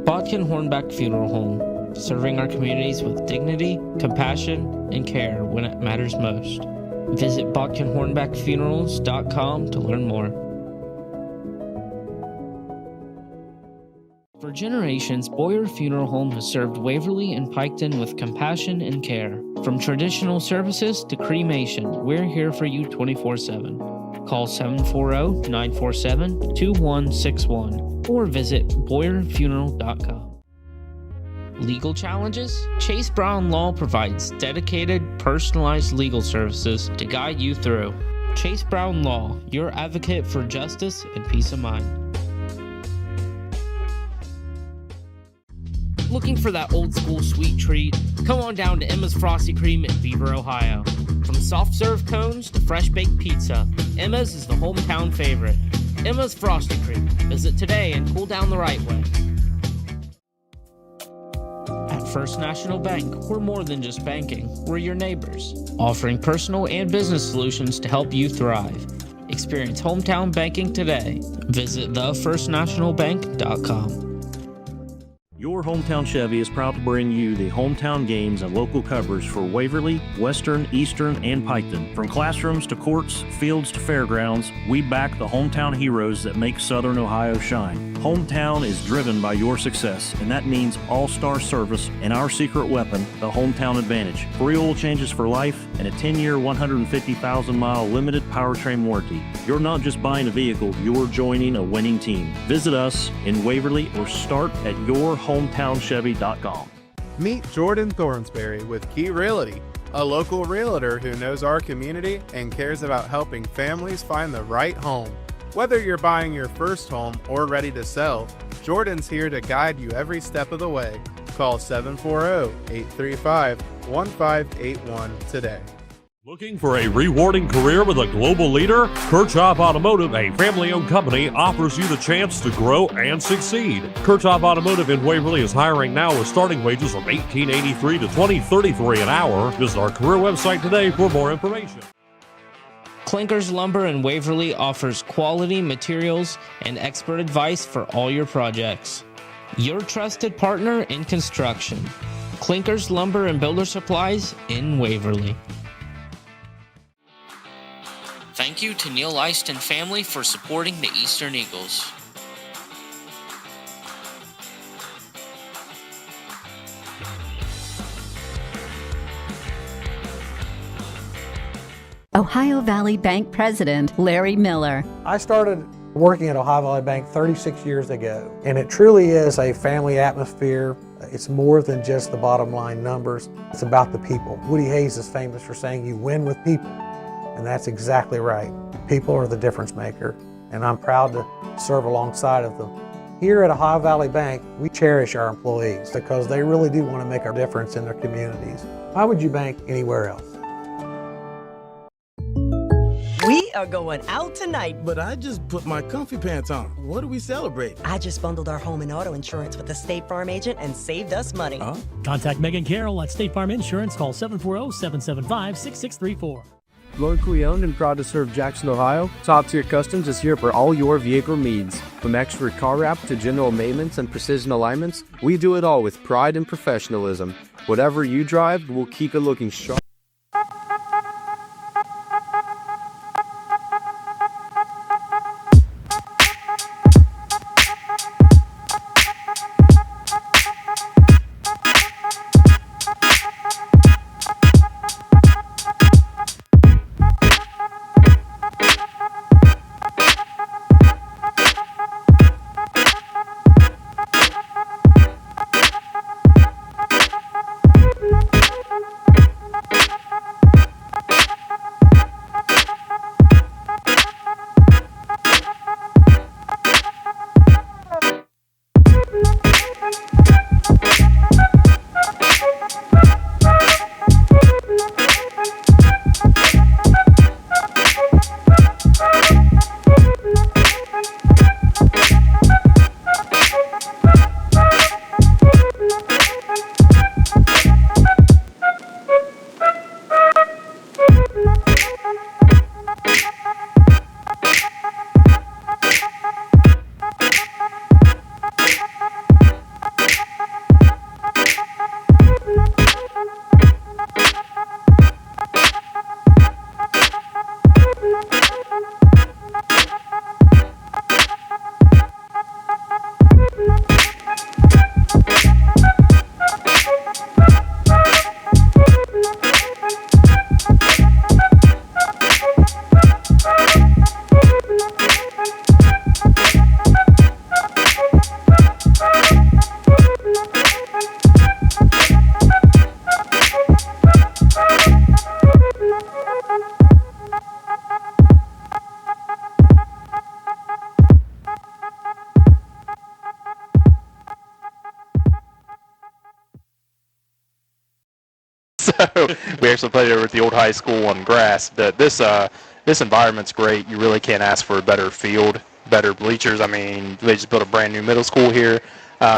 Bodkin Hornback Funeral Home, serving our communities with dignity, compassion, and care when it matters most. Visit bodkinhornbackfunerals.com to learn more. For generations, Boyer Funeral Home has served Waverly and Piketon with compassion and care. From traditional services to cremation, we're here for you 24/7. Call 740-947-2161 or visit boyerfuneral.com. Legal challenges? Chase Brown Law provides dedicated, personalized legal services to guide you through. Chase Brown Law, your advocate for justice and peace of mind. Looking for that old school sweet treat? Come on down to Emma's Frosty Cream in Beaver, Ohio. From soft serve cones to fresh baked pizza, Emma's is the hometown favorite. Emma's Frosty Cream. Visit today and cool down the right way. At First National Bank, we're more than just banking. We're your neighbors, offering personal and business solutions to help you thrive. Experience hometown banking today. Visit thefirstnationalbank.com. Your Hometown Chevy is proud to bring you the hometown games and local coverage for Waverly, Western, Eastern, and Piketon. From classrooms to courts, fields to fairgrounds, we back the hometown heroes that make Southern Ohio shine. Hometown is driven by your success, and that means all-star service and our secret weapon, the Hometown Advantage. Free oil changes for life and a 10-year, 150,000-mile limited powertrain warranty. You're not just buying a vehicle, you're joining a winning team. Visit us in Waverly or start at yourhometownchevy.com. Meet Jordan Thornsberry with Key Realty, a local realtor who knows our community and cares about helping families find the right home. Whether you're buying your first home or ready to sell, Jordan's here to guide you every step of the way. Call 740-835-1581 today. Looking for a rewarding career with a global leader? Kirchhoff Automotive, a family-owned company, offers you the chance to grow and succeed. Kirchhoff Automotive in Waverly is hiring now with starting wages from $18.83 to $20.33 an hour. Visit our career website today for more information. Clinkers Lumber in Waverly offers quality materials and expert advice for all your projects. Your trusted partner in construction. Clinkers Lumber and Builder Supplies in Waverly. Thank you to Neil Eist and family for supporting the Eastern Eagles. Ohio Valley Bank President Larry Miller. I started working at Ohio Valley Bank 36 years ago, and it truly is a family atmosphere. It's more than just the bottom line numbers. It's about the people. Woody Hayes is famous for saying you win with people, and that's exactly right. People are the difference maker, and I'm proud to serve alongside of them. Here at Ohio Valley Bank, we cherish our employees because they really do want to make a difference in their communities. Why would you bank anywhere else? We are going out tonight. But I just put my comfy pants on. What are we celebrating? I just bundled our home and auto insurance with a State Farm agent and saved us money. Huh? Contact Megan Carroll at State Farm Insurance. Call 740-775-6634. Locally owned and proud to serve Jackson, Ohio, Top Tier Customs is here for all your vehicle needs. From expert car wrap to general maintenance and precision alignments, we do it all with pride and professionalism. Whatever you drive, we'll keep it looking sharp. We actually played over at the old high school on grass. But this environment's great. You really can't ask for a better field, better bleachers. I mean, they just built a brand new middle school here.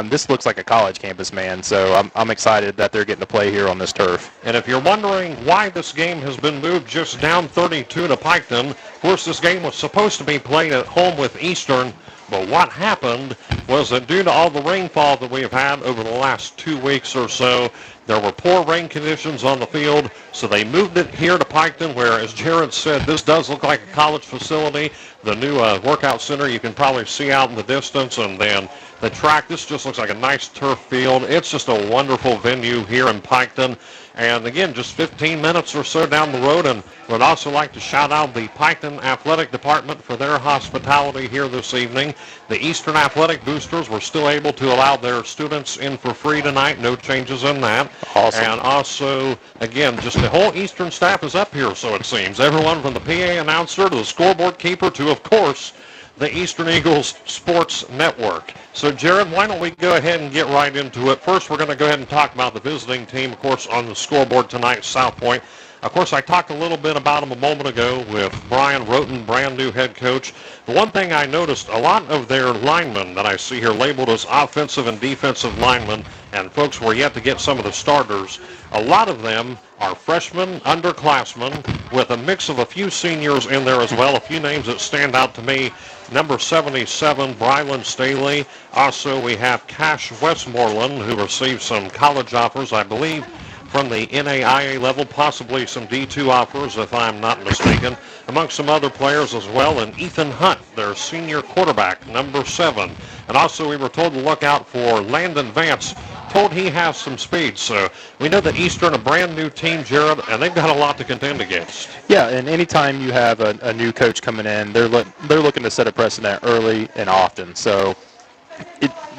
This looks like a college campus, man, so I'm excited that they're getting to play here on this turf. And if you're wondering why this game has been moved just down 32 to Piketon, of course this game was supposed to be played at home with Eastern, but what happened was that due to all the rainfall that we have had over the last 2 weeks or so, there were poor rain conditions on the field, so they moved it here to Piketon, where, as Jared said, this does look like a college facility. The new workout center you can probably see out in the distance, and then the track, this just looks like a nice turf field. It's just a wonderful venue here in Piketon. And again, just 15 minutes or so down the road, and would also like to shout out the Piketon Athletic Department for their hospitality here this evening. The Eastern Athletic Boosters were still able to allow their students in for free tonight. No changes in that. Awesome. And also, again, just the whole Eastern staff is up here, so it seems. Everyone from the PA announcer to the scoreboard keeper to, of course, the Eastern Eagles Sports Network. So, Jared, why don't we go ahead and get right into it. First, we're going to go ahead and talk about the visiting team, of course, on the scoreboard tonight, South Point. Of course, I talked a little bit about them a moment ago with Brian Roten, brand new head coach. The one thing I noticed, a lot of their linemen that I see here labeled as offensive and defensive linemen, and folks were yet to get some of the starters, a lot of them are freshmen, underclassmen, with a mix of a few seniors in there as well. A few names that stand out to me. Number 77, Brylan Staley. Also, we have Cash Westmoreland, who received some college offers, I believe, from the NAIA level, possibly some D2 offers, if I'm not mistaken, amongst some other players as well. And Ethan Hunt, their senior quarterback, number 7. And also, we were told to look out for Landon Vance, told he has some speed. So we know that Eastern, a brand new team, Jared, and they've got a lot to contend against. Yeah, and anytime you have a new coach coming in, they're looking to set a precedent early and often. So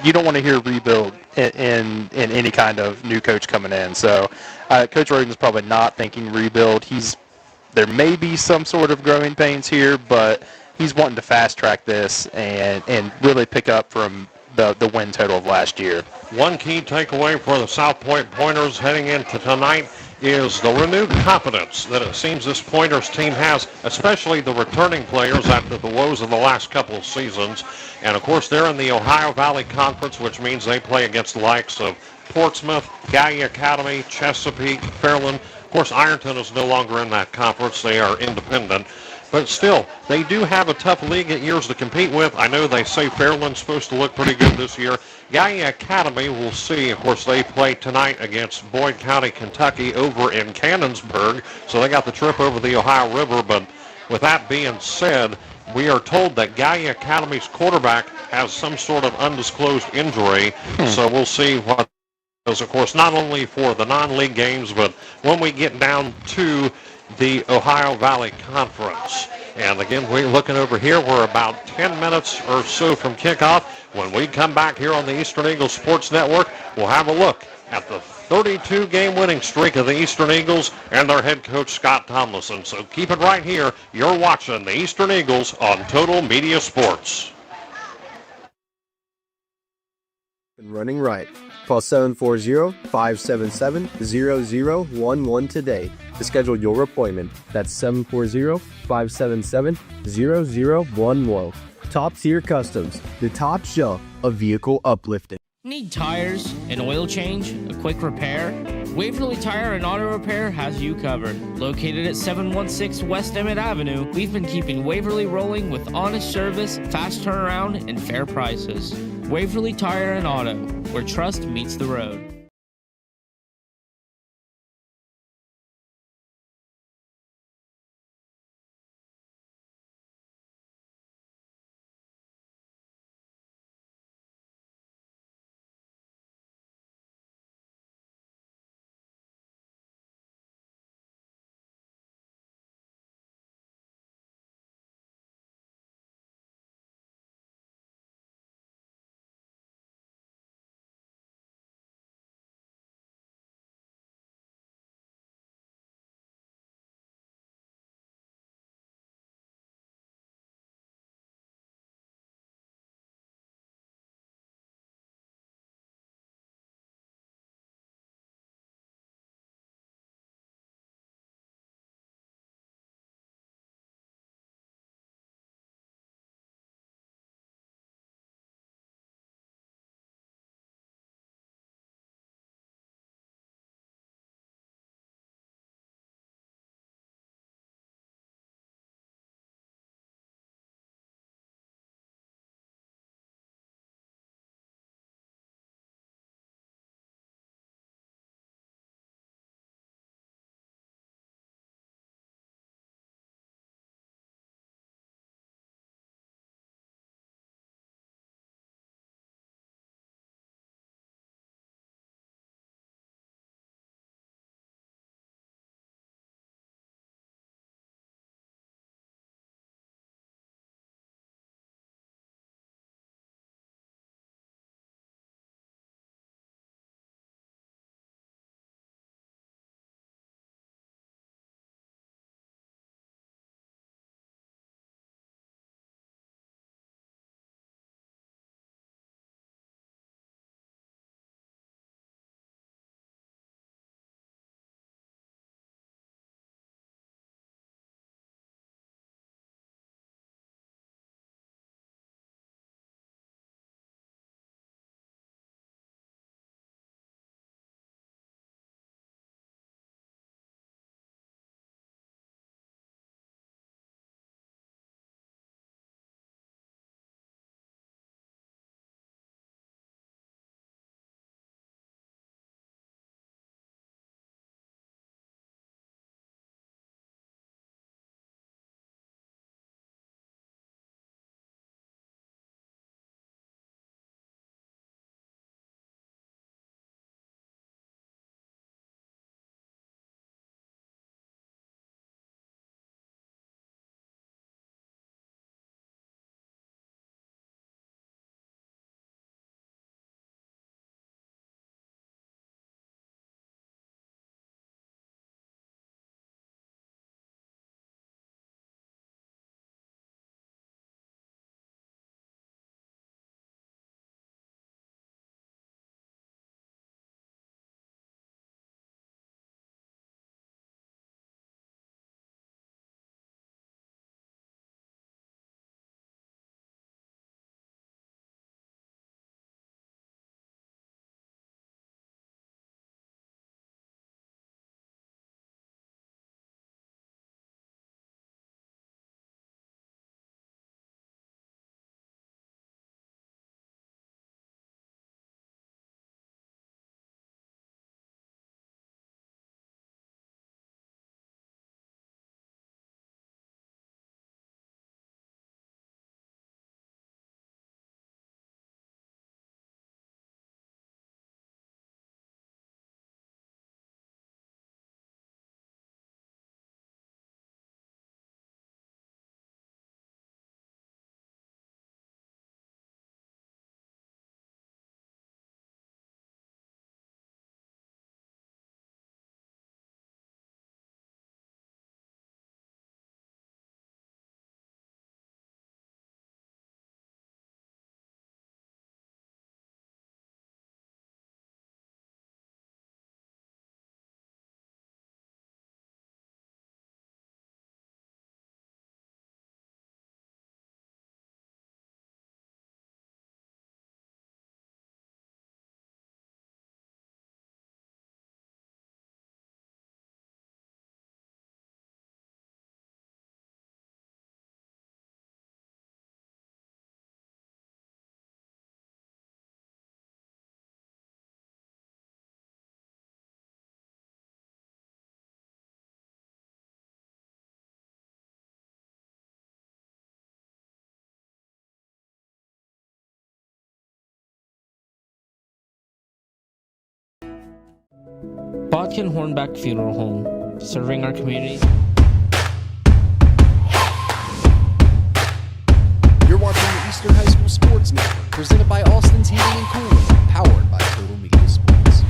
you don't want to hear rebuild in any kind of new coach coming in. So Coach Roden's probably not thinking rebuild. There may be some sort of growing pains here, but he's wanting to fast track this and really pick up from the win total of last year. One key takeaway for the South Point Pointers heading into tonight is the renewed confidence that it seems this Pointers team has, especially the returning players after the woes of the last couple of seasons. And, of course, they're in the Ohio Valley Conference, which means they play against the likes of Portsmouth, Gallia Academy, Chesapeake, Fairland. Of course, Ironton is no longer in that conference. They are independent. But still, they do have a tough league at years to compete with. I know they say Fairland's supposed to look pretty good this year. Gallia Academy, we'll see. Of course, they play tonight against Boyd County, Kentucky over in Cannonsburg. So they got the trip over the Ohio River. But with that being said, we are told that Gallia Academy's quarterback has some sort of undisclosed injury. So we'll see what is, of course, not only for the non-league games, but when we get down to the Ohio Valley Conference. And again, we're looking over here. We're about 10 minutes or so from kickoff. When we come back here on the Eastern Eagles Sports Network, we'll have a look at the 32-game winning streak of the Eastern Eagles and their head coach, Scott Tomlinson. So keep it right here. You're watching the Eastern Eagles on Total Media Sports. Running right. Call 740-577-0011 today to schedule your appointment. That's 740-577-0011. Top Tier Customs, the top shelf of vehicle uplifting. Need tires, an oil change, a quick repair? Waverly Tire and Auto Repair has you covered. Located at 716 West Emmett Avenue, we've been keeping Waverly rolling with honest service, fast turnaround, and fair prices. Waverly Tire and Auto, where trust meets the road. Bodkin Hornbeck Funeral Home, serving our community. You're watching the Eastern High School Sports Network, presented by Austin's Heating and Cooling, powered by TotalMedia Sports.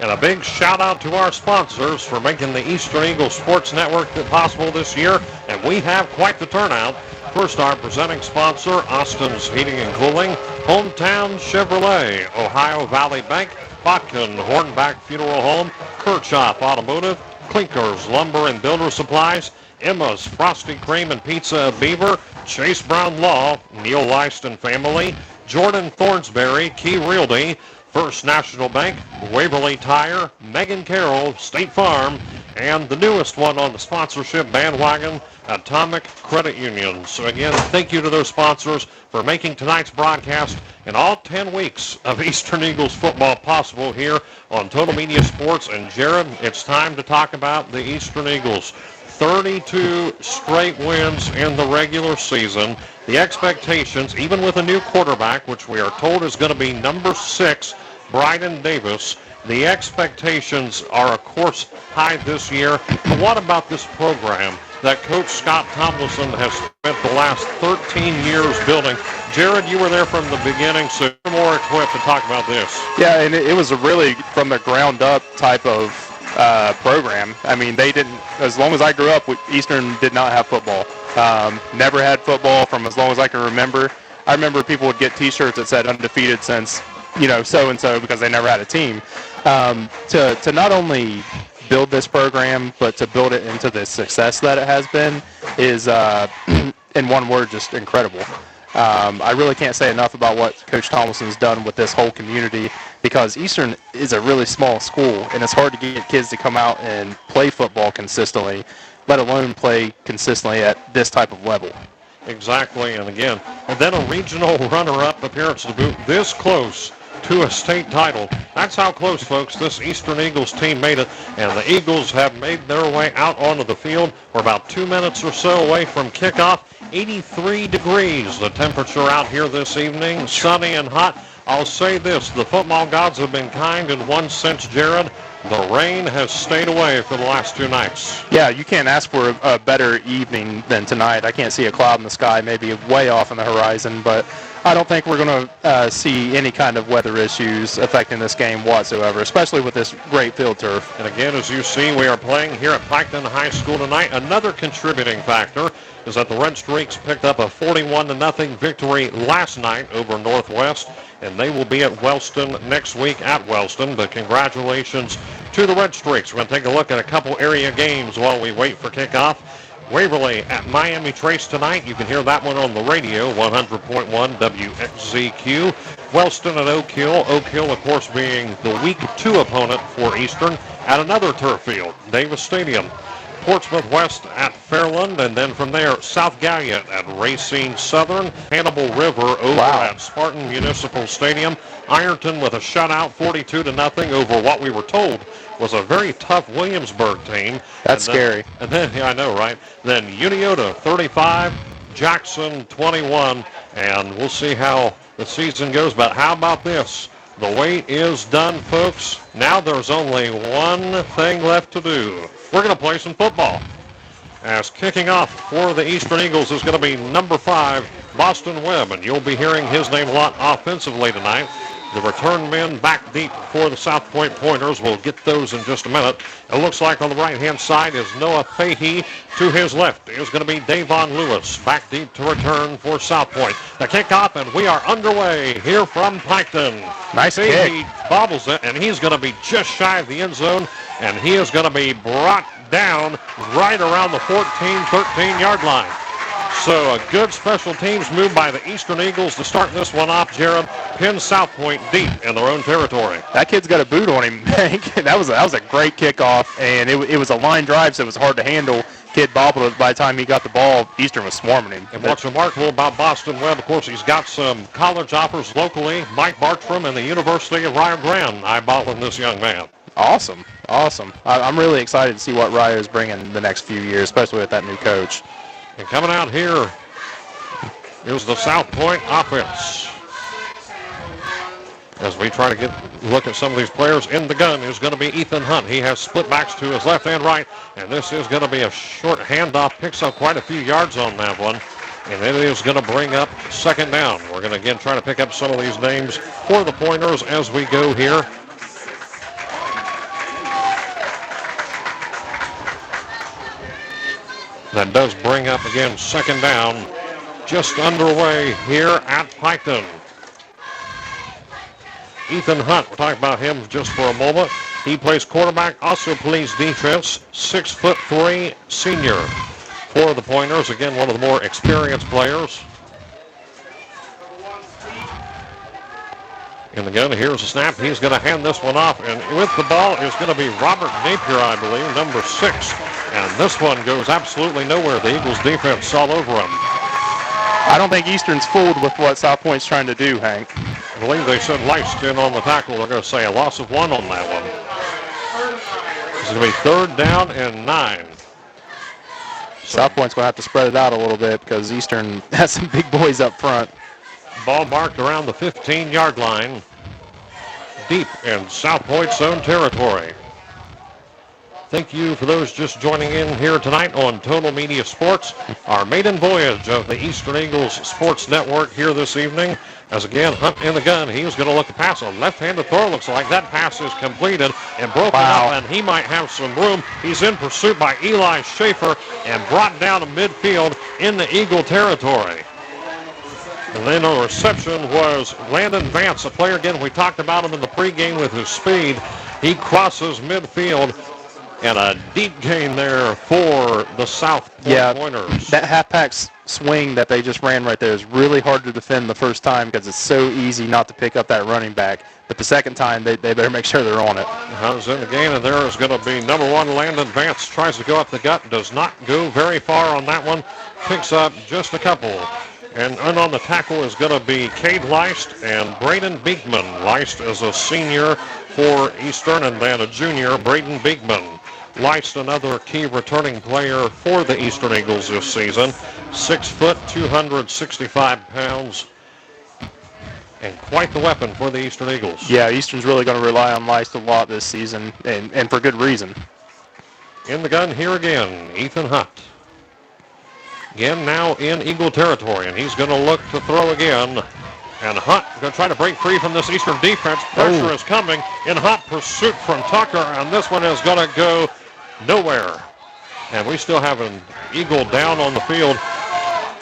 And a big shout out to our sponsors for making the Eastern Eagles Sports Network possible this year. And we have quite the turnout. First, our presenting sponsor, Austin's Heating and Cooling, Hometown Chevrolet, Ohio Valley Bank, Bodkin Hornbeck Funeral Home, Kirchhoff Automotive, Clinkers Lumber and Builder Supplies, Emma's Frosty Cream and Pizza of Beaver, Chase Brown Law, Neil Leiston Family, Jordan Thornsberry, Key Realty, First National Bank, Waverly Tire, Megan Carroll, State Farm, and the newest one on the sponsorship bandwagon, Atomic Credit Union. So again, thank you to those sponsors for making tonight's broadcast and all 10 weeks of Eastern Eagles football possible here on Total Media Sports. And Jared, it's time to talk about the Eastern Eagles. 32 straight wins in the regular season. The expectations, even with a new quarterback, which we are told is going to be number 6, Bryden Davis, the expectations are, of course, high this year. But what about this program that Coach Scott Tomlinson has spent the last 13 years building? Jared, you were there from the beginning, so you're more equipped to talk about this. Yeah, and it was a really from the ground up type of program. I mean, they didn't, as long as I grew up, Eastern did not have football. Never had football from as long as I can remember. I remember people would get T-shirts that said undefeated since, so-and-so, because they never had a team. To not only build this program, but to build it into the success that it has been is, in one word, just incredible. I really can't say enough about what Coach Tomlinson's done with this whole community, because Eastern is a really small school, and it's hard to get kids to come out and play football consistently, let alone play consistently at this type of level. Exactly, and again, and then a regional runner-up appearance to boot, this close to a state title. That's how close, folks, this Eastern Eagles team made it, and the Eagles have made their way out onto the field. We're about 2 minutes or so away from kickoff. 83 degrees, the temperature out here this evening, sunny and hot. I'll say this, the football gods have been kind in one sense, Jared. The rain has stayed away for the last 2 nights. Yeah, you can't ask for a better evening than tonight. I can't see a cloud in the sky, maybe way off on the horizon, but I don't think we're going to see any kind of weather issues affecting this game whatsoever, especially with this great field turf. And again, as you see, we are playing here at Piketon High School tonight. Another contributing factor is that the Red Streaks picked up a 41-0 victory last night over Northwest, and they will be at Wellston next week at Wellston. But congratulations to the Red Streaks. We're going to take a look at a couple area games while we wait for kickoff. Waverly at Miami Trace tonight. You can hear that one on the radio, 100.1 WXZQ. Wellston at Oak Hill. Oak Hill, of course, being the Week 2 opponent for Eastern at another turf field, Davis Stadium. Portsmouth West at Fairland, and then from there, South Galliot at Racine Southern. Hannibal River over at Spartan Municipal Stadium. Ironton with a shutout, 42-0 over what we were told was a very tough Williamsburg team. That's scary. And then, yeah, I know, right? Then Uniota 35, Jackson 21, and we'll see how the season goes. But how about this? The wait is done, folks. Now there's only one thing left to do. We're going to play some football. As kicking off for the Eastern Eagles is going to be number 5, Boston Webb, and you'll be hearing his name a lot offensively tonight. The return men back deep for the South Point Pointers. We'll get those in just a minute. It looks like on the right-hand side is Noah Fahey. To his left is going to be Davon Lewis back deep to return for South Point. The kickoff, and we are underway here from Piketon. Nice kick. He bobbles it, and he's going to be just shy of the end zone, and he is going to be brought down right around the 14, 13-yard line. So a good special teams move by the Eastern Eagles to start this one off, Jared. Pin South Point deep in their own territory. That kid's got a boot on him, Hank. That was a great kickoff, and it was a line drive, so it was hard to handle. Kid bobbled it. By the time he got the ball, Eastern was swarming him. And what's remarkable about Boston Webb, of course, he's got some college offers locally. Mike Bartram and the University of Rio Grande eyeballing this young man. Awesome. I'm really excited to see what Rio's bringing the next few years, especially with that new coach. And coming out here is the South Point offense. As we try to look at some of these players, in the gun is going to be Ethan Hunt. He has split backs to his left and right, and this is going to be a short handoff. Picks up quite a few yards on that one, and it is going to bring up second down. We're going to again try to pick up some of these names for the Pointers as we go here. That does bring up again second down, just underway here at Piketon. Ethan Hunt, we'll talk about him just for a moment. He plays quarterback, also plays defense, 6'3" senior for the Pointers. Again, one of the more experienced players. In the gun, here's a snap. He's going to hand this one off, and with the ball is going to be Robert Napier, I believe, number 6. And this one goes absolutely nowhere. The Eagles defense all over him. I don't think Eastern's fooled with what South Point's trying to do, Hank. I believe they said Leist in on the tackle. They're going to say a loss of 1 on that one. It's going to be third down and 9. South Point's going to have to spread it out a little bit because Eastern has some big boys up front. Ball marked around the 15-yard line, deep in South Point's own territory. Thank you for those just joining in here tonight on Total Media Sports, our maiden voyage of the Eastern Eagles Sports Network here this evening. As again, Hunt in the gun, he was going to look to pass a left-handed throw. Looks like that pass is completed and broken up, and he might have some room. He's in pursuit by Eli Schaefer and brought down to midfield in the Eagle territory. And then a reception was Landon Vance, a player, again, we talked about him in the pregame with his speed. He crosses midfield, and a deep gain there for the South Point Pointers. That half-pack swing that they just ran right there is really hard to defend the first time because it's so easy not to pick up that running back. But the second time, they better make sure they're on it. Hunt's in the gain, and there is going to be number 1, Landon Vance. Tries to go up the gut, does not go very far on that one. Picks up just a couple. And on the tackle is going to be Cade Leist and Braden Beekman. Leist is a senior for Eastern, and then a junior, Braden Beekman. Leist, another key returning player for the Eastern Eagles this season. 6 foot, 265 pounds, and quite the weapon for the Eastern Eagles. Yeah, Eastern's really going to rely on Leist a lot this season, and for good reason. In the gun here again, Ethan Hunt. Again, now in Eagle territory, and he's going to look to throw again. And Hunt going to try to break free from this Eastern defense. Pressure is coming in hot pursuit from Tucker, and this one is going to go nowhere. And we still have an Eagle down on the field.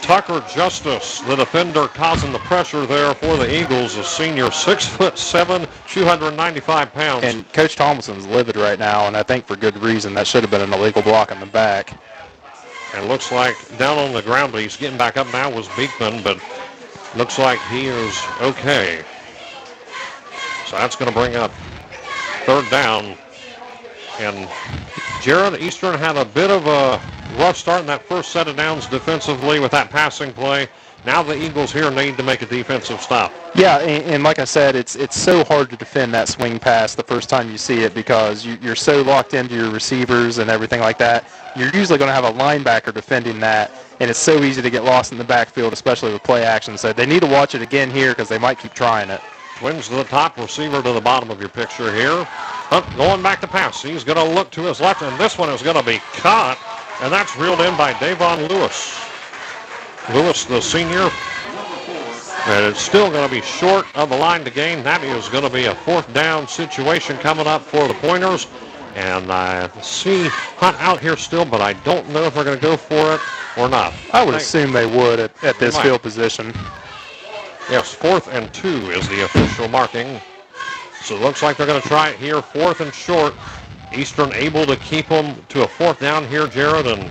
Tucker Justice, the defender, causing the pressure there for the Eagles, a senior, 6'7", 295 pounds. And Coach Tomlinson's livid right now, and I think for good reason. That should have been an illegal block in the back. And looks like down on the ground, but he's getting back up now, was Beekman, but looks like he is okay. So that's going to bring up third down. And Jared, Eastern had a bit of a rough start in that first set of downs defensively with that passing play. Now the Eagles here need to make a defensive stop. Yeah, and like I said, it's so hard to defend that swing pass the first time you see it because you're so locked into your receivers and everything like that. You're usually going to have a linebacker defending that, and it's so easy to get lost in the backfield, especially with play action. So they need to watch it again here because they might keep trying it. Twins to the top, receiver to the bottom of your picture here. Hunt going back to pass. He's going to look to his left, and this one is going to be caught, and that's reeled in by Davon Lewis. Lewis, the senior, and it's still going to be short of the line to gain. That is going to be a fourth down situation coming up for the Pointers. And I see Hunt out here still, but I don't know if they're going to go for it or not. I would assume they would at this field position. Yes, 4th and 2 is the official marking. So it looks like they're going to try it here, 4th and short. Eastern able to keep them to a 4th down here, Jared, and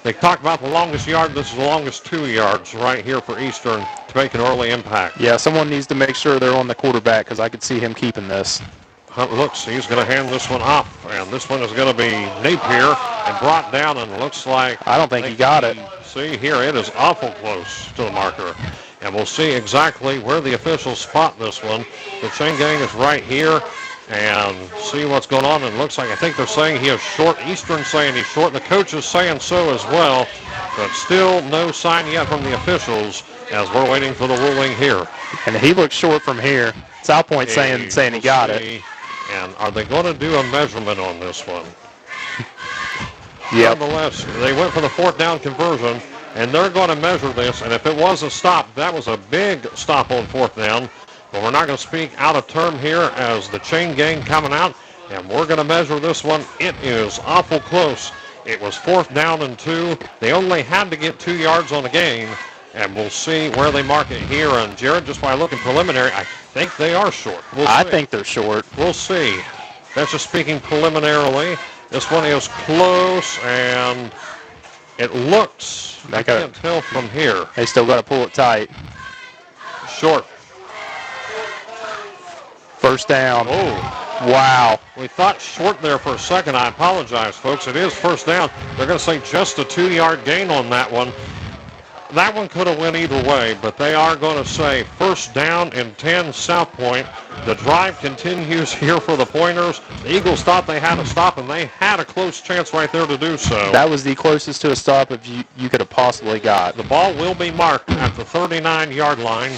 they talked about the longest yard. This is the longest 2 yards right here for Eastern to make an early impact. Yeah, someone needs to make sure they're on the quarterback because I could see him keeping this. Hunt looks, he's going to hand this one off, and this one is going to be Napier and brought down, and looks like... I don't think he got it. See, here it is awful close to the marker. And we'll see exactly where the officials spot this one. The chain gang is right here, and see what's going on. And it looks like, I think they're saying he is short. Eastern saying he's short. The coach is saying so as well, but still no sign yet from the officials as we're waiting for the ruling here. And he looks short from here. South Point saying he got it. And are they going to do a measurement on this one? Yeah. Nonetheless, they went for the 4th down conversion, and they're going to measure this. And if it was a stop, that was a big stop on 4th down. But we're not going to speak out of term here as the chain gang coming out, and we're going to measure this one. It is awful close. It was 4th down and 2. They only had to get 2 yards on the game, and we'll see where they mark it here. And Jared, just by looking preliminary, I think they are short. I think they're short. We'll see. That's just speaking preliminarily. This one is close, and it looks, I can't tell from here. They still got to pull it tight. Short. 1st down. Oh. Wow. We thought short there for a second. I apologize, folks. It is 1st down. They're going to say just a 2-yard gain on that one. That one could have went either way, but they are going to say 1st down and 10 South Point. The drive continues here for the Pointers. The Eagles thought they had a stop, and they had a close chance right there to do so. That was the closest to a stop you could have possibly got. The ball will be marked at the 39-yard line.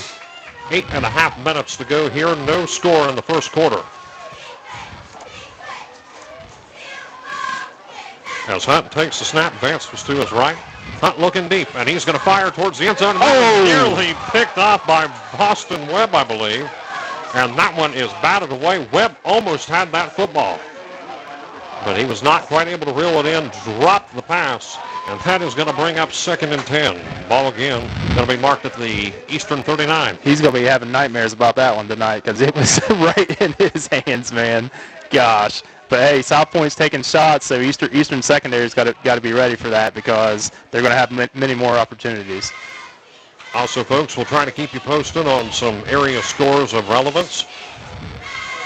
8.5 minutes to go here. No score in the first quarter. As Hunt takes the snap, Vance was to his right. Hunt looking deep, and he's going to fire towards the end zone. Nearly picked off by Boston Webb, I believe. And that one is batted away. Webb almost had that football, but he was not quite able to reel it in, dropped the pass, and that is going to bring up 2nd and 10. Ball again going to be marked at the Eastern 39. He's going to be having nightmares about that one tonight because it was right in his hands, man. Gosh. But hey, South Point's taking shots, so Eastern Secondary's got to be ready for that because they're going to have many more opportunities. Also, folks, we'll try to keep you posted on some area scores of relevance,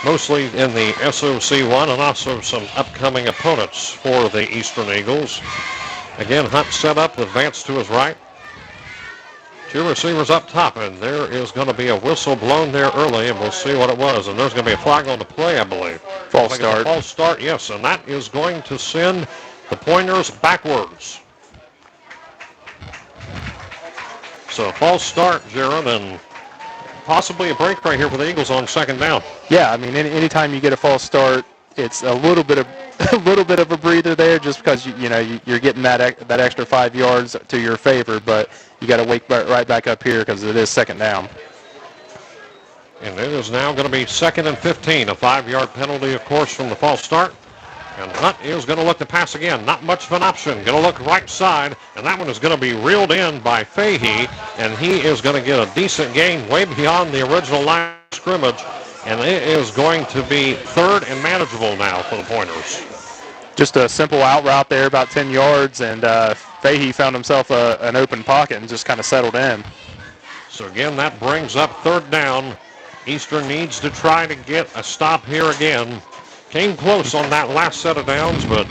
mostly in the SOC1, and also some upcoming opponents for the Eastern Eagles. Again, Hunt set up with Vance to his right. 2 receivers up top, and there is going to be a whistle blown there early, and we'll see what it was. And there's going to be a flag on the play, I believe. False start. False start, yes, and that is going to send the Pointers backwards. So false start, Jared, and possibly a break right here for the Eagles on 2nd down. Yeah, I mean, anytime you get a false start, it's a little bit of a breather there, just because you're getting that extra 5 yards to your favor, but you got to wake right back up here because it is 2nd down. And it is now going to be 2nd and 15, a 5-yard penalty, of course, from the false start. And Hunt is going to look to pass again. Not much of an option. Going to look right side, and that one is going to be reeled in by Fahey, and he is going to get a decent gain way beyond the original line of scrimmage, and it is going to be 3rd and manageable now for the Pointers. Just a simple out route there, about 10 yards, and Fahey found himself an open pocket and just kind of settled in. So again, that brings up 3rd down. Eastern needs to try to get a stop here again. Came close on that last set of downs, but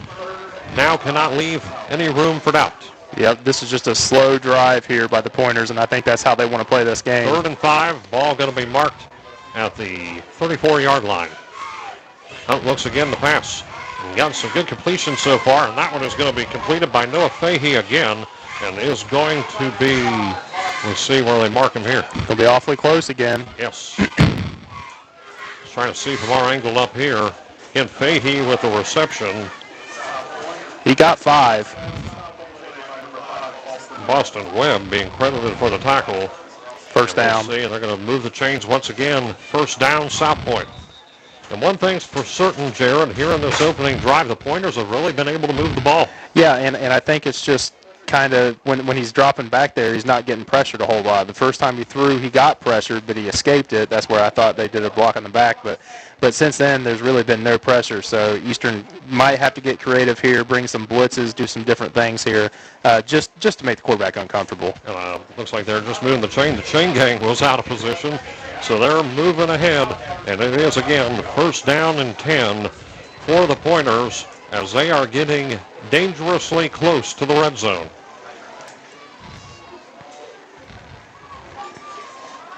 now cannot leave any room for doubt. Yep, this is just a slow drive here by the Pointers, and I think that's how they want to play this game. 3rd and 5, ball going to be marked at the 34-yard line. Hunt looks again the pass. And got some good completion so far, and that one is going to be completed by Noah Fahey again, and is going to be, let's see where they mark him here. It'll be awfully close again. Yes. Just trying to see from our angle up here. Again, Fahey with the reception. He got 5. Boston Webb being credited for the tackle. 1st down. We'll see, they're going to move the chains once again. 1st down, South Point. And one thing's for certain, Jared, here in this opening drive, the Pointers have really been able to move the ball. Yeah, and I think it's just kind of when he's dropping back there, he's not getting pressured a whole lot. The first time he threw, he got pressured, but he escaped it. That's where I thought they did a block in the back. But since then, there's really been no pressure. So Eastern might have to get creative here, bring some blitzes, do some different things here, just to make the quarterback uncomfortable. Looks like they're just moving the chain. The chain gang was out of position, so they're moving ahead. And it is, again, 1st down and 10 for the Pointers as they are getting dangerously close to the red zone.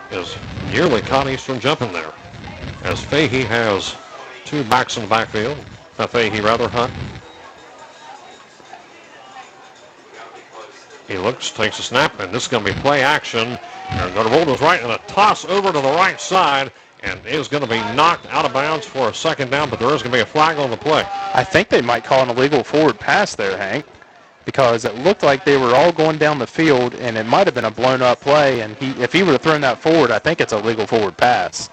Is nearly caught Eastern jumping there, as Fahey has 2 backs in the backfield. Fahey, rather, Hunt. He looks, takes a snap, and this is going to be play action. They're going to roll to his right, and a toss over to the right side, and is going to be knocked out of bounds for a second down, but there is going to be a flag on the play. I think they might call an illegal forward pass there, Hank, because it looked like they were all going down the field, and it might have been a blown-up play, and if he would have thrown that forward, I think it's a legal forward pass.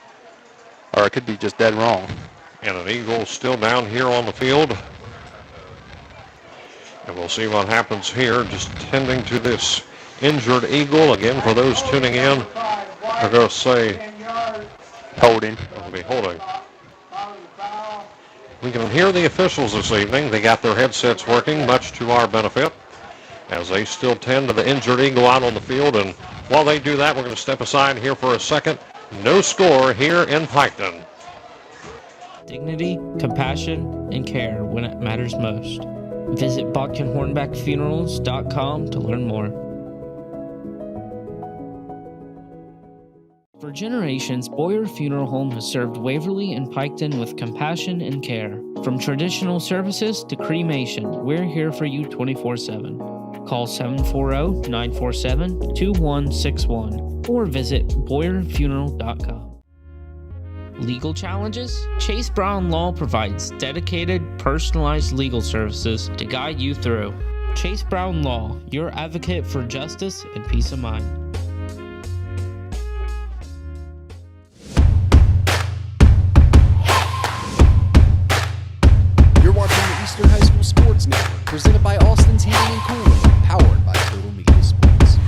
Or it could be just dead wrong. And an Eagle still down here on the field. And we'll see what happens here, just tending to this injured Eagle. Again, for those tuning in, they're going to say holding. It'll be holding. We can hear the officials this evening. They got their headsets working, much to our benefit, as they still tend to the injured Eagle out on the field. And while they do that, we're going to step aside here for a second. No score here in Piketon. Dignity, compassion, and care when it matters most. Visit BotkinHornbackFunerals.com to learn more. For generations, Boyer Funeral Home has served Waverly and Piketon with compassion and care. From traditional services to cremation, we're here for you 24/7. Call 740-947-2161 or visit BoyerFuneral.com. Legal challenges? Chase Brown Law provides dedicated, personalized legal services to guide you through. Chase Brown Law, your advocate for justice and peace of mind. You're watching the Eastern High School Sports Network, presented by Austin's Heating and Cooling, powered by TotalMedia Sports.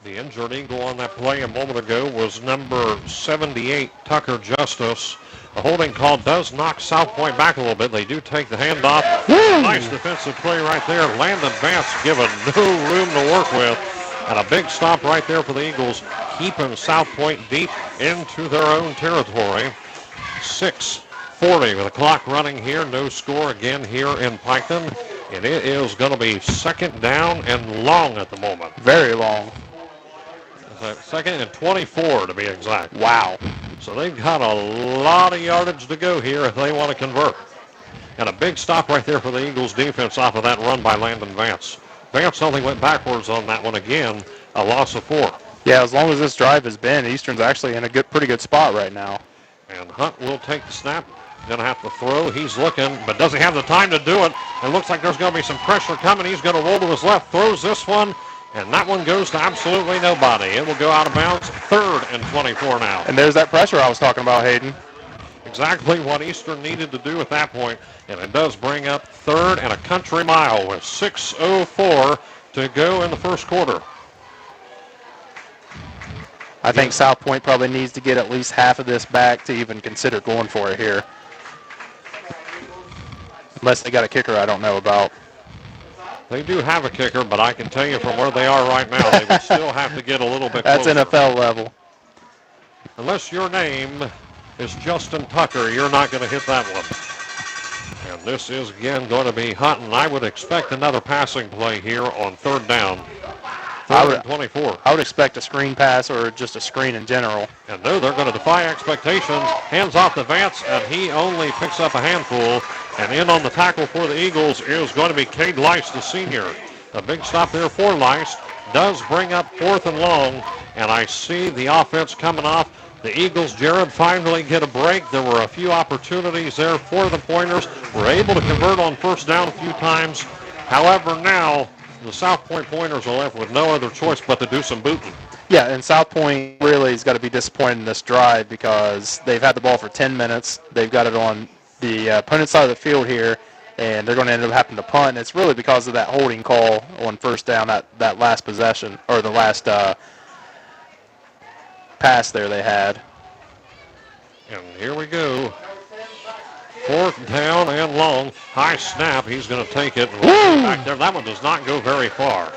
The injured Eagle on that play a moment ago was number 78, Tucker Justice. A holding call does knock South Point back a little bit. They do take the handoff. Nice defensive play right there. Landon Vance given no room to work with. And a big stop right there for the Eagles, keeping South Point deep into their own territory. 6:40 with the clock running here. No score again here in Piketon. And it is going to be second down and long at the moment. Very long. Second and 24 to be exact. Wow. So they've got a lot of yardage to go here if they want to convert. And a big stop right there for the Eagles defense off of that run by Landon Vance. Vance only went backwards on that one again, a loss of 4. Yeah, as long as this drive has been, Eastern's actually in a pretty good spot right now. And Hunt will take the snap. Going to have to throw. He's looking, but doesn't have the time to do it. It looks like there's going to be some pressure coming. He's going to roll to his left, throws this one. And that one goes to absolutely nobody. It will go out of bounds. 3rd and 24 now. And there's that pressure I was talking about, Hayden. Exactly what Eastern needed to do at that point. And it does bring up 3rd and a country mile with 6:04 to go in the first quarter. I think South Point probably needs to get at least half of this back to even consider going for it here. Unless they got a kicker I don't know about. They do have a kicker, but I can tell you from where they are right now, they would still have to get a little bit closer. That's NFL level. Unless your name is Justin Tucker, you're not going to hit that one. And this is, again, going to be Hunt, and I would expect another passing play here on 3rd down. 3rd and 24. I would expect a screen pass or just a screen in general. And no, they're going to defy expectations. Hands off to Vance, and he only picks up a handful. And in on the tackle for the Eagles is going to be Cade Lice, the senior. A big stop there for Lice. Does bring up 4th and long. And I see the offense coming off. The Eagles, Jared, finally get a break. There were a few opportunities there for the Pointers. Were able to convert on 1st down a few times. However, now the South Point Pointers are left with no other choice but to do some booting. Yeah, and South Point really has got to be disappointed in this drive because they've had the ball for 10 minutes. They've got it on the opponent's side of the field here, and they're going to end up having to punt. And it's really because of that holding call on 1st down, that last possession, or the last pass there they had. And here we go. 4th down and long. High snap. He's going to take it. Back there. That one does not go very far.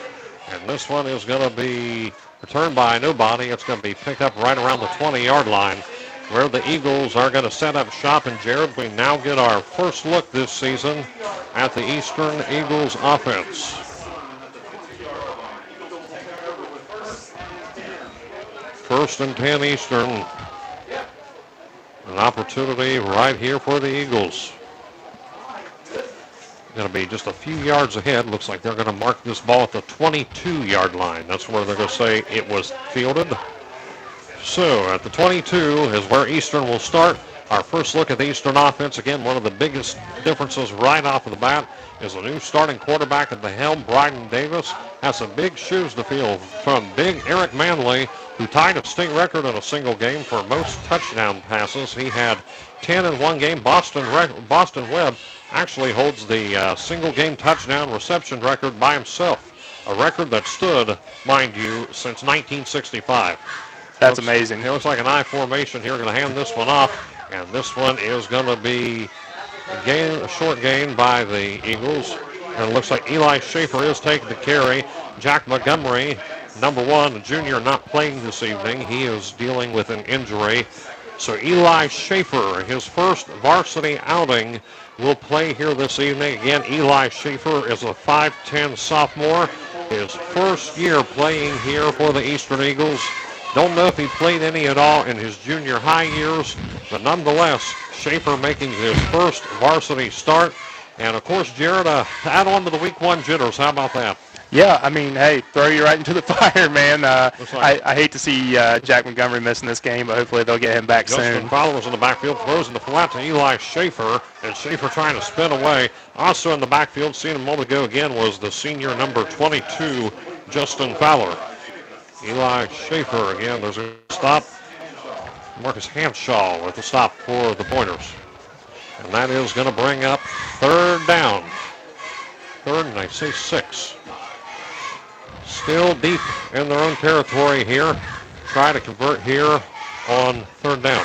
And this one is going to be returned by nobody. It's going to be picked up right around the 20-yard line where the Eagles are going to set up shop. And, Jared, we now get our first look this season at the Eastern Eagles offense. First and 10 Eastern. An opportunity right here for the Eagles. Going to be just a few yards ahead. Looks like they're going to mark this ball at the 22-yard line. That's where they're going to say it was fielded. So at the 22 is where Eastern will start. Our first look at the Eastern offense. Again, one of the biggest differences right off of the bat is a new starting quarterback at the helm. Bryden Davis has some big shoes to fill from big Eric Manley, who tied a state record in a single game for most touchdown passes. He had 10 in one game. Boston Webb actually holds the single game touchdown reception record by himself, a record that stood, mind you, since 1965. That's amazing. It looks like an I formation here. Going to hand this one off. And this one is going to be a short gain by the Eagles. And it looks like Eli Schaefer is taking the carry. Jack Montgomery, number 1, a junior, not playing this evening. He is dealing with an injury. So Eli Schaefer, his first varsity outing, will play here this evening. Again, Eli Schaefer is a 5'10 sophomore. His first year playing here for the Eastern Eagles. Don't know if he played any at all in his junior high years, but nonetheless, Schaefer making his first varsity start. And of course, Jared, add on to the week 1 jitters. How about that? Yeah, I mean, hey, throw you right into the fire, man. I hate to see Jack Montgomery missing this game, but hopefully they'll get him back soon. Justin Fowler's in the backfield, throws in the flat to Eli Schaefer, and Schaefer trying to spin away. Also in the backfield, seen him a moment ago again, was the senior number 22, Justin Fowler. Eli Schaefer again. There's a stop. Marcus Hanshaw with the stop for the Pointers. And that is going to bring up third down. Third, and I say 6. Still deep in their own territory here. Try to convert here on third down.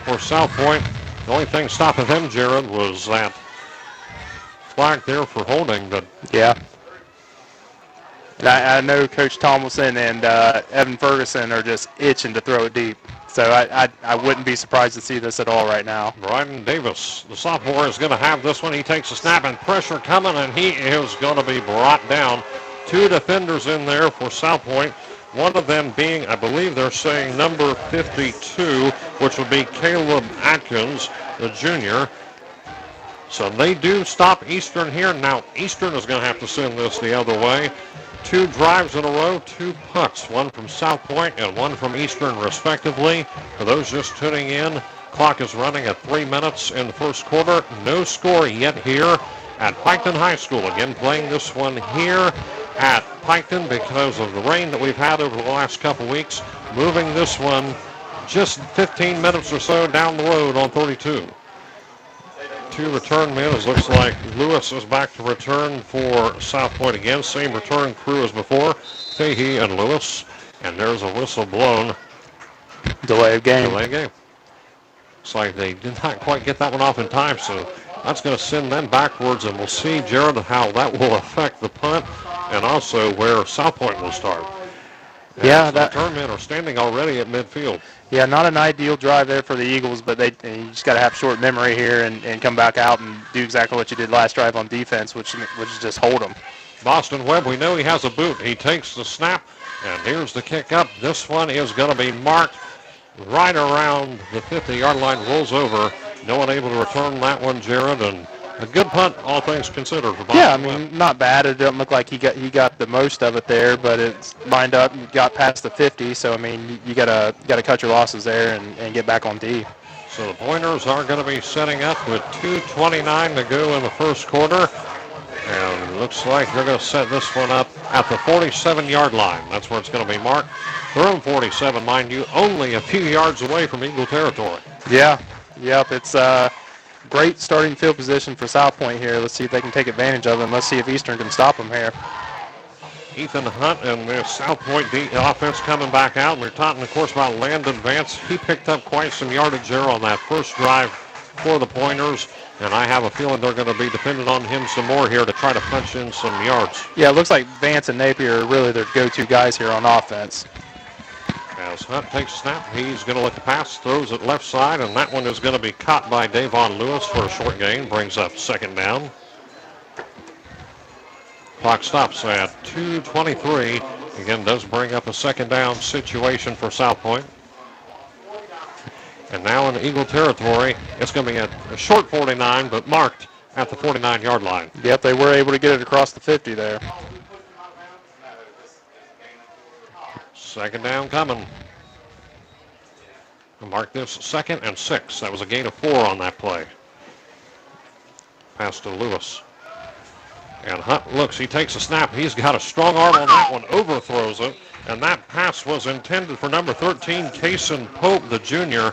For South Point, the only thing stopping them, Jared, was that flag there for holding. But yeah. And I know Coach Tomlinson and Evan Ferguson are just itching to throw it deep. So I wouldn't be surprised to see this at all right now. Bryden Davis, the sophomore, is going to have this one. He takes a snap and pressure coming, and he is going to be brought down. 2 defenders in there for South Point. One of them being, I believe they're saying, number 52, which would be Caleb Atkins, the junior. So they do stop Eastern here. Now, Eastern is going to have to send this the other way. 2 drives in a row, 2 punts, one from South Point and one from Eastern, respectively. For those just tuning in, clock is running at 3 minutes in the first quarter. No score yet here at Piketon High School. Again, playing this one here at Piketon because of the rain that we've had over the last couple weeks. Moving this one just 15 minutes or so down the road on 32. 2 return men. It looks like Lewis is back to return for South Point again. Same return crew as before. Fahey and Lewis. And there's a whistle blown. Delay of game. Delay of game. Looks like they did not quite get that one off in time, so that's going to send them backwards, and we'll see, Jared, how that will affect the punt and also where South Point will start. And yeah, the return men are standing already at midfield. Yeah, not an ideal drive there for the Eagles, but you just got to have short memory here and come back out and do exactly what you did last drive on defense, which is just hold them. Boston Webb, we know he has a boot. He takes the snap, and here's the kick up. This one is going to be marked right around the 50-yard line, rolls over. No one able to return that one, Jared, and a good punt, all things considered, for Boston. Yeah, I mean, not bad. It doesn't look like he got the most of it there, but it's lined up and got past the 50. So I mean, you gotta cut your losses there and get back on D. So the Pointers are going to be setting up with 2:29 to go in the first quarter, and looks like they're going to set this one up at the 47-yard line. That's where it's going to be marked. Their own 47, mind you, only a few yards away from Eagle territory. Yeah, yep, it's great starting field position for South Point here. Let's see if they can take advantage of it, and let's see if Eastern can stop them here. Ethan Hunt and the South Point offense coming back out. We're talking, of course, about Landon Vance. He picked up quite some yardage there on that first drive for the Pointers, and I have a feeling they're going to be dependent on him some more here to try to punch in some yards. Yeah, it looks like Vance and Napier are really their go-to guys here on offense. As Hunt takes a snap, he's going to look to pass, throws it left side, and that one is going to be caught by Davon Lewis for a short gain, brings up second down. Clock stops at 2:23. Again, does bring up a second down situation for South Point. And now in Eagle territory, it's going to be a short 49, but marked at the 49-yard line. Yep, they were able to get it across the 50 there. Second down coming. We'll mark this 2nd and 6. That was a gain of 4 on that play. Pass to Lewis. And Hunt looks, he takes a snap. He's got a strong arm on that one, overthrows it. And that pass was intended for number 13, Kason Pope, the junior,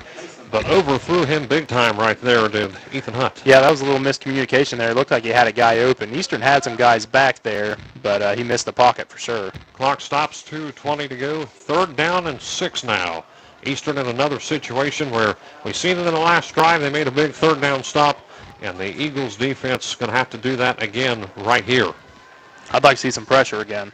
but overthrew him big time right there, did Ethan Hunt. Yeah, that was a little miscommunication there. It looked like he had a guy open. Eastern had some guys back there, but he missed the pocket for sure. Clock stops, 2:20 to go. 3rd down and 6 now. Eastern in another situation where we've seen it in the last drive. They made a big 3rd down stop, and the Eagles defense is going to have to do that again right here. I'd like to see some pressure again.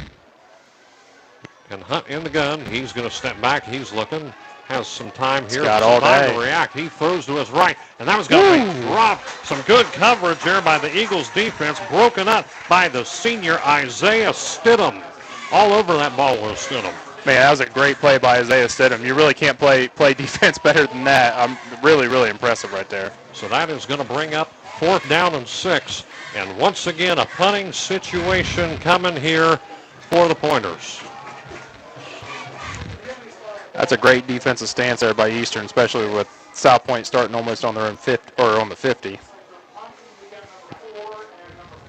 And Hunt in the gun. He's going to step back. He's looking. Has some time here. Got all day to react. He throws to his right, and that was going to be dropped. Some good coverage there by the Eagles defense, broken up by the senior Isaiah Stidham. All over that ball was Stidham. Man, that was a great play by Isaiah Stidham. You really can't play defense better than that. I'm really, really impressive right there. So that is going to bring up 4th down and 6, and once again a punting situation coming here for the Pointers. That's a great defensive stance there by Eastern, especially with South Point starting almost on their own 50 or on the 50.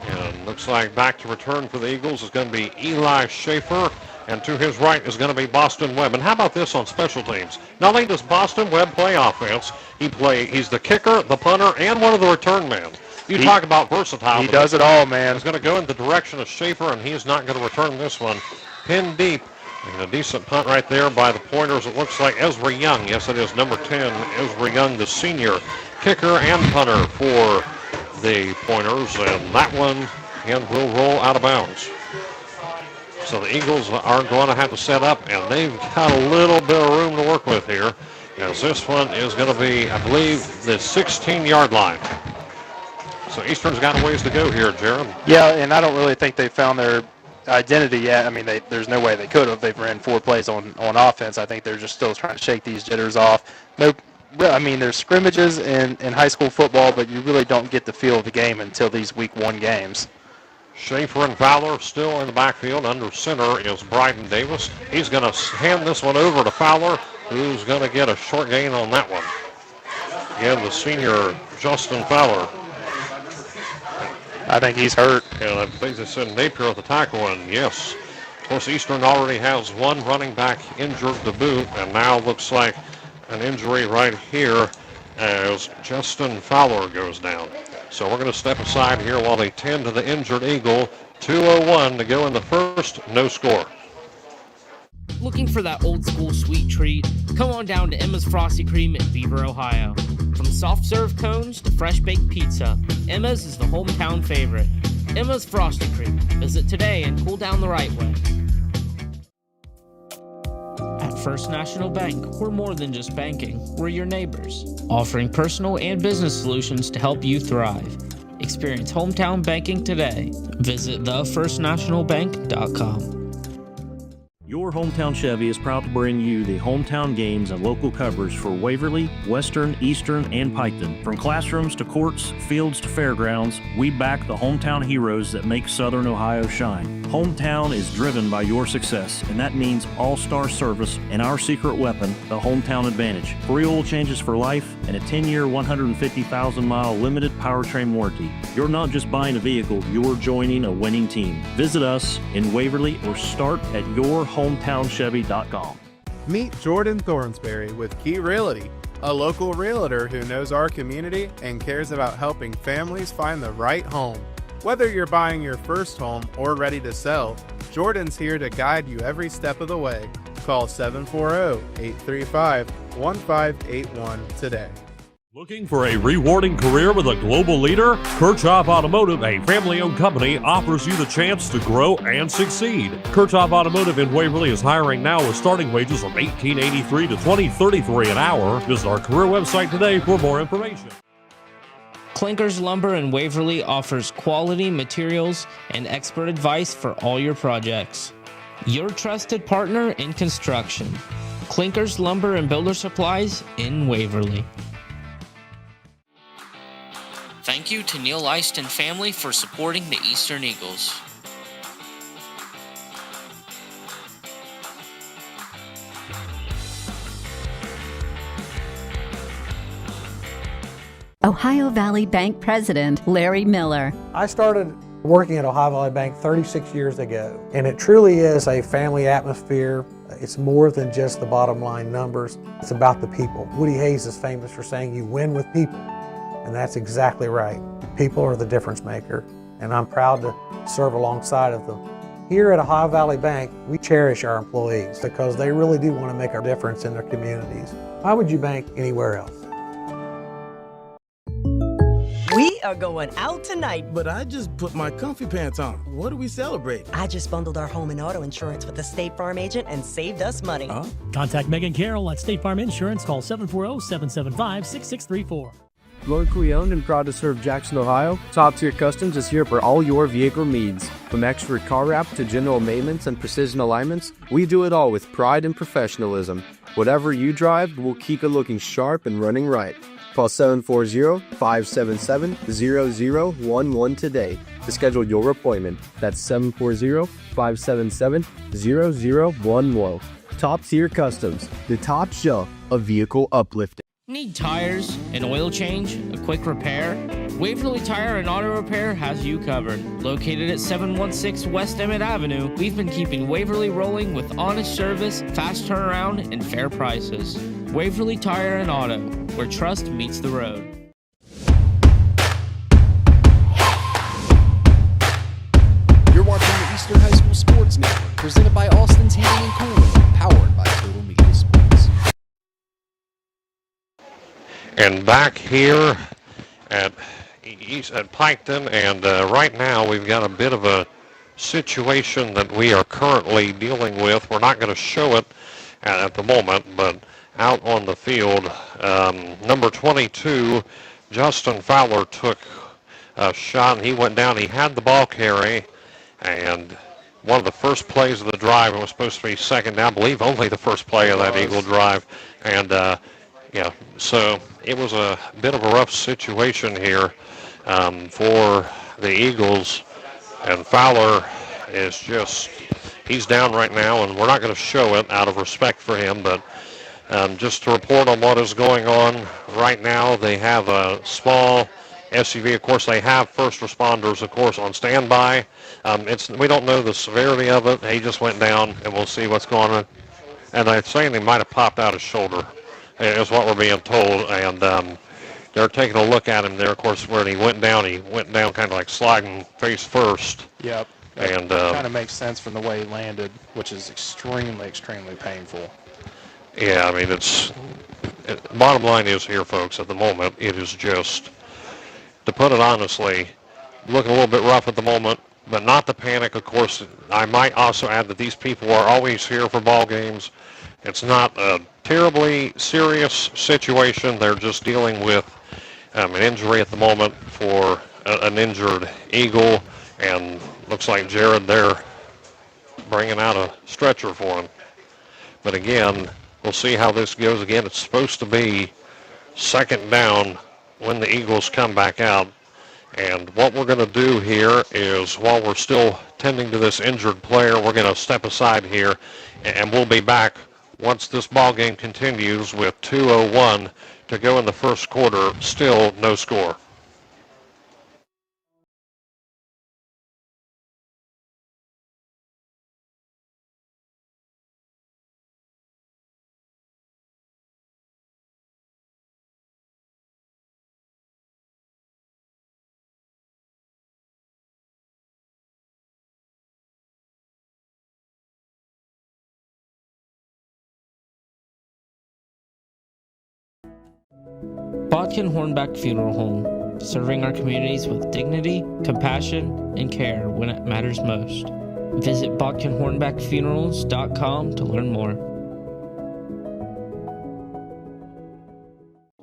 And looks like back to return for the Eagles is going to be Eli Schaefer, and to his right is going to be Boston Webb. And how about this on special teams? Not only does Boston Webb play offense, he's the kicker, the punter, and one of the return men. You talk about versatile. He does it all, man. He's going to go in the direction of Schaefer, and he's not going to return this one. Pinned deep. And a decent punt right there by the Pointers. It looks like Ezra Young. Yes, it is number 10, Ezra Young, the senior kicker and punter for the Pointers. And that one, again, will roll out of bounds. So the Eagles are going to have to set up, and they've got a little bit of room to work with here, as this one is going to be, I believe, the 16-yard line. So Eastern's got a ways to go here, Jared. Yeah, and I don't really think they found their identity yet. I mean, there's no way they could have. They've ran 4 plays on offense. I think they're just still trying to shake these jitters off. I mean, there's scrimmages in high school football, but you really don't get the feel of the game until these week 1 games. Schaefer and Fowler still in the backfield. Under center is Bryden Davis. He's going to hand this one over to Fowler, who's going to get a short gain on that one. Again, the senior Justin Fowler. I think he's hurt. And I think they said Napier at the tackle, and yes. Of course, Eastern already has one running back injured to boot, and now looks like an injury right here as Justin Fowler goes down. So we're going to step aside here while they tend to the injured Eagle. 2:01 to go in the first, no score. Looking for that old school sweet treat? Come on down to Emma's Frosty Cream in Beaver, Ohio. From soft serve cones to fresh baked pizza, Emma's is the hometown favorite. Emma's Frosty Cream. Visit today and cool down the right way. At First National Bank, we're more than just banking. We're your neighbors, offering personal and business solutions to help you thrive. Experience hometown banking today. Visit thefirstnationalbank.com. Your Hometown Chevy is proud to bring you the hometown games and local coverage for Waverly, Western, Eastern, and Piketon. From classrooms to courts, fields to fairgrounds, we back the hometown heroes that make Southern Ohio shine. Hometown is driven by your success, and that means all-star service and our secret weapon, the Hometown Advantage. Free oil changes for life and a 10-year, 150,000-mile limited powertrain warranty. You're not just buying a vehicle, you're joining a winning team. Visit us in Waverly or start at yourhometownchevy.com. Meet Jordan Thornsberry with Key Realty, a local realtor who knows our community and cares about helping families find the right home. Whether you're buying your first home or ready to sell, Jordan's here to guide you every step of the way. Call 740-835-1581 today. Looking for a rewarding career with a global leader? Kirchhoff Automotive, a family-owned company, offers you the chance to grow and succeed. Kirchhoff Automotive in Waverly is hiring now with starting wages of $18.83 to $20.33 an hour. Visit our career website today for more information. Clinkers Lumber in Waverly offers quality materials and expert advice for all your projects. Your trusted partner in construction. Clinkers Lumber and Builder Supplies in Waverly. Thank you to Neil Eist and family for supporting the Eastern Eagles. Ohio Valley Bank President Larry Miller. I started working at Ohio Valley Bank 36 years ago, and it truly is a family atmosphere. It's more than just the bottom line numbers. It's about the people. Woody Hayes is famous for saying you win with people, and that's exactly right. People are the difference maker, and I'm proud to serve alongside of them. Here at Ohio Valley Bank, we cherish our employees because they really do want to make a difference in their communities. Why would you bank anywhere else? We are going out tonight. But I just put my comfy pants on. What are we celebrating? I just bundled our home and auto insurance with the State Farm agent and saved us money. Huh? Contact Megan Carroll at State Farm Insurance. Call 740-775-6634. Locally owned and proud to serve Jackson, Ohio, Top Tier Customs is here for all your vehicle needs. From expert car wrap to general maintenance and precision alignments, we do it all with pride and professionalism. Whatever you drive, we'll keep it looking sharp and running right. Call 740-577-0011 today to schedule your appointment. That's 740-577-0011. Top Tier Customs, the top shelf of vehicle uplifting. Need tires, an oil change, a quick repair? Waverly Tire and Auto Repair has you covered. Located at 716 West Emmett Avenue, we've been keeping Waverly rolling with honest service, fast turnaround, and fair prices. Waverly Tire and Auto, where trust meets the road. You're watching the Eastern High School Sports Network, presented by Austin's Heating and Cooling, powered by TotalMedia Sports. And back here at Piketon, and right now we've got a bit of a situation that we are currently dealing with. We're not going to show it at the moment, but out on the field, number 22, Justin Fowler, took a shot, and he went down. He had the ball carry, and one of the first plays of the drive, it was supposed to be second down, I believe only the first play of that Eagle drive, and yeah, so it was a bit of a rough situation here for the Eagles, and Fowler is he's down right now, and we're not going to show it out of respect for him, but just to report on what is going on right now, they have a small SUV. Of course, they have first responders, of course, on standby. We don't know the severity of it. He just went down, and we'll see what's going on. And they're saying he might have popped out his shoulder, is what we're being told, and they're taking a look at him there. Of course, where he went down kind of like sliding face first. Yep. And kind of makes sense from the way he landed, which is extremely, extremely painful. Yeah, I mean, bottom line is here, folks, at the moment, it is just, to put it honestly, looking a little bit rough at the moment, but not to panic. Of course, I might also add that these people are always here for ball games. It's not a terribly serious situation. They're just dealing with an injury at the moment for an injured Eagle, and looks like Jared there bringing out a stretcher for him. But again, we'll see how this goes. Again, it's supposed to be second down when the Eagles come back out. And what we're going to do here is, while we're still tending to this injured player, we're going to step aside here, and we'll be back once this ball game continues with 2:01 to go in the first quarter. Still no score. Bodkin Hornback Funeral Home, serving our communities with dignity, compassion, and care when it matters most. Visit bodkinhornbackfunerals.com to learn more.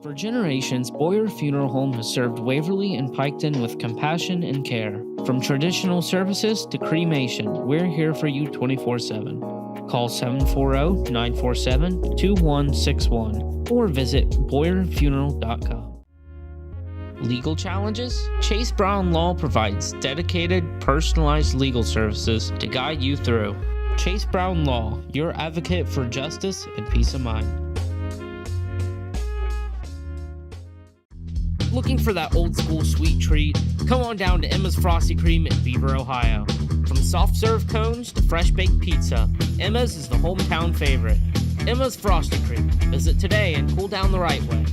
For generations, Boyer Funeral Home has served Waverly and Piketon with compassion and care. From traditional services to cremation, we're here for you 24/7. Call 740-947-2161 or visit BoyerFuneral.com. Legal challenges? Chase Brown Law provides dedicated, personalized legal services to guide you through. Chase Brown Law, your advocate for justice and peace of mind. Looking for that old school sweet treat? Come on down to Emma's Frosty Cream in Beaver, Ohio. From soft serve cones to fresh baked pizza, Emma's is the hometown favorite. Emma's Frosty Cream. Visit today and cool down the right way.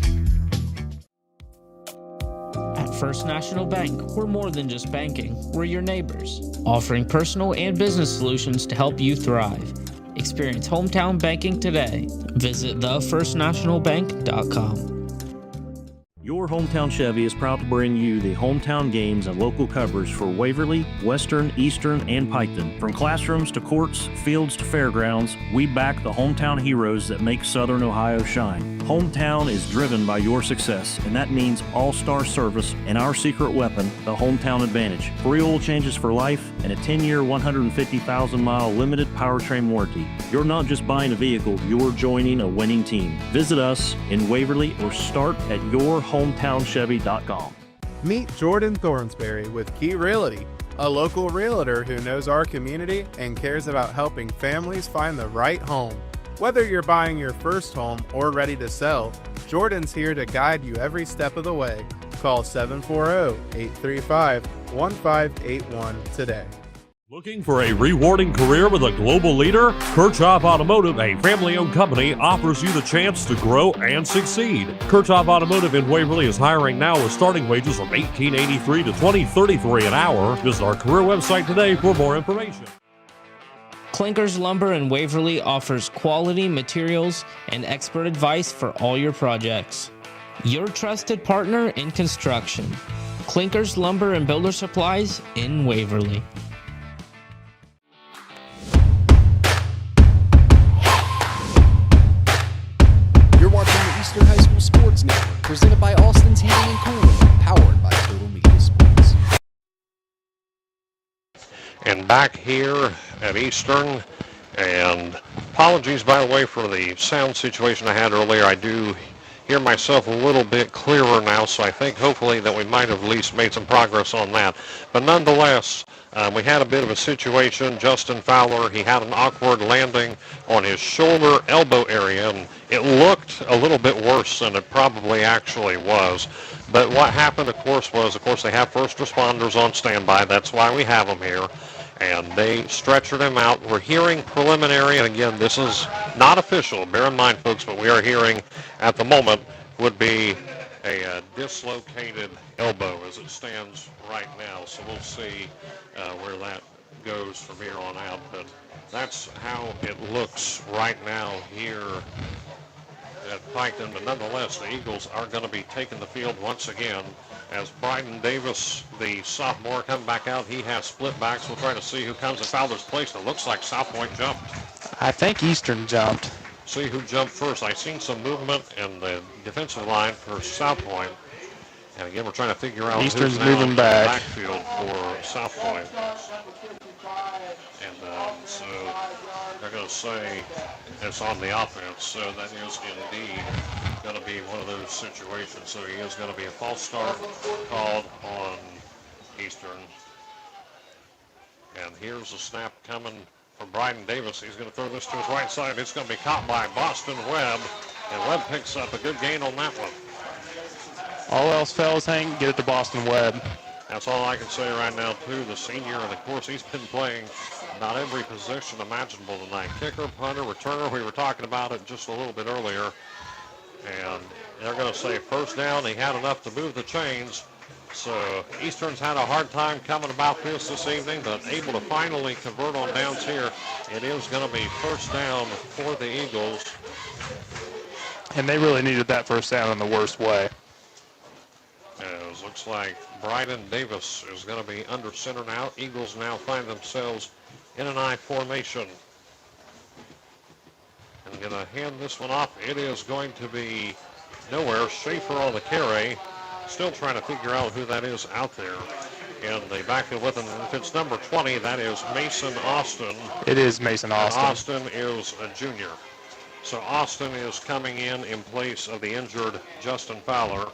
At First National Bank, we're more than just banking, we're your neighbors, offering personal and business solutions to help you thrive. Experience hometown banking today. Visit thefirstnationalbank.com. Your Hometown Chevy is proud to bring you the hometown games and local coverage for Waverly, Western, Eastern, and Piketon. From classrooms to courts, fields to fairgrounds, we back the hometown heroes that make Southern Ohio shine. Hometown is driven by your success, and that means all-star service and our secret weapon, the Hometown Advantage. Free oil changes for life and a 10-year, 150,000-mile limited powertrain warranty. You're not just buying a vehicle, you're joining a winning team. Visit us in Waverly or start at yourhometownchevy.com. Meet Jordan Thornsberry with Key Realty, a local realtor who knows our community and cares about helping families find the right home. Whether you're buying your first home or ready to sell, Jordan's here to guide you every step of the way. Call 740-835-1581 today. Looking for a rewarding career with a global leader? Kirchhoff Automotive, a family-owned company, offers you the chance to grow and succeed. Kirchhoff Automotive in Waverly is hiring now with starting wages from $18.83 to $20.33 an hour. Visit our career website today for more information. Clinkers Lumber in Waverly offers quality materials and expert advice for all your projects. Your trusted partner in construction. Clinkers Lumber and Builder Supplies in Waverly. You're watching the Eastern High School Sports Network, presented by Austin's Heating and Cooling, powered by TotalMedia Sports. And back here at Eastern, and apologies, by the way, for the sound situation I had earlier. I do hear myself a little bit clearer now, so I think hopefully that we might have at least made some progress on that. But nonetheless, we had a bit of a situation. Justin Fowler, he had an awkward landing on his shoulder elbow area, and it looked a little bit worse than it probably actually was. But what happened, of course, they have first responders on standby. That's why we have them here. And they stretchered him out. We're hearing preliminary, and again, this is not official. Bear in mind, folks, what we are hearing at the moment would be a dislocated elbow as it stands right now. So we'll see where that goes from here on out. But that's how it looks right now here at Piketon. But nonetheless, the Eagles are going to be taking the field once again as Bryden Davis, the sophomore, come back out. He has split backs. We'll try to see who comes in Fowler's place. It looks like South Point jumped. I think Eastern jumped. See who jumped first. I've seen some movement in the defensive line for South Point. And again, we're trying to figure out Eastern's who's moving now back. in the backfield for South Point. And so they're going to say it's on the offense. So that is indeed going to be one of those situations. So he is going to be a false start called on Eastern. And here's a snap coming from Bryden Davis. He's going to throw this to his right side. It's going to be caught by Boston Webb. And Webb picks up a good gain on that one. All else fails, Hank, get it to Boston Webb. That's all I can say right now, too. The senior, and of course, he's been playing about every position imaginable tonight. Kicker, punter, returner. We were talking about it just a little bit earlier. And they're going to say first down. He had enough to move the chains. So Eastern's had a hard time coming about this evening, but able to finally convert on downs here. It is going to be first down for the Eagles. And they really needed that first down in the worst way. It looks like Bryden Davis is going to be under center now. Eagles now find themselves in an I formation. I'm going to hand this one off. It is going to be nowhere. Schaefer on the carry. Still trying to figure out who that is out there. And the backfield with him, if it's number 20, that is Mason Austin. It is Mason Austin. And Austin is a junior. So Austin is coming in place of the injured Justin Fowler.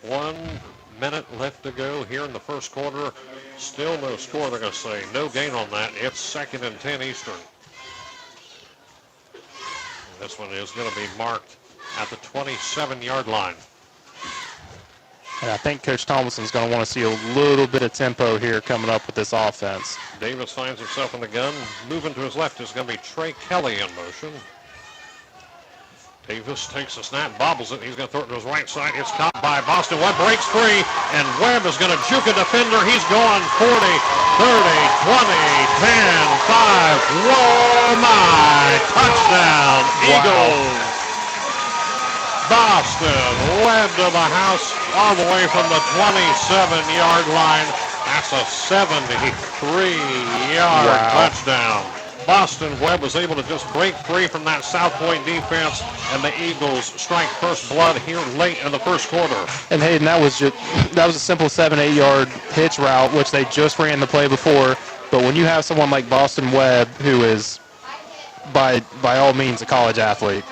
1 minute left to go here in the first quarter. Still no score. They're going to say no gain on that. It's 2nd and 10 Eastern. This one is going to be marked at the 27-yard line. And I think Coach Thompson's going to want to see a little bit of tempo here coming up with this offense. Davis finds himself in the gun. Moving to his left is going to be Trey Kelly in motion. Davis takes a snap, bobbles it. He's going to throw it to his right side. It's caught by Boston. Webb breaks free, and Webb is going to juke a defender. He's going 40, 30, 20, 10, 5. Whoa, my! Touchdown, Eagles! Boston led to the house all the way from the 27-yard line. That's a 73-yard touchdown. Boston Webb was able to just break free from that South Point defense, and the Eagles strike first blood here late in the first quarter. And Hayden, that was a simple 7-8 yard hitch route, which they just ran the play before. But when you have someone like Boston Webb, who is by all means a college athlete,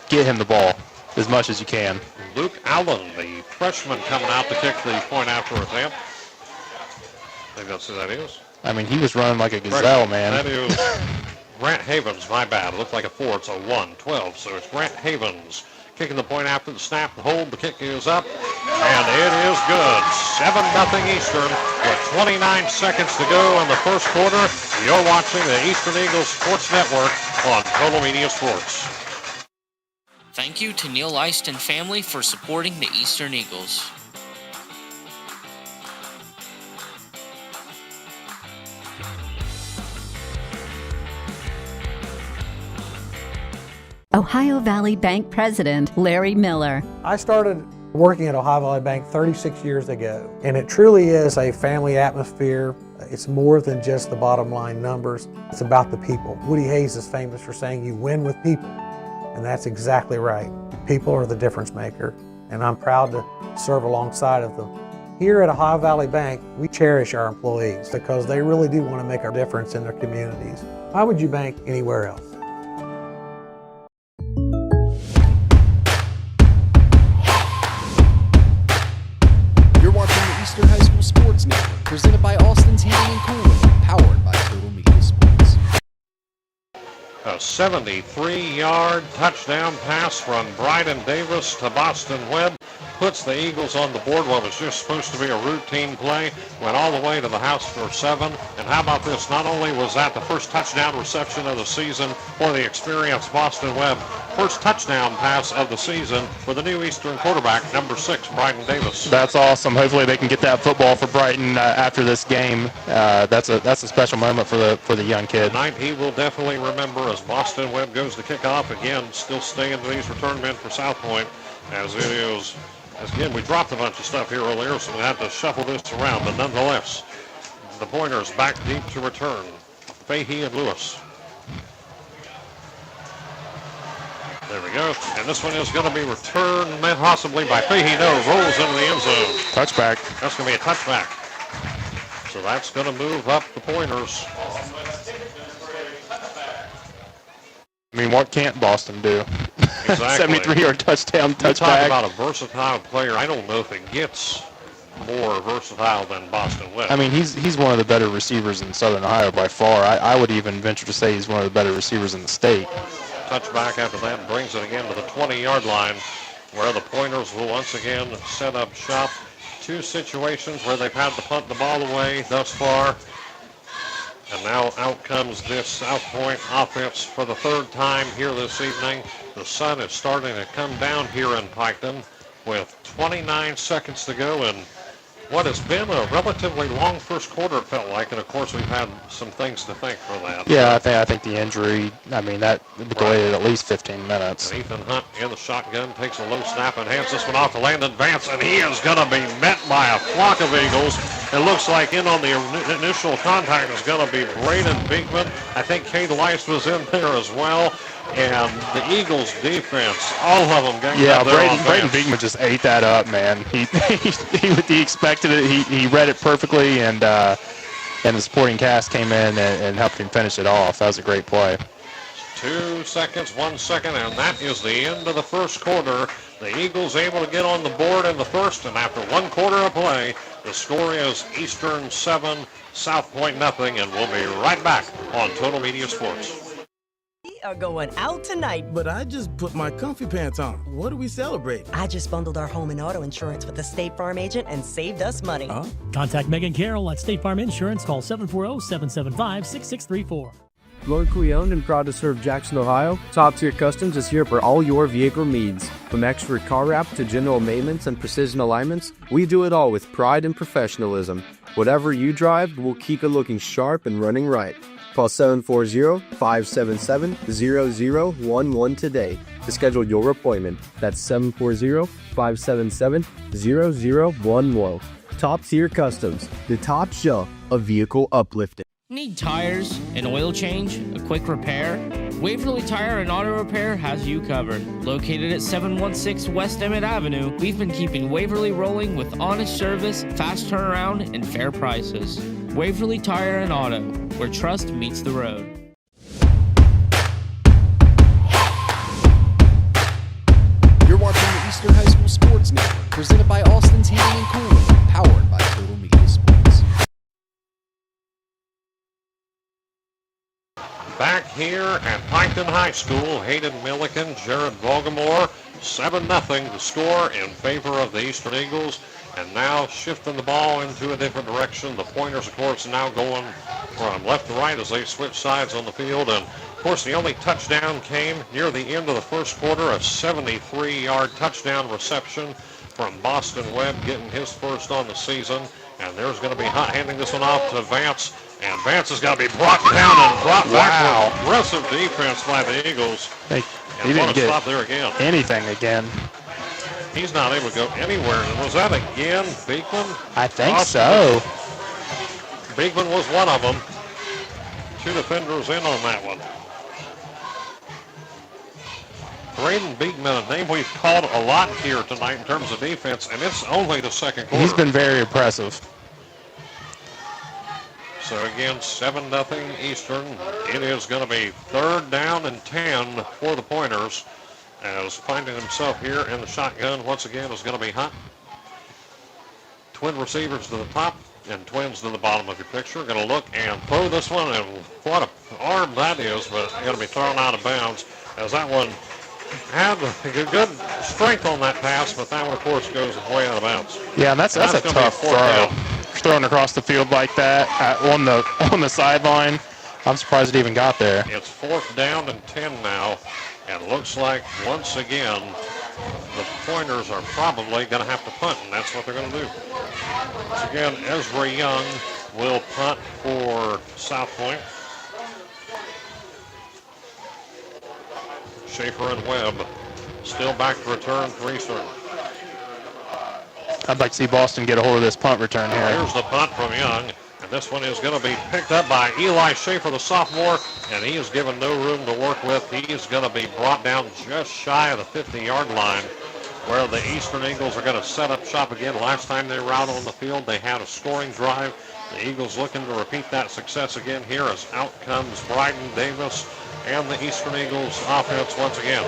get him the ball as much as you can. Luke Allen, the freshman, coming out to kick the point after attempt. I think that's who that is. I mean, he was running like a gazelle, man. That is Grant Havens, my bad. It looked like a 4. It's a 1-12. So it's Grant Havens kicking the point after the snap, the hold. The kick is up, and it is good. 7-0 Eastern with 29 seconds to go in the first quarter. You're watching the Eastern Eagles Sports Network on TotalMedia Sports. Thank you to Neil Eist and family for supporting the Eastern Eagles. Ohio Valley Bank President Larry Miller. I started working at Ohio Valley Bank 36 years ago, and it truly is a family atmosphere. It's more than just the bottom line numbers. It's about the people. Woody Hayes is famous for saying you win with people, and that's exactly right. People are the difference maker, and I'm proud to serve alongside of them. Here at Ohio Valley Bank, we cherish our employees because they really do want to make a difference in their communities. Why would you bank anywhere else? High School Sports Network, presented by Austin's Heating and Cooling, powered by TotalMedia Sports. A 73-yard touchdown pass from Bryden Davis to Boston Webb puts the Eagles on the board. What was just supposed to be a routine play went all the way to the house for 7. And how about this? Not only was that the first touchdown reception of the season for the experienced Boston Webb, first touchdown pass of the season for the new Eastern quarterback, number 6, Bryden Davis. That's awesome. Hopefully they can get that football for Brighton after this game. That's a special moment for the young kid. Tonight he will definitely remember as Boston Webb goes to kick off again, still staying to these return men for South Point, as it is. Again, we dropped a bunch of stuff here earlier, so we had to shuffle this around, but nonetheless, the pointers back deep to return. Fahey and Lewis. There we go. And this one is going to be returned possibly by Fahey. No, rolls into the end zone. Touchback. That's going to be a touchback. So that's going to move up the pointers. I mean, what can't Boston do? Exactly. 73-yard touchdown, touchback. Talk about a versatile player. I don't know if it gets more versatile than Boston Webb. I mean, he's one of the better receivers in Southern Ohio by far. I would even venture to say he's one of the better receivers in the state. Touchback after that brings it again to the 20-yard line, where the Pointers will once again set up shop. 2 situations where they've had to punt the ball away thus far. And now out comes this South Point offense for the 3rd time here this evening. The sun is starting to come down here in Piketon with 29 seconds to go, and what has been a relatively long first quarter, it felt like, and of course we've had some things to thank for that. Yeah, I think the injury, I mean, that delayed it at least 15 minutes. And Ethan Hunt in the shotgun takes a low snap and hands this one off to Landon Vance, and he is going to be met by a flock of Eagles. It looks like in on the initial contact is going to be Braden Beekman. I think Cade Lice was in there as well. And the Eagles' defense, all of them got Braden Beekman just ate that up, man. He expected it. He read it perfectly, and the supporting cast came in and helped him finish it off. That was a great play. 2 seconds, 1 second, and that is the end of the first quarter. The Eagles able to get on the board in the first, and after 1 quarter of play, The score is Eastern 7, South Point nothing, and we'll be right back on Total Media Sports. We are going out tonight. But I just put my comfy pants on. What are we celebrating? I just bundled our home and auto insurance with a State Farm agent and saved us money. Huh? Contact Megan Carroll at State Farm Insurance. Call 740-775-6634. Locally owned and proud to serve Jackson, Ohio, Top Tier Customs is here for all your vehicle needs. From expert car wrap to general maintenance and precision alignments, we do it all with pride and professionalism. Whatever you drive, we'll keep it looking sharp and running right. Call 740-577-0011 today to schedule your appointment. That's 740-577-0011. Top Tier Customs, the top shelf of vehicle uplifting. Need tires, an oil change, a quick repair? Waverly Tire and Auto Repair has you covered. Located at 716 West Emmett Avenue, we've been keeping Waverly rolling with honest service, fast turnaround, and fair prices. Waverly Tire and Auto, where trust meets the road. You're watching the Eastern High School Sports Network, presented by Austin's Heating and Cooling, powered by TotalMedia Sports. Back here at Piketon High School, Hayden Milliken, Jared Vogamore, 7-0 the score in favor of the Eastern Eagles. And now shifting the ball into a different direction. The Pointers, of course, now going from left to right as they switch sides on the field. And, of course, the only touchdown came near the end of the first quarter, a 73-yard touchdown reception from Boston Webb, getting his first on the season. And there's going to be Hunt handing this one off to Vance. And Vance is going to be brought down and brought back with aggressive defense by the Eagles. He didn't get stop there again. anything again. He's not able to go anywhere. And was that again Beekman? I think so. Beekman was one of them. Two defenders in on that one. Braden Beekman, a name we've called a lot here tonight in terms of defense, and it's only the second quarter. He's been very impressive. So again, 7-0 Eastern. It is going to be 3rd down and 10 for the Pointers. As finding himself here in the shotgun once again is going to be Hunt. Twin receivers to the top and twins to the bottom of your picture. Going to look and throw this one, and what an arm that is, but going to be thrown out of bounds as that one had good strength on that pass, but that one, of course, goes way out of bounds. Yeah, and that's a tough throw. Thrown across the field like that on the sideline. I'm surprised it even got there. It's 4th down and 10 now. And looks like, once again, the Pointers are probably going to have to punt, and that's what they're going to do. Once again, Ezra Young will punt for South Point. Schaefer and Webb still back to return for Eastern. I'd like to see Boston get a hold of this punt return here. Here's the punt from Young. And this one is going to be picked up by Eli Schaefer, the sophomore, and he is given no room to work with. He is going to be brought down just shy of the 50-yard line, where the Eastern Eagles are going to set up shop again. Last time they were out on the field, they had a scoring drive. The Eagles looking to repeat that success again here as out comes Bryden Davis and the Eastern Eagles offense once again.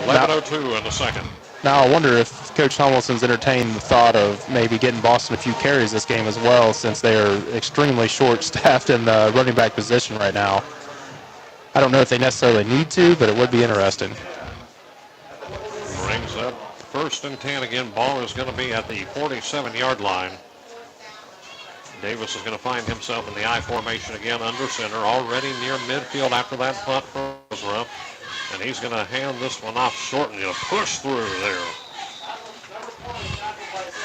11:02 in the second. Now I wonder if Coach Tomlinson's entertained the thought of maybe getting Boston a few carries this game as well, since they are extremely short-staffed in the running back position right now. I don't know if they necessarily need to, but it would be interesting. Brings up 1st and 10 again. Ball is going to be at the 47-yard line. Davis is going to find himself in the I formation again under center, already near midfield after that punt from Ezra. And he's going to hand this one off short and push through there.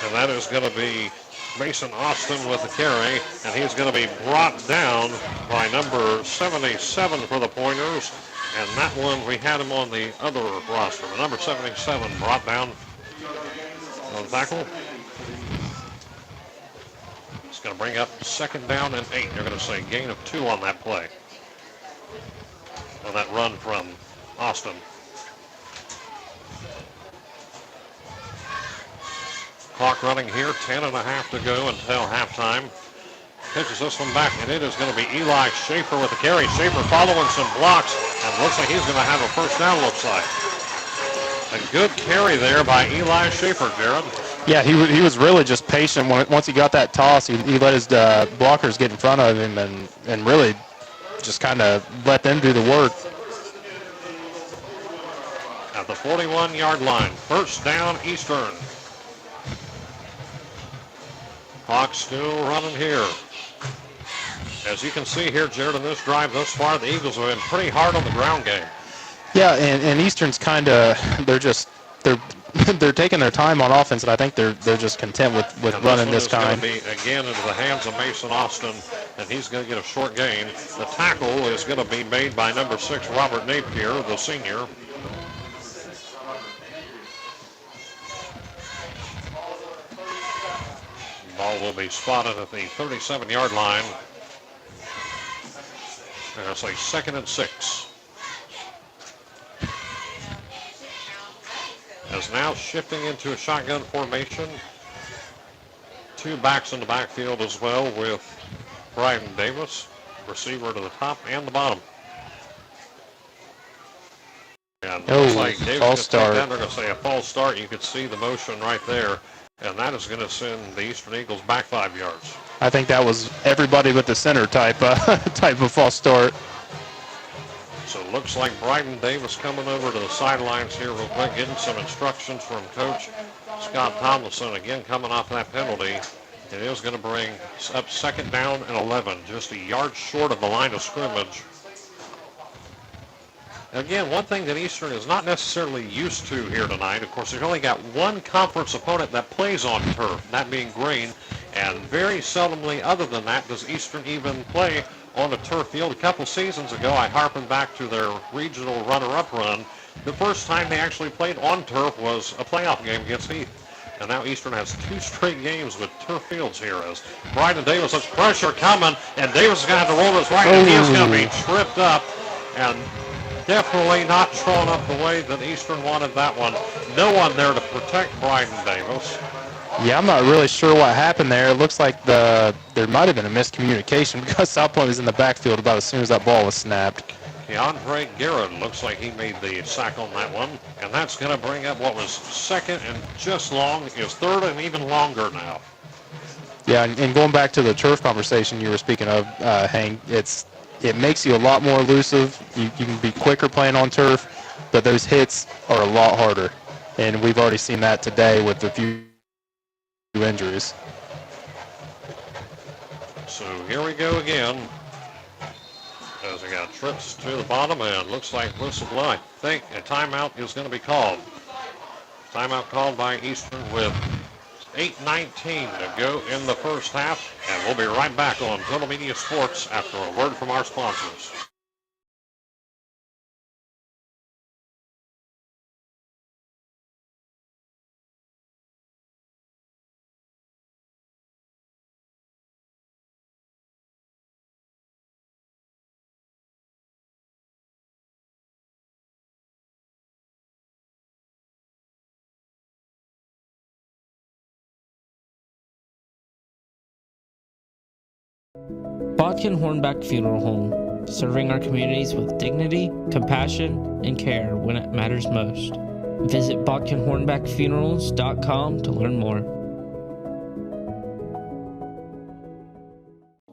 And that is going to be Mason Austin with the carry. And he's going to be brought down by number 77 for the Pointers. And that one, we had him on the other roster. The number 77 brought down on the tackle. It's going to bring up 2nd down and 8. They're going to say gain of 2 on that play. On that run from Austin. Clock running here, 10.5 to go until halftime. Pitches this one back, and it is going to be Eli Schaefer with the carry. Schaefer following some blocks, and looks like he's going to have a 1st down, looks like. A good carry there by Eli Schaefer, Jared. Yeah, he was really just patient. Once he got that toss, he let his blockers get in front of him and really just kind of let them do the work. At the 41-yard line, first down Eastern. Clock still running here. As you can see here, Jared, in this drive thus far, the Eagles have been pretty hard on the ground game. Yeah, and Eastern's kind of they're taking their time on offense, and I think they're just content with running this kind. This is going to be again into the hands of Mason Austin, and he's going to get a short gain. The tackle is going to be made by number 6 Robert Napier, the senior. Ball will be spotted at the 37-yard line. And it's a 2nd and 6. As now shifting into a shotgun formation. 2 backs in the backfield as well with Bryden Davis, receiver to the top and the bottom. And looks like Davis false start. They're going to say a false start. You could see the motion right there. And that is going to send the Eastern Eagles back 5 yards. I think that was everybody but the center type of false start. So it looks like Bryden Davis coming over to the sidelines here real quick, getting some instructions from Coach Scott Tomlinson. Again, coming off that penalty. It is going to bring up 2nd down and 11, just a yard short of the line of scrimmage. Again, one thing that Eastern is not necessarily used to here tonight, of course, they've only got one conference opponent that plays on turf, that being Green, and very seldomly other than that does Eastern even play on a turf field. A couple seasons ago, I harken back to their regional runner-up run. The first time they actually played on turf was a playoff game against Heath. And now Eastern has 2 straight games with turf fields here as Bryden Davis has pressure coming, and Davis is going to have to roll his right, and he is going to be tripped up. And definitely not thrown up the way that Eastern wanted that one. No one there to protect Bryden Davis. Yeah, I'm not really sure what happened there. It looks like there might have been a miscommunication because South Point was in the backfield about as soon as that ball was snapped. Keandre Garrett looks like he made the sack on that one. And that's going to bring up what was 2nd and just long is 3rd and even longer now. Yeah, and going back to the turf conversation you were speaking of, Hank, it makes you a lot more elusive. You can be quicker playing on turf, but those hits are a lot harder. And we've already seen that today with a few injuries. So here we go again. As we got trips to the bottom, and looks like I think a timeout is going to be called. Timeout called by Eastern with 8:19 to go in the first half, and we'll be right back on TotalMedia Sports after a word from our sponsors. Bodkin Hornback Funeral Home, serving our communities with dignity, compassion, and care when it matters most. Visit BodkinHornbackFunerals.com to learn more.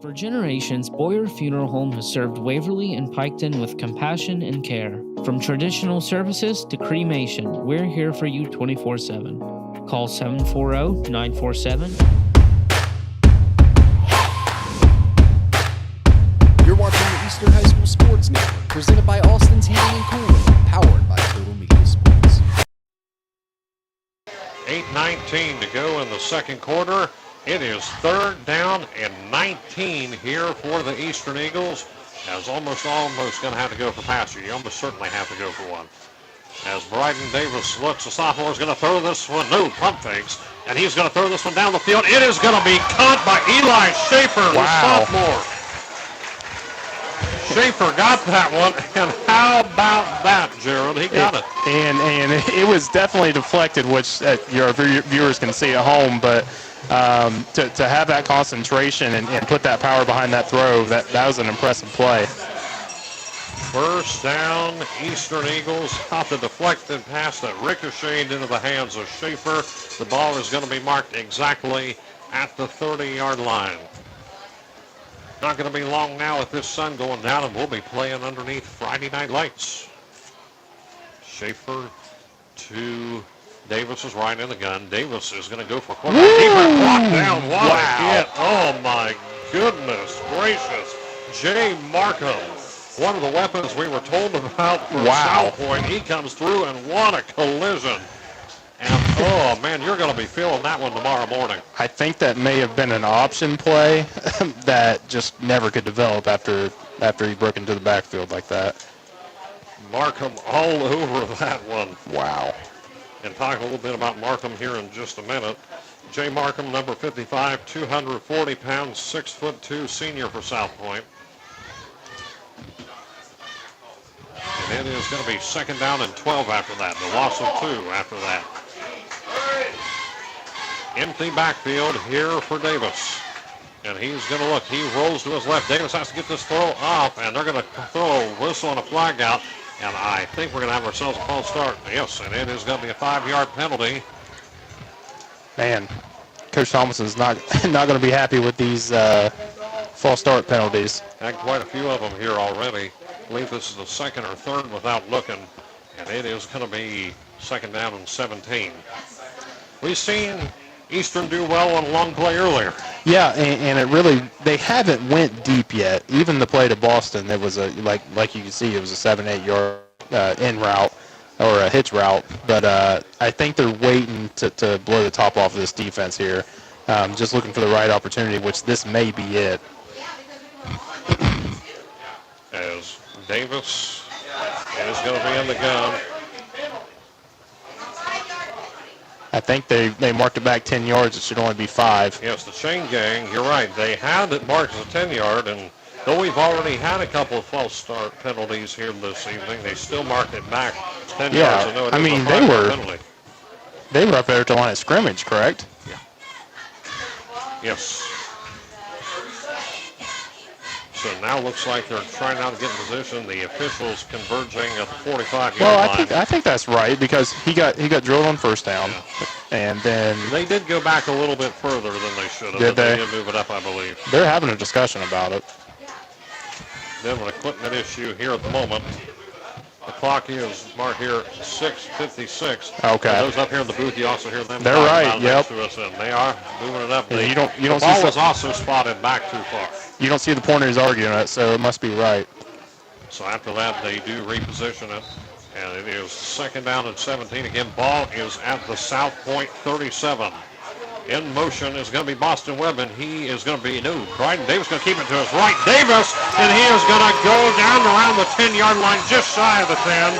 For generations, Boyer Funeral Home has served Waverly and Piketon with compassion and care. From traditional services to cremation, we're here for you 24/7. Call 740-947. You're watching the Eastern High School Sports Network, presented by Austin's Heating and Cooling, powered by TotalMedia Sports. 8:19 to go in the second quarter. It is 3rd down and 19 here for the Eastern Eagles. As almost going to have to go for passer. You almost certainly have to go for one. As Bryden Davis looks, the sophomore is going to throw this one. No, pump fakes. And he's going to throw this one down the field. It is going to be caught by Eli Schaefer, the sophomore. Schaefer got that one, and how about that, Gerald? He got it. And it was definitely deflected, which your viewers can see at home, but to have that concentration and put that power behind that throw, that was an impressive play. First down, Eastern Eagles. Off the deflected pass that ricocheted into the hands of Schaefer. The ball is going to be marked exactly at the 30-yard line. Not going to be long now with this sun going down, and we'll be playing underneath Friday night lights. Schaefer to Davis is right in the gun. Davis is going to go for quarterback. Keeper blocked down. What a hit. Oh, my goodness gracious. Jay Markham, one of the weapons we were told about for South Point. He comes through, and what a collision. And, oh, man, you're going to be feeling that one tomorrow morning. I think that may have been an option play that just never could develop after he broke into the backfield like that. Markham all over that one. Wow. And talk a little bit about Markham here in just a minute. Jay Markham, number 55, 240 pounds, 6'2", senior for South Point. And it is going to be second down and 12 after that. The loss of 2 after that. Empty backfield here for Davis. And he's going to look. He rolls to his left. Davis has to get this throw off, and they're going to throw a whistle and a flag out. And I think we're going to have ourselves a false start. Yes, and it is going to be a 5-yard penalty. Man, Coach Thomason's not going to be happy with these false start penalties. Had quite a few of them here already. I believe this is the second or third without looking. And it is going to be second down and 17. We've seen Eastern do well on a long play earlier. Yeah, and it really, they haven't went deep yet. Even the play to Boston, it was like you can see, it was a 7-8 yard in route or a hitch route. But I think they're waiting to blow the top off of this defense here. Just looking for the right opportunity, which this may be it. As Davis is going to be in the gun. I think they marked it back 10 yards. It should only be 5. Yes, the chain gang, you're right. They had it marked as a 10-yard, and though we've already had a couple of false start penalties here this evening, they still marked it back 10 yards. I mean, they were up there at the line of scrimmage, correct? Yeah. Yes. So now looks like they're trying now to get in position. The officials converging at the 45-yard line. I think that's right because he got drilled on first down, and then they did go back a little bit further than they should have. Did they? They did move it up, I believe. They're having a discussion about it. Then an equipment issue here at the moment. The clock is marked here 6:56. Okay. And those up here in the booth, you also hear them. They're right. Yep. To us, and they are moving it up. Yeah, you don't the ball was also spotted back too far. You don't see the pointers arguing it, so it must be right. So after that, they do reposition it, and it is second down and 17. Again, ball is at the South Point 37. In motion is going to be Boston Webb, and he is going to be, Bryden Davis going to keep it to his right. Davis, and he is going to go down around the 10-yard line, just shy of the 10.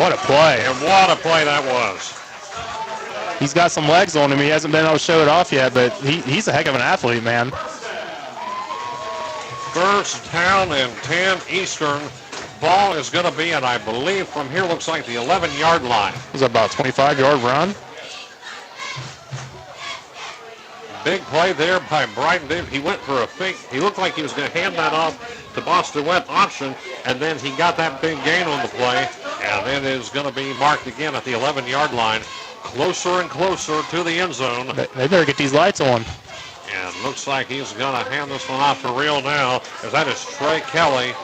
What a play. And what a play that was. He's got some legs on him. He hasn't been able to show it off yet, but he's a heck of an athlete, man. First down and 10 Eastern. Ball is going to be, and I believe from here looks like the 11-yard line. It was about a 25-yard run. Big play there by Bryden Davis. He went for a fake. He looked like he was going to hand that off to Boston Webb option, and then he got that big gain on the play, and it is going to be marked again at the 11-yard line. Closer and closer to the end zone. They better get these lights on. And looks like he's going to hand this one off for real now, as that is Trey Kelly.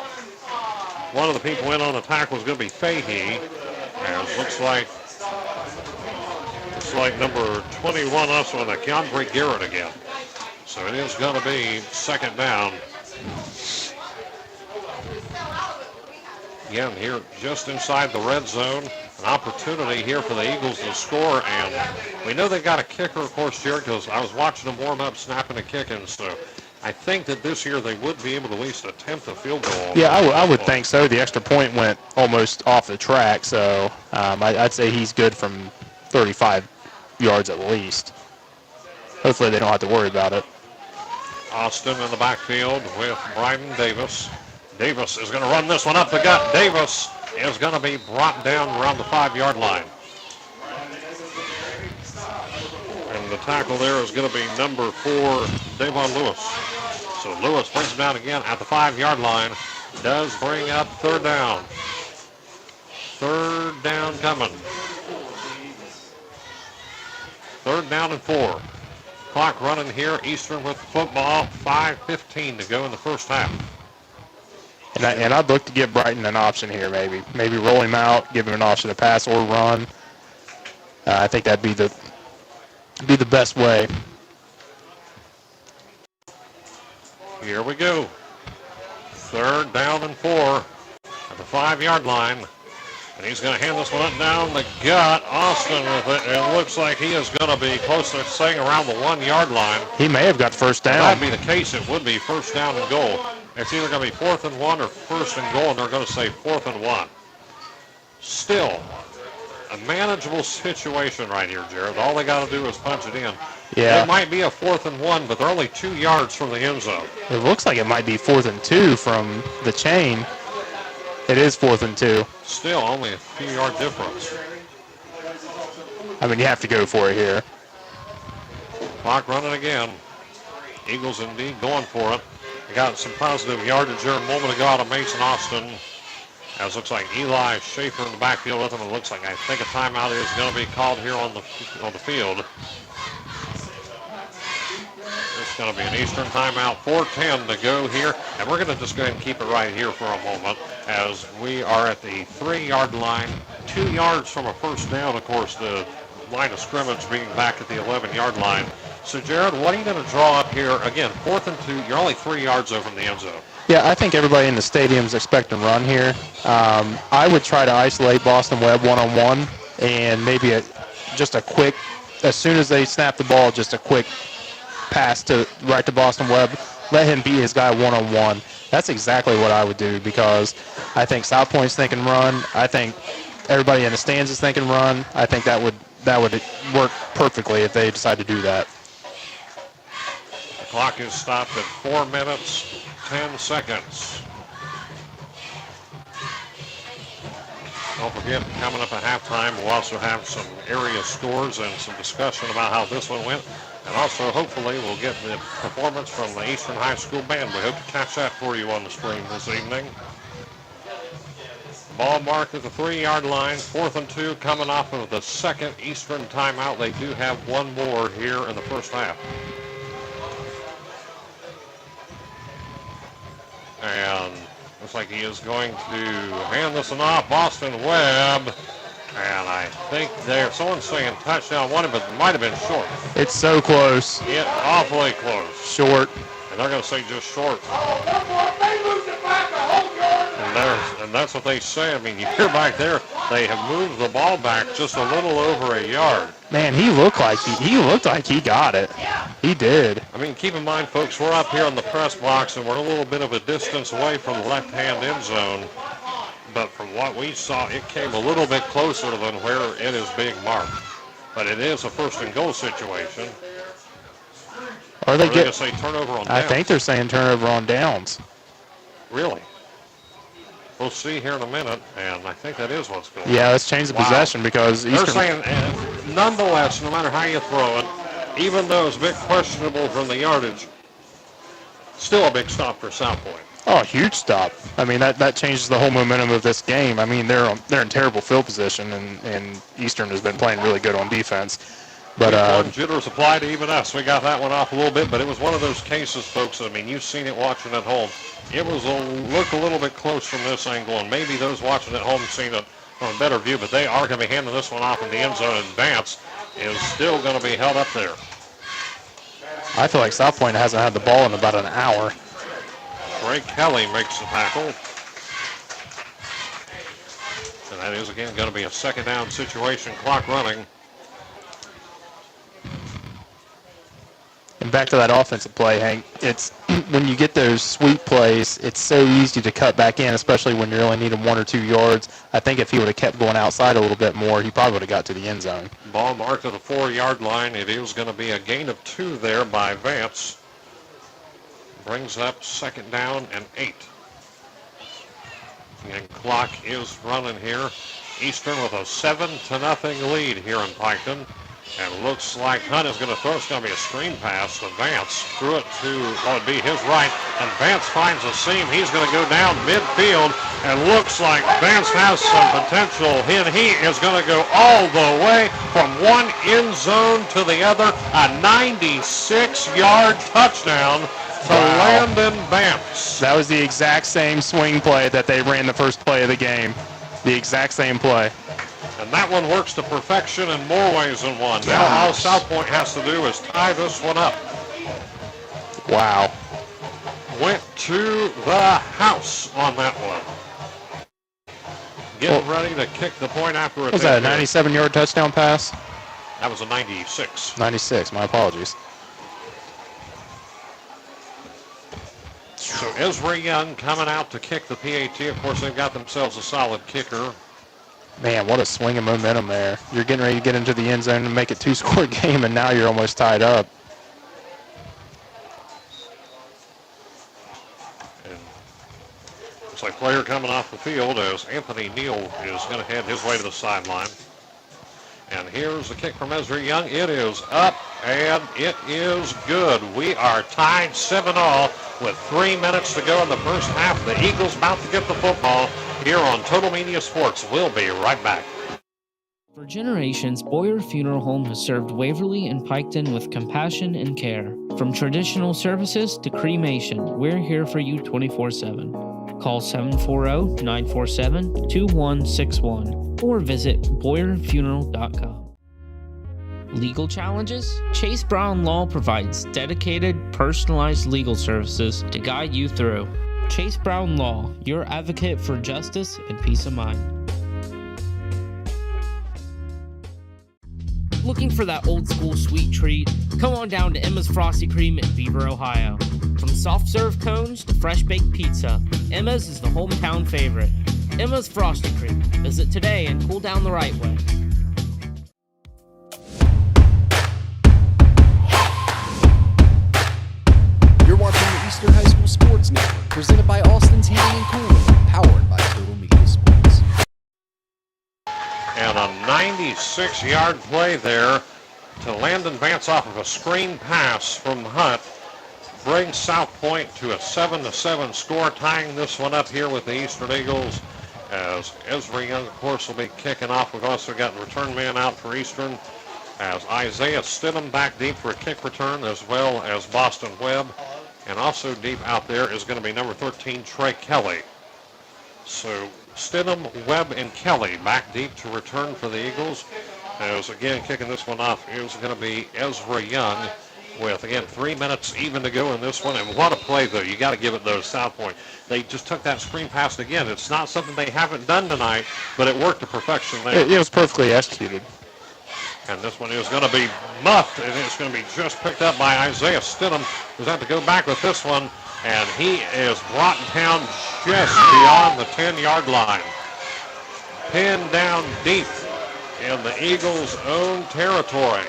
One of the people in on the tackle is going to be Fahey. And looks like number 21 also on the Keandre Garrett again. So it is going to be second down. Again, here just inside the red zone. An opportunity here for the Eagles to score, and we know they got a kicker, of course, Jared, because I was watching them warm up, snapping and kicking, so I think that this year they would be able to at least attempt a field goal. Yeah, I would think so. The extra point went almost off the track, so I'd say he's good from 35 yards at least. Hopefully they don't have to worry about it. Austin in the backfield with Bryden Davis. Davis is going to run this one up the gut. Davis is going to be brought down around the 5-yard line. And the tackle there is going to be number 4, Davon Lewis. So Lewis brings him down again at the 5-yard line. does bring up third down. Third down coming. Third down and 4. Clock running here. Eastern with the football. 5:15 to go in the first half. And I'd look to give Brighton an option here, maybe. Maybe roll him out, give him an option to pass or run. I think that'd be the best way. Here we go. Third down and 4 at the 5-yard line. And he's going to hand this one up down the gut. Austin with it. It looks like he is going to be close to staying around the 1-yard line. He may have got first down. If that'd be the case, it would be first down and goal. It's either going to be 4th and 1 or 1st and goal, and they're going to say 4th and 1. Still, a manageable situation right here, Jared. All they got to do is punch it in. Yeah. It might be a 4th and 1, but they're only 2 yards from the end zone. It looks like it might be 4th and 2 from the chain. It is 4th and 2. Still only a few yard difference. I mean, you have to go for it here. Clock running again. Eagles indeed going for it. They got some positive yardage here a moment ago out of Mason Austin. As looks like Eli Schaefer in the backfield with him. It looks like I think a timeout is going to be called here on the field. It's going to be an Eastern timeout. 4:10 to go here. And we're going to just go ahead and keep it right here for a moment as we are at the 3-yard line. 2 yards from a first down, of course, the line of scrimmage being back at the 11-yard line. So, Jared, what are you going to draw up here? Again, 4th and 2. You're only 3 yards over from the end zone. Yeah, I think everybody in the stadium's expecting a run here. I would try to isolate Boston Webb one-on-one and maybe just a quick, as soon as they snap the ball, just a quick pass right to Boston Webb. Let him beat his guy one-on-one. That's exactly what I would do because I think South Point's thinking run. I think everybody in the stands is thinking run. I think that would work perfectly if they decide to do that. The clock is stopped at 4 minutes, 10 seconds. Don't forget, coming up at halftime, we'll also have some area scores and some discussion about how this one went. And also, hopefully, we'll get the performance from the Eastern High School Band. We hope to catch that for you on the screen this evening. Ball marked at the 3-yard line. 4th and 2 coming off of the second Eastern timeout. They do have one more here in the first half. And looks like he is going to hand this one off. Boston Webb. And I think someone's saying touchdown wanted, but it might have been short. It's so close. Yeah, awfully close. Short. And they're going to say just short. And that's what they say. I mean, you hear back there, they have moved the ball back just a little over a yard. Man, he looked like he got it. He did. I mean, keep in mind, folks, we're up here in the press box, and we're a little bit of a distance away from the left-hand end zone. But from what we saw, it came a little bit closer than where it is being marked. But it is a 1st and goal situation. Are they going to say turnover on downs? I think they're saying turnover on downs. Really? We'll see here in a minute, and I think that is what's going on. Yeah, let's change the possession because they're saying, nonetheless, no matter how you throw it, even though it's a bit questionable from the yardage, still a big stop for South Point. Oh, huge stop. I mean, that changes the whole momentum of this game. I mean, they're in terrible field position, and Eastern has been playing really good on defense. But jitters apply to even us. We got that one off a little bit, but it was one of those cases, folks. I mean, you've seen it watching at home. It was looked a little bit close from this angle, and maybe those watching at home seen it from a better view, but they are going to be handing this one off in the end zone, and Vance is still going to be held up there. I feel like South Point hasn't had the ball in about an hour. Trey Kelly makes the tackle. And that is, again, going to be a 2nd down situation, clock running. And back to that offensive play, Hank, it's when you get those sweep plays, it's so easy to cut back in, especially when you're only needing 1 or 2 yards. I think if he would have kept going outside a little bit more, he probably would have got to the end zone. Ball marked at the 4-yard line. It is going to be a gain of 2 there by Vance. Brings up 2nd down and 8. And clock is running here. Eastern with a 7-0 lead here in Piketon. And looks like Hunt is going to throw. It's going to be a screen pass to Vance. Threw it to what would be his right. And Vance finds a seam. He's going to go down midfield. And looks like Vance has some potential. And he is going to go all the way from one end zone to the other. A 96-yard touchdown to Landon Vance. That was the exact same swing play that they ran the first play of the game. The exact same play. And that one works to perfection in more ways than one. Now all South Point has to do is tie this one up. Wow. Went to the house on that one. Getting ready to kick the point after it. Was that a 97-yard touchdown pass? That was a 96. 96, my apologies. So Ezra Young coming out to kick the PAT. Of course, they've got themselves a solid kicker. Man, what a swing of momentum there. You're getting ready to get into the end zone and make a two-score game, and now you're almost tied up. And looks like player coming off the field as Anthony Neal is going to head his way to the sideline. And here's the kick from Ezra Young. It is up, and it is good. We are tied 7-all with 3 minutes to go in the first half. The Eagles about to get the football here on TotalMedia Sports. We'll be right back. For generations, Boyer Funeral Home has served Waverly and Piketon with compassion and care. From traditional services to cremation, we're here for you 24/7. Call 740-947-2161 or visit BoyerFuneral.com. Legal challenges? Chase Brown Law provides dedicated, personalized legal services to guide you through. Chase Brown Law, your advocate for justice and peace of mind. Looking for that old school sweet treat? Come on down to Emma's Frosty Cream in Beaver, Ohio. From soft serve cones to fresh baked pizza, Emma's is the hometown favorite. Emma's Frosty Cream. Visit today and cool down the right way. You're watching the Eastern High School Sports Network, presented by Austin's Heating and Cooling, powered by TotalMedia Sports. And a 96-yard play there to Landon Vance off of a screen pass from Hunt. Brings South Point to a 7-7 score, tying this one up here with the Eastern Eagles. As Ezra Young, of course, will be kicking off. We've also got return man out for Eastern, as Isaiah Stidham back deep for a kick return, as well as Boston Webb. And also deep out there is going to be number 13, Trey Kelly. So Stidham, Webb, and Kelly back deep to return for the Eagles. As again, kicking this one off is going to be Ezra Young with, again, 3 minutes even to go in this one. And what a play, though. You got to give it, though, to South Point. They just took that screen pass again. It's not something they haven't done tonight, but it worked to perfection there. It was perfectly executed. And this one is going to be muffed, and it's going to be just picked up by Isaiah Stidham, who's going to go back with this one, and he is brought down just beyond the 10-yard line. Pinned down deep in the Eagles' own territory.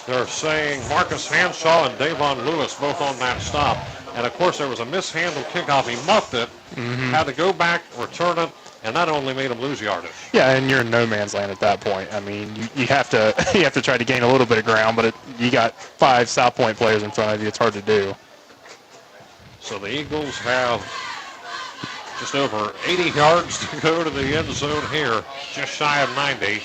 They're saying Marcus Hanshaw and Davon Lewis both on that stop. And, of course, there was a mishandled kickoff. He muffed it, had to go back, return it, and that only made him lose yardage. Yeah, and you're in no man's land at that point. I mean, you have to you have to try to gain a little bit of ground, but you got 5 South Point players in front of you. It's hard to do. So the Eagles have just over 80 yards to go to the end zone here, just shy of 90.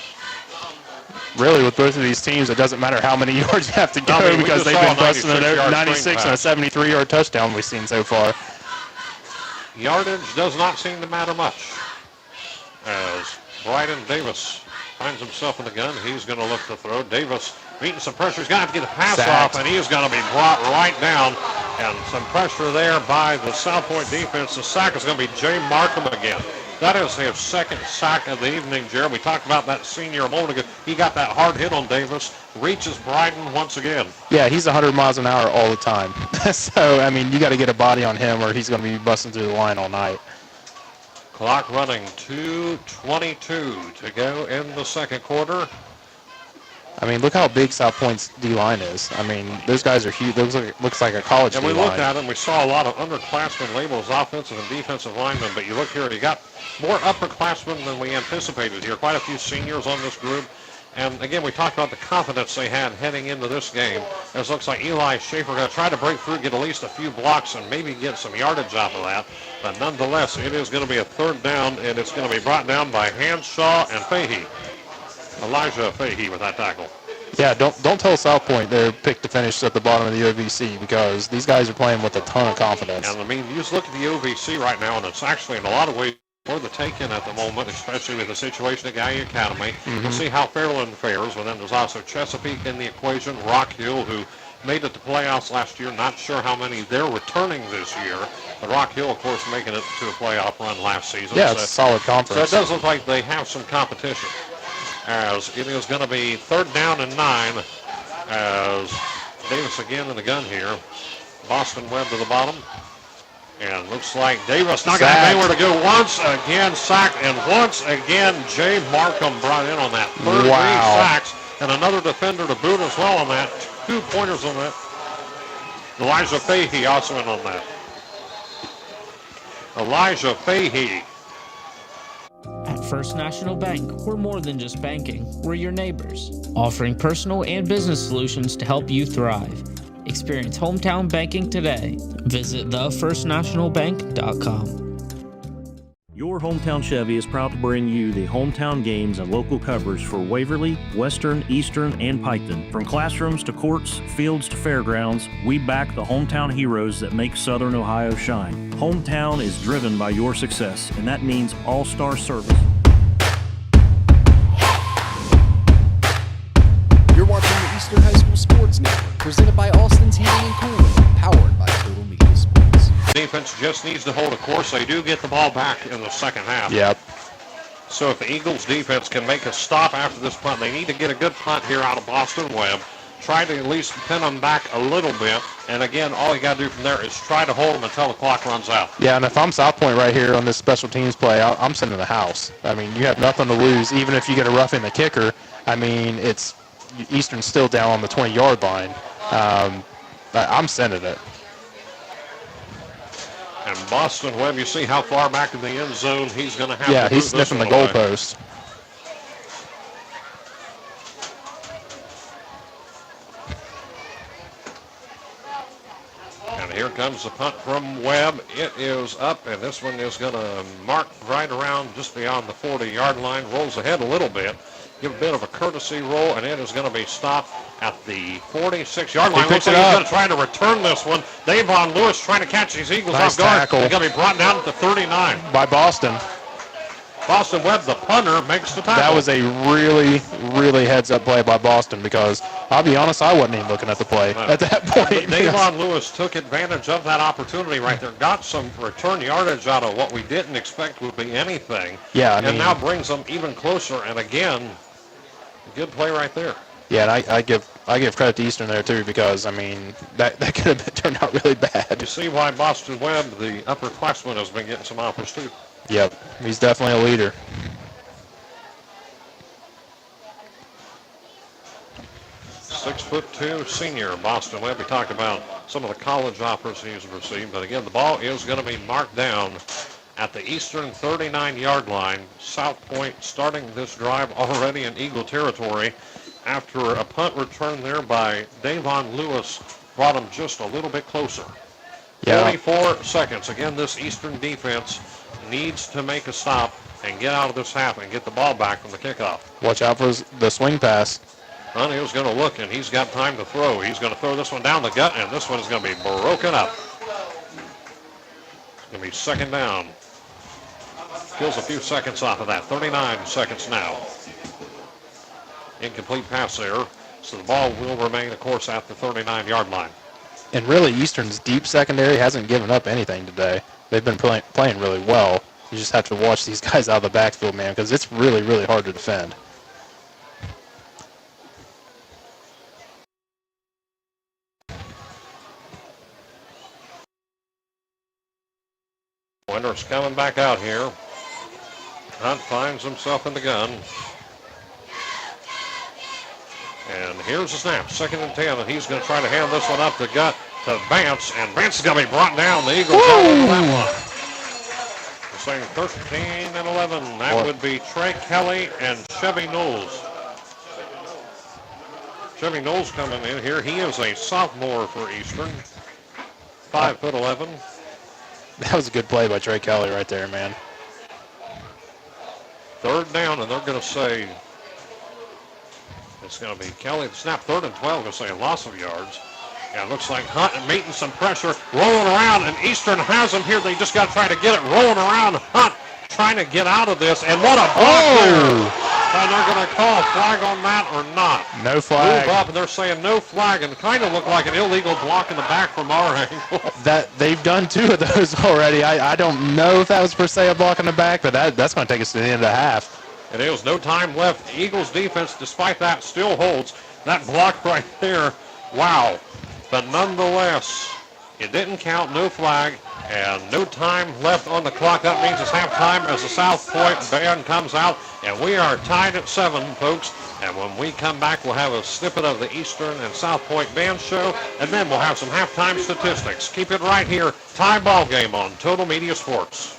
Really, with both of these teams, it doesn't matter how many yards you have to go because they've been busting it out 96 and a 73-yard touchdown we've seen so far. Yardage does not seem to matter much. As Bryden Davis finds himself in the gun, he's going to look to throw. Davis meeting some pressure. He's going to have to get the pass off, and he is going to be brought right down. And some pressure there by the South Point defense. The sack is going to be Jay Markham again. That is his second sack of the evening, Jared. We talked about that senior a moment ago. He got that hard hit on Davis. Reaches Bryden once again. Yeah, he's 100 miles an hour all the time. So, I mean, you got to get a body on him or he's going to be busting through the line all night. Clock running, 2:22 to go in the second quarter. I mean, look how big South Point's D-line is. I mean, those guys are huge. Those looks like a college D-line. And we looked at them. We saw a lot of underclassmen labeled as offensive and defensive linemen, but you look here and you got more upperclassmen than we anticipated here. Quite a few seniors on this group. And again, we talked about the confidence they had heading into this game. It looks like Eli Schaefer going to try to break through, get at least a few blocks, and maybe get some yardage out of that. But nonetheless, it is going to be a third down, and it's going to be brought down by Hanshaw and Fahey. Elijah Fahey with that tackle. Yeah, don't tell South Point they're picked to finish at the bottom of the OVC, because these guys are playing with a ton of confidence. And I mean, you just look at the OVC right now, and it's actually in a lot of ways for the taken at the moment, especially with the situation at Gallia Academy. We'll see how Fairland fares. But then there's also Chesapeake in the equation, Rock Hill, who made it to playoffs last year. Not sure how many they're returning this year. But Rock Hill, of course, making it to a playoff run last season. Yeah, it's a solid conference. So it does look like they have some competition. As it is going to be third down and 9, as Davis again in the gun here. Boston Webb to the bottom. And looks like Davis not going to have anywhere to go. Once again sacked, and once again Jay Markham brought in on that. 3 sacks, and another defender to boot as well on that. 2 pointers on that. Elijah Fahey also in on that. Elijah Fahey. At First National Bank, we're more than just banking. We're your neighbors, offering personal and business solutions to help you thrive. Experience hometown banking today. Visit thefirstnationalbank.com. Your Hometown Chevy is proud to bring you the hometown games and local coverage for Waverly, Western, Eastern, and Piketon. From classrooms to courts, fields to fairgrounds, we back the hometown heroes that make Southern Ohio shine. Hometown is driven by your success, and that means all-star service. You're watching the Eastern High School Sports Network, presented by Austin's Heating and Cooling, powered by TotalMedia Sports. Defense just needs to hold a course. They do get the ball back in the second half. Yep. So if the Eagles defense can make a stop after this punt, they need to get a good punt here out of Boston Webb. Try to at least pin them back a little bit. And again, all you got to do from there is try to hold them until the clock runs out. Yeah, and if I'm South Point right here on this special teams play, I'm sending the house. I mean, you have nothing to lose, even if you get a rough in the kicker. I mean, it's Eastern's still down on the 20-yard line. I'm sending it. And Boston Webb, you see how far back in the end zone he's going to have to Yeah, move he's sniffing the goalpost. And here comes the punt from Webb. It is up, and this one is going to mark right around just beyond the 40-yard line. Rolls ahead a little bit. Give a bit of a courtesy roll, and it is going to be stopped at the 46-yard line. Looks like he's going to try to return this one. Davon Lewis trying to catch these Eagles off guard. Tackle. They're going to be brought down at the 39. By Boston. Boston Webb, the punter, makes the tackle. That was a really, really heads-up play by Boston, because I'll be honest, I wasn't even looking at the play at that point. Davon Lewis took advantage of that opportunity right there. Got some return yardage out of what we didn't expect would be anything. Yeah, and now brings them even closer. And again, good play right there. Yeah, and I give credit to Eastern there too, because I mean that could have turned out really bad. You see why Boston Webb, the upperclassman, has been getting some offers too. Yep, he's definitely a leader. .6'2" senior Boston Webb. We talked about some of the college offers he's received, but again, the ball is going to be marked down at the Eastern 39-yard line. South Point starting this drive already in Eagle territory after a punt return there by Davon Lewis brought him just a little bit closer. Yeah. 44 seconds. Again, this Eastern defense needs to make a stop and get out of this half and get the ball back from the kickoff. Watch out for the swing pass. Hunting's going to look, and he's got time to throw. He's going to throw this one down the gut, and this one is going to be broken up. It's going to be second down. Kills a few seconds off of that. 39 seconds now. Incomplete pass there. So the ball will remain, of course, at the 39-yard line. And really, Eastern's deep secondary hasn't given up anything today. They've been playing really well. You just have to watch these guys out of the backfield, man, because it's really, really hard to defend. Winter's coming back out here. Hunt finds himself in the gun. And here's the snap, 2nd and 10, and he's going to try to hand this one up the gut to Vance, and Vance is going to be brought down. The Eagles got over that one. We're saying 13 and 11. That would be Trey Kelly and Chevy Knowles. Chevy Knowles coming in here. He is a sophomore for Eastern. 5'11". That was a good play by Trey Kelly right there, man. Third down, and they're going to say it's going to be Kelly. Snap 3rd and 12, going to say a loss of yards. Yeah, it looks like Hunt meeting some pressure, rolling around, and Eastern has him here. They just got to try to get it rolling around. Hunt trying to get out of this, and what a block there. And they're going to call a flag on that or not. No flag. Move up, and they're saying no flag, and kind of looked like an illegal block in the back from our angle. That they've done 2 of those already. I don't know if that was per se a block in the back, but that's going to take us to the end of the half. It is no time left. The Eagles defense, despite that, still holds. That block right there, wow. But nonetheless, it didn't count, no flag, and no time left on the clock. That means it's halftime as the South Point band comes out, and we are tied at 7, folks. And when we come back, we'll have a snippet of the Eastern and South Point band show, and then we'll have some halftime statistics. Keep it right here. Tie ball game on Total Media Sports.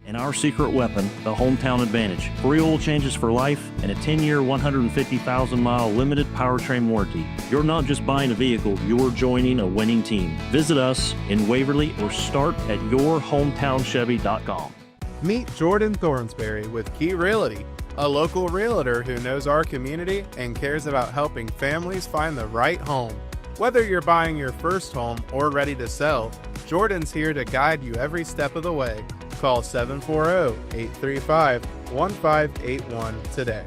And our secret weapon, the hometown advantage. Free oil changes for life and a 10-year, 150,000-mile limited powertrain warranty. You're not just buying a vehicle, you're joining a winning team. Visit us in Waverly or start at yourhometownschevy.com. Meet Jordan Thornsberry with Key Realty, a local realtor who knows our community and cares about helping families find the right home. Whether you're buying your first home or ready to sell, Jordan's here to guide you every step of the way. Call 740-835-1581 today.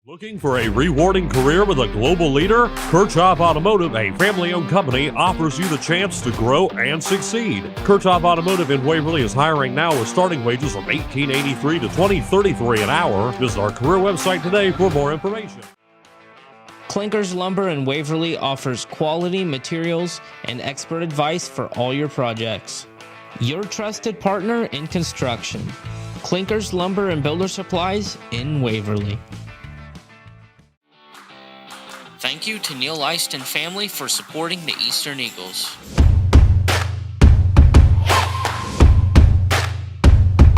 Looking for a rewarding career with a global leader? Kirchhoff Automotive, a family-owned company, offers you the chance to grow and succeed. Kirchhoff Automotive in Waverly is hiring now with starting wages from $18.83 to $20.33 an hour. Visit our career website today for more information. Clinkers Lumber in Waverly offers quality materials and expert advice for all your projects. Your trusted partner in construction. Clinkers Lumber and Builder Supplies in Waverly. Thank you to Neil Eist and family for supporting the Eastern Eagles.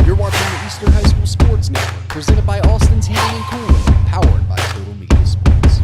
You're watching the Eastern High School Sports Network, presented by Austin's Heating and Cooling, powered by TotalMedia Sports.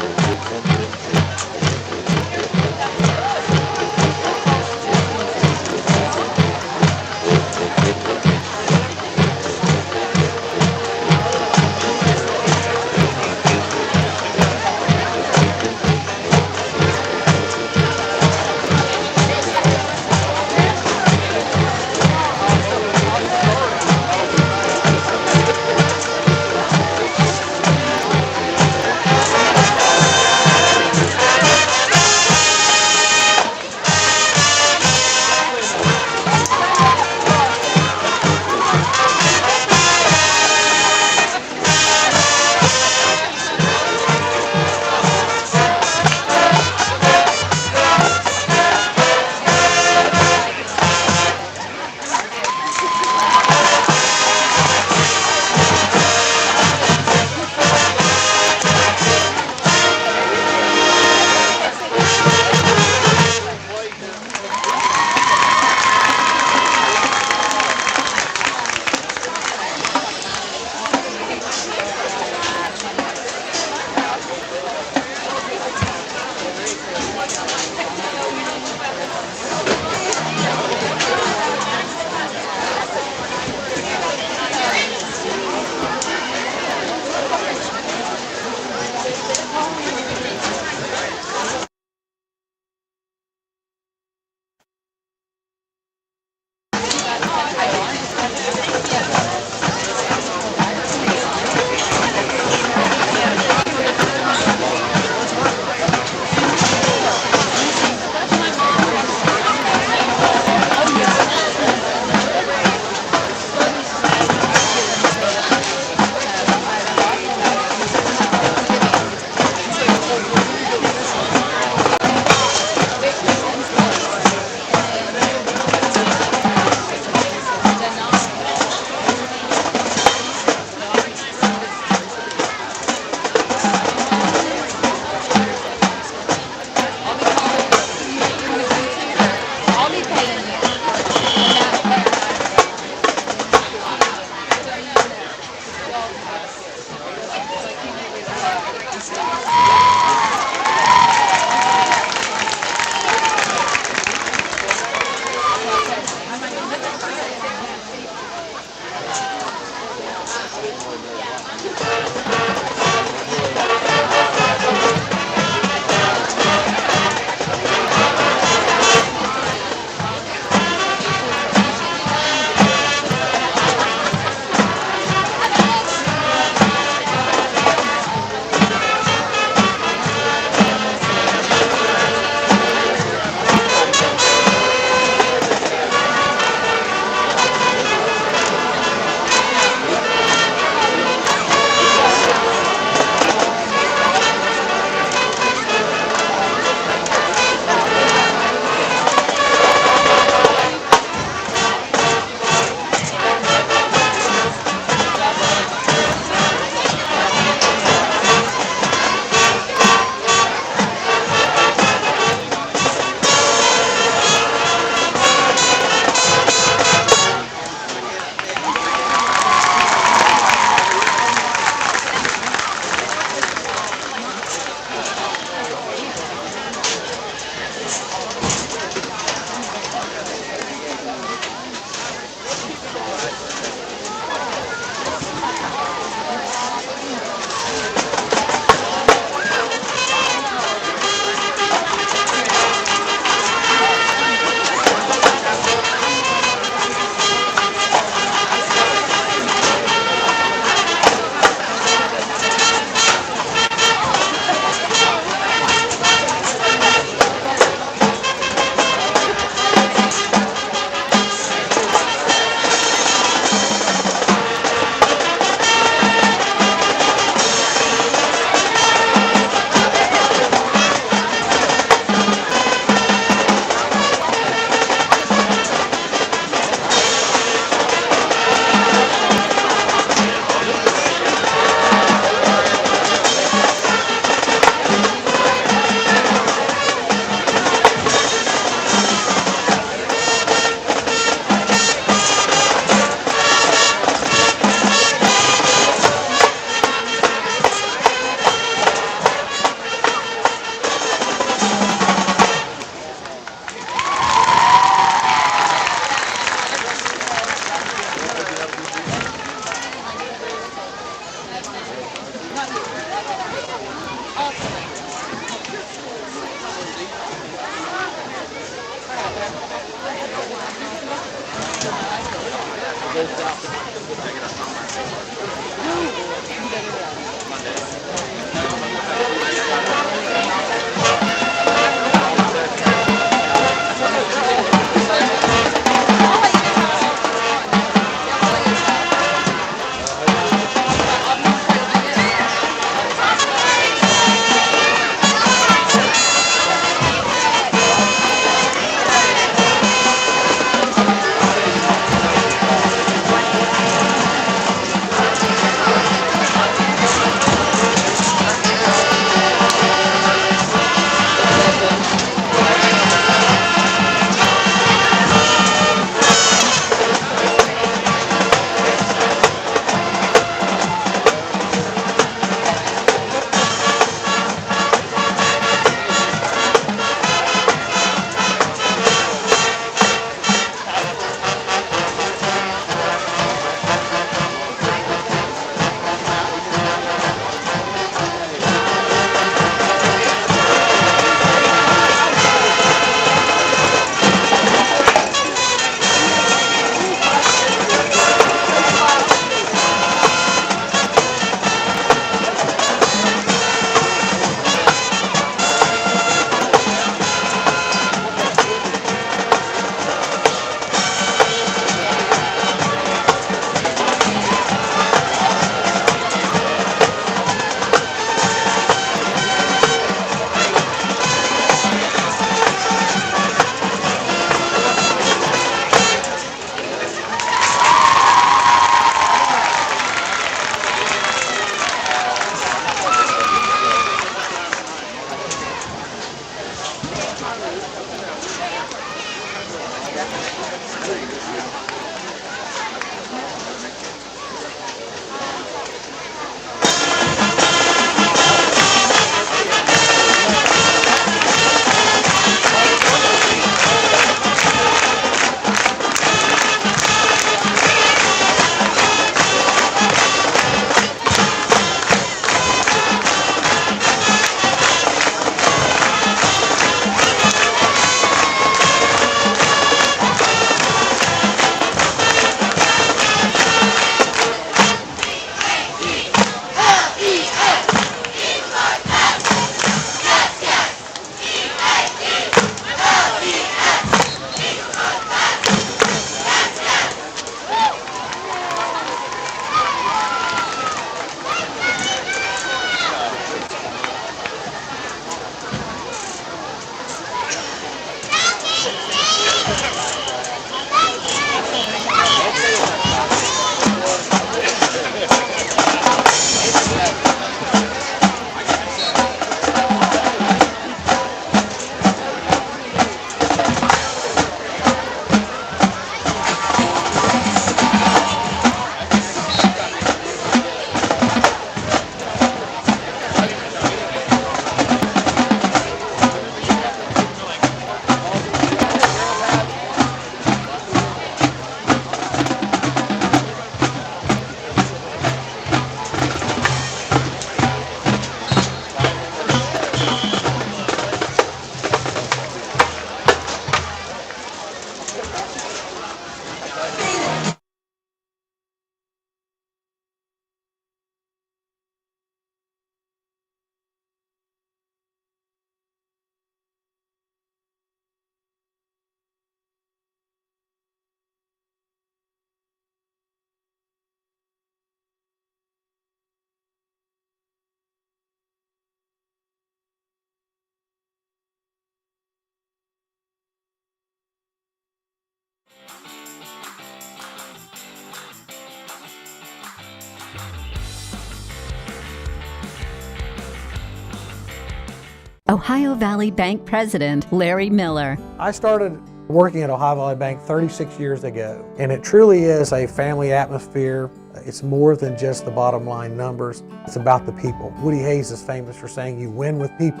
Ohio Valley Bank President Larry Miller. I started working at Ohio Valley Bank 36 years ago, and it truly is a family atmosphere. It's more than just the bottom line numbers. It's about the people. Woody Hayes is famous for saying you win with people,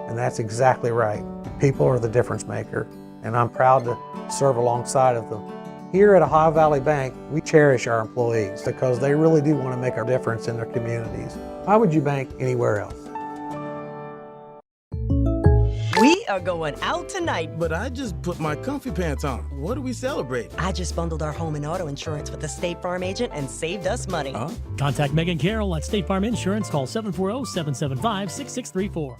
and that's exactly right. People are the difference maker, and I'm proud to serve alongside of them. Here at Ohio Valley Bank, we cherish our employees because they really do want to make a difference in their communities. Why would you bank anywhere else? We We are going out tonight. But I just put my comfy pants on. What are we celebrating? I just bundled our home and auto insurance with the State Farm agent and saved us money. Huh? Contact Megan Carroll at State Farm Insurance. Call 740-775-6634.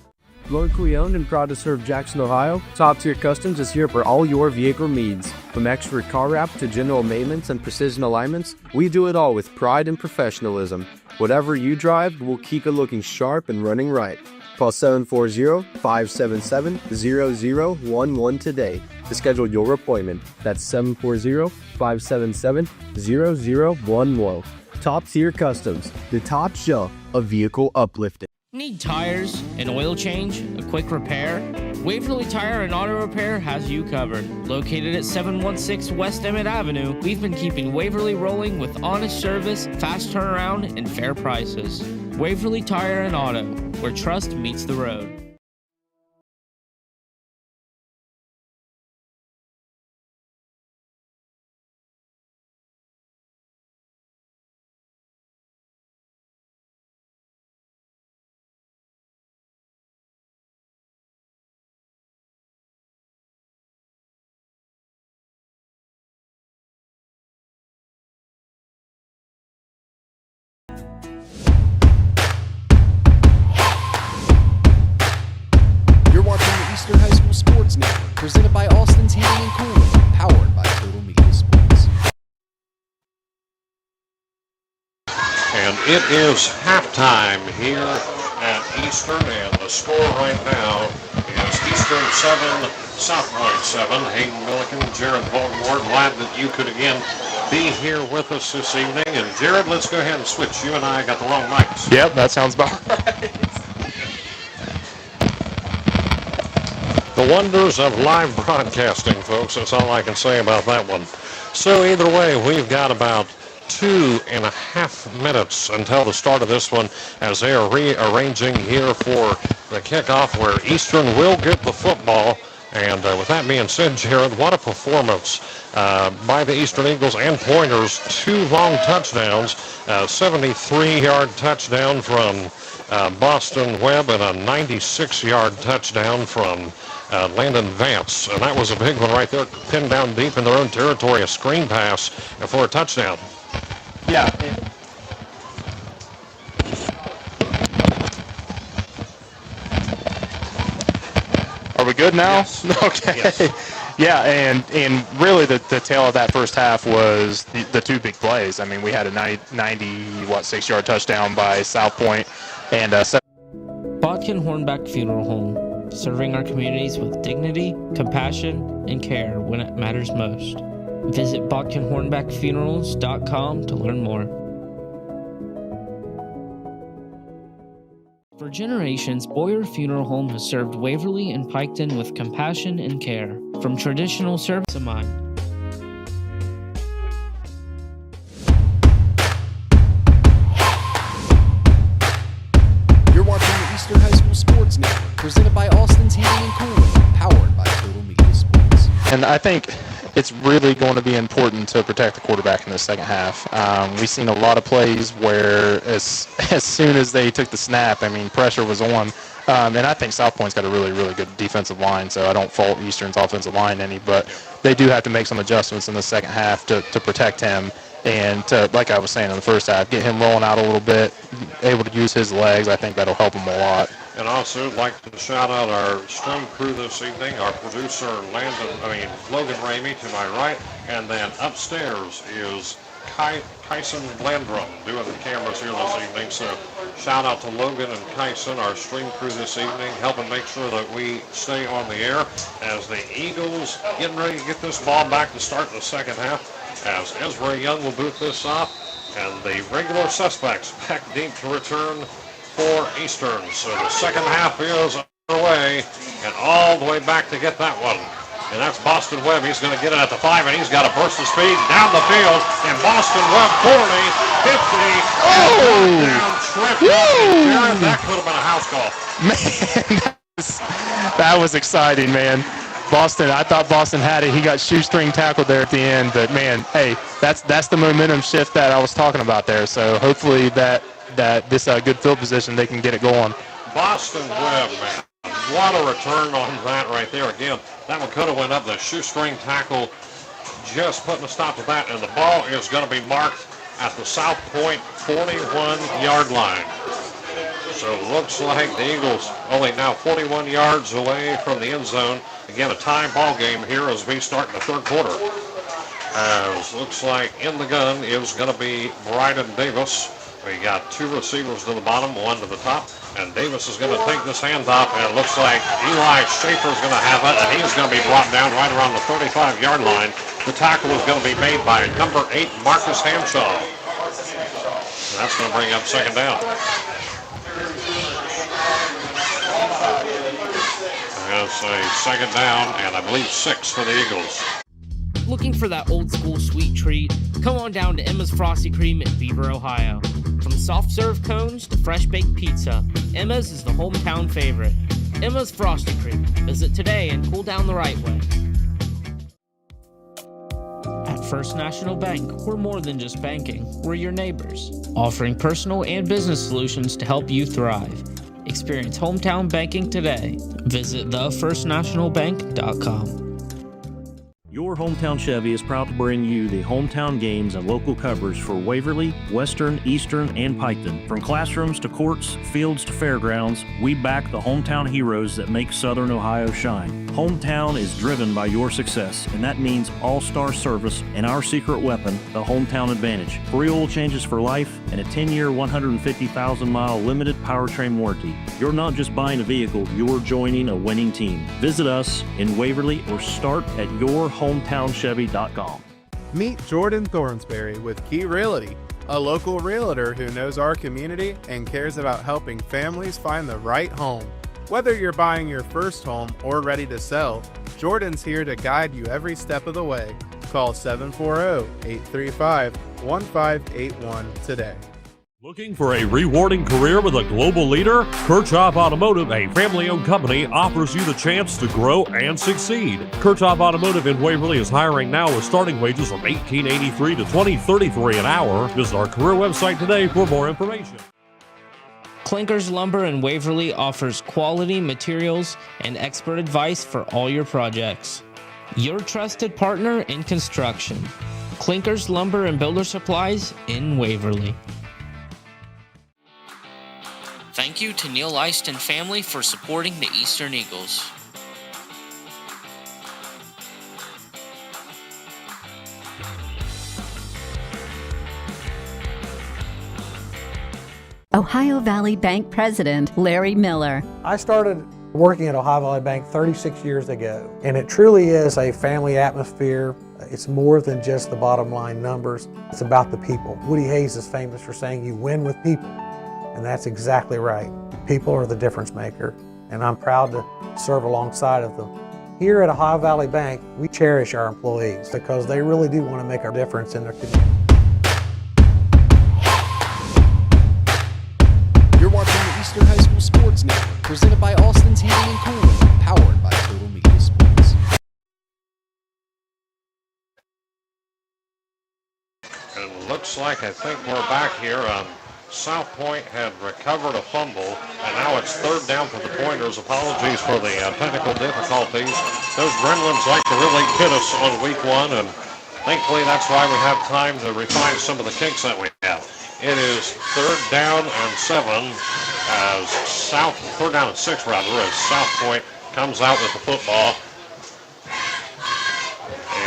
Locally owned and proud to serve Jackson, Ohio, Top Tier Customs is here for all your vehicle needs. From expert car wrap to general maintenance and precision alignments, we do it all with pride and professionalism. Whatever you drive, we'll keep it looking sharp and running right. Call 740-577-0011 today to schedule your appointment. That's 740-577-0011. Top Tier Customs, the top shelf of vehicle uplifting. Need tires, an oil change, a quick repair? Waverly Tire and Auto Repair has you covered. Located at 716 West Emmett Avenue, we've been keeping Waverly rolling with honest service, fast turnaround, and fair prices. Waverly Tire and Auto, where trust meets the road. You're watching the Eastern High School Sports Network, presented by Austin's Heating and Cooling, powered by TotalMedia Sports. And it is halftime here at Eastern, and the score right now is Eastern 7, South Point 7. Hayden Milliken, Jared Baltimore, glad that you could again be here with us this evening. And Jared, let's go ahead and switch. You and I got the wrong mics. Yep, that sounds about right. The wonders of live broadcasting, folks. That's all I can say about that one. So either way, we've got about 2.5 minutes until the start of this one as they are rearranging here for the kickoff where Eastern will get the football. And with that being said, Jared, what a performance by the Eastern Eagles and Pointers. 2 long touchdowns, 73-yard touchdown from Boston Webb and a 96-yard touchdown from Landon Vance. And that was a big one right there, pinned down deep in their own territory, a screen pass for a touchdown. Yeah. Are we good now? Yes. Okay. Yes. Yeah, and really the tail of that first half was the 2 big plays. I mean, we had a 6-yard touchdown by South Point and Bodkin Hornback Funeral Home, serving our communities with dignity, compassion, and care when it matters most. Visit BodkinHornbackFunerals.com to learn more. For generations, Boyer Funeral Home has served Waverly and Piketon with compassion and care, from traditional service of mind. You're watching the Eastern High School Sports Network, presented by Austin's Heating and Cooling, powered by TotalMedia Sports. And I think it's really going to be important to protect the quarterback in the second half. We've seen a lot of plays where as soon as they took the snap, I mean, pressure was on. And I think South Point's got a really, really good defensive line, so I don't fault Eastern's offensive line any, but they do have to make some adjustments in the second half to protect him and to, like I was saying in the first half, get him rolling out a little bit, able to use his legs. I think that'll help him a lot. And also would like to shout out our stream crew this evening, our producer Logan Ramey to my right, and then upstairs is Kyson Landrum doing the cameras here this evening. So shout out to Logan and Kyson, our stream crew this evening, helping make sure that we stay on the air as the Eagles getting ready to get this ball back to start the second half, as Ezra Young will boot this off, and the regular suspects back deep to return for Eastern. So the second half is underway, and all the way back to get that one. And that's Boston Webb. He's going to get it at the 5, and he's got a burst of speed down the field. And Boston Webb 40, 50, and down, tripped up. And Jared, that could have been a house call. Man, that was exciting, man. Boston, I thought Boston had it. He got shoestring tackled there at the end, but man, hey, that's the momentum shift that I was talking about there. So hopefully that this good field position, they can get it going. Boston Webb, man. What a return on that right there. Again, that one could have went up. The shoestring tackle just putting a stop to that, and the ball is going to be marked at the South Point 41-yard line. So it looks like the Eagles only now 41 yards away from the end zone. Again, a tie ball game here as we start the third quarter. Looks like in the gun is going to be Bryden Davis. We got two receivers to the bottom, one to the top, and Davis is going to take this handoff, and it looks like Eli Schaefer is going to have it, and he's going to be brought down right around the 35-yard line. The tackle is going to be made by number 8, Marcus Hanshaw. And that's going to bring up second down. That's a second down, and I believe 6 for the Eagles. Looking for that old school sweet treat? Come on down to Emma's Frosty Cream in Beaver, Ohio. From soft serve cones to fresh baked pizza, Emma's is the hometown favorite. Emma's Frosty Cream. Visit today and cool down the right way. At First National Bank, we're more than just banking. We're your neighbors, offering personal and business solutions to help you thrive. Experience hometown banking today. Visit thefirstnationalbank.com. Your Hometown Chevy is proud to bring you the hometown games and local coverage for Waverly, Western, Eastern, and Piketon. From classrooms to courts, fields to fairgrounds, we back the hometown heroes that make Southern Ohio shine. Hometown is driven by your success, and that means all-star service and our secret weapon, the Hometown Advantage. Free oil changes for life and a 10-year, 150,000-mile limited powertrain warranty. You're not just buying a vehicle, you're joining a winning team. Visit us in Waverly or start at yourhometownchevy.com. Meet Jordan Thornsberry with Key Realty, a local realtor who knows our community and cares about helping families find the right home. Whether you're buying your first home or ready to sell, Jordan's here to guide you every step of the way. Call 740-835-1581 today. Looking for a rewarding career with a global leader? Kirchhoff Automotive, a family-owned company, offers you the chance to grow and succeed. Kirchhoff Automotive in Waverly is hiring now with starting wages from $18.83 to $20.33 an hour. Visit our career website today for more information. Clinkers Lumber in Waverly offers quality materials and expert advice for all your projects. Your trusted partner in construction. Clinkers Lumber and Builder Supplies in Waverly. Thank you to Neil Eist and family for supporting the Eastern Eagles. Ohio Valley Bank President Larry Miller. I started working at Ohio Valley Bank 36 years ago, and it truly is a family atmosphere. It's more than just the bottom line numbers. It's about the people. Woody Hayes is famous for saying you win with people, and that's exactly right. People are the difference maker, and I'm proud to serve alongside of them. Here at Ohio Valley Bank, we cherish our employees because they really do want to make a difference in their community. You're watching the Eastern High School Sports Network, presented by Austin's Heating and Cooling, powered by TotalMedia Sports. And it looks like I think we're back here. South Point had recovered a fumble, and now it's third down for the Pointers. Apologies for the technical difficulties. Those gremlins like to really hit us on week one, and thankfully that's why we have time to refine some of the kinks that we have. It is third down and 7 as third down and 6 rather, as South Point comes out with the football.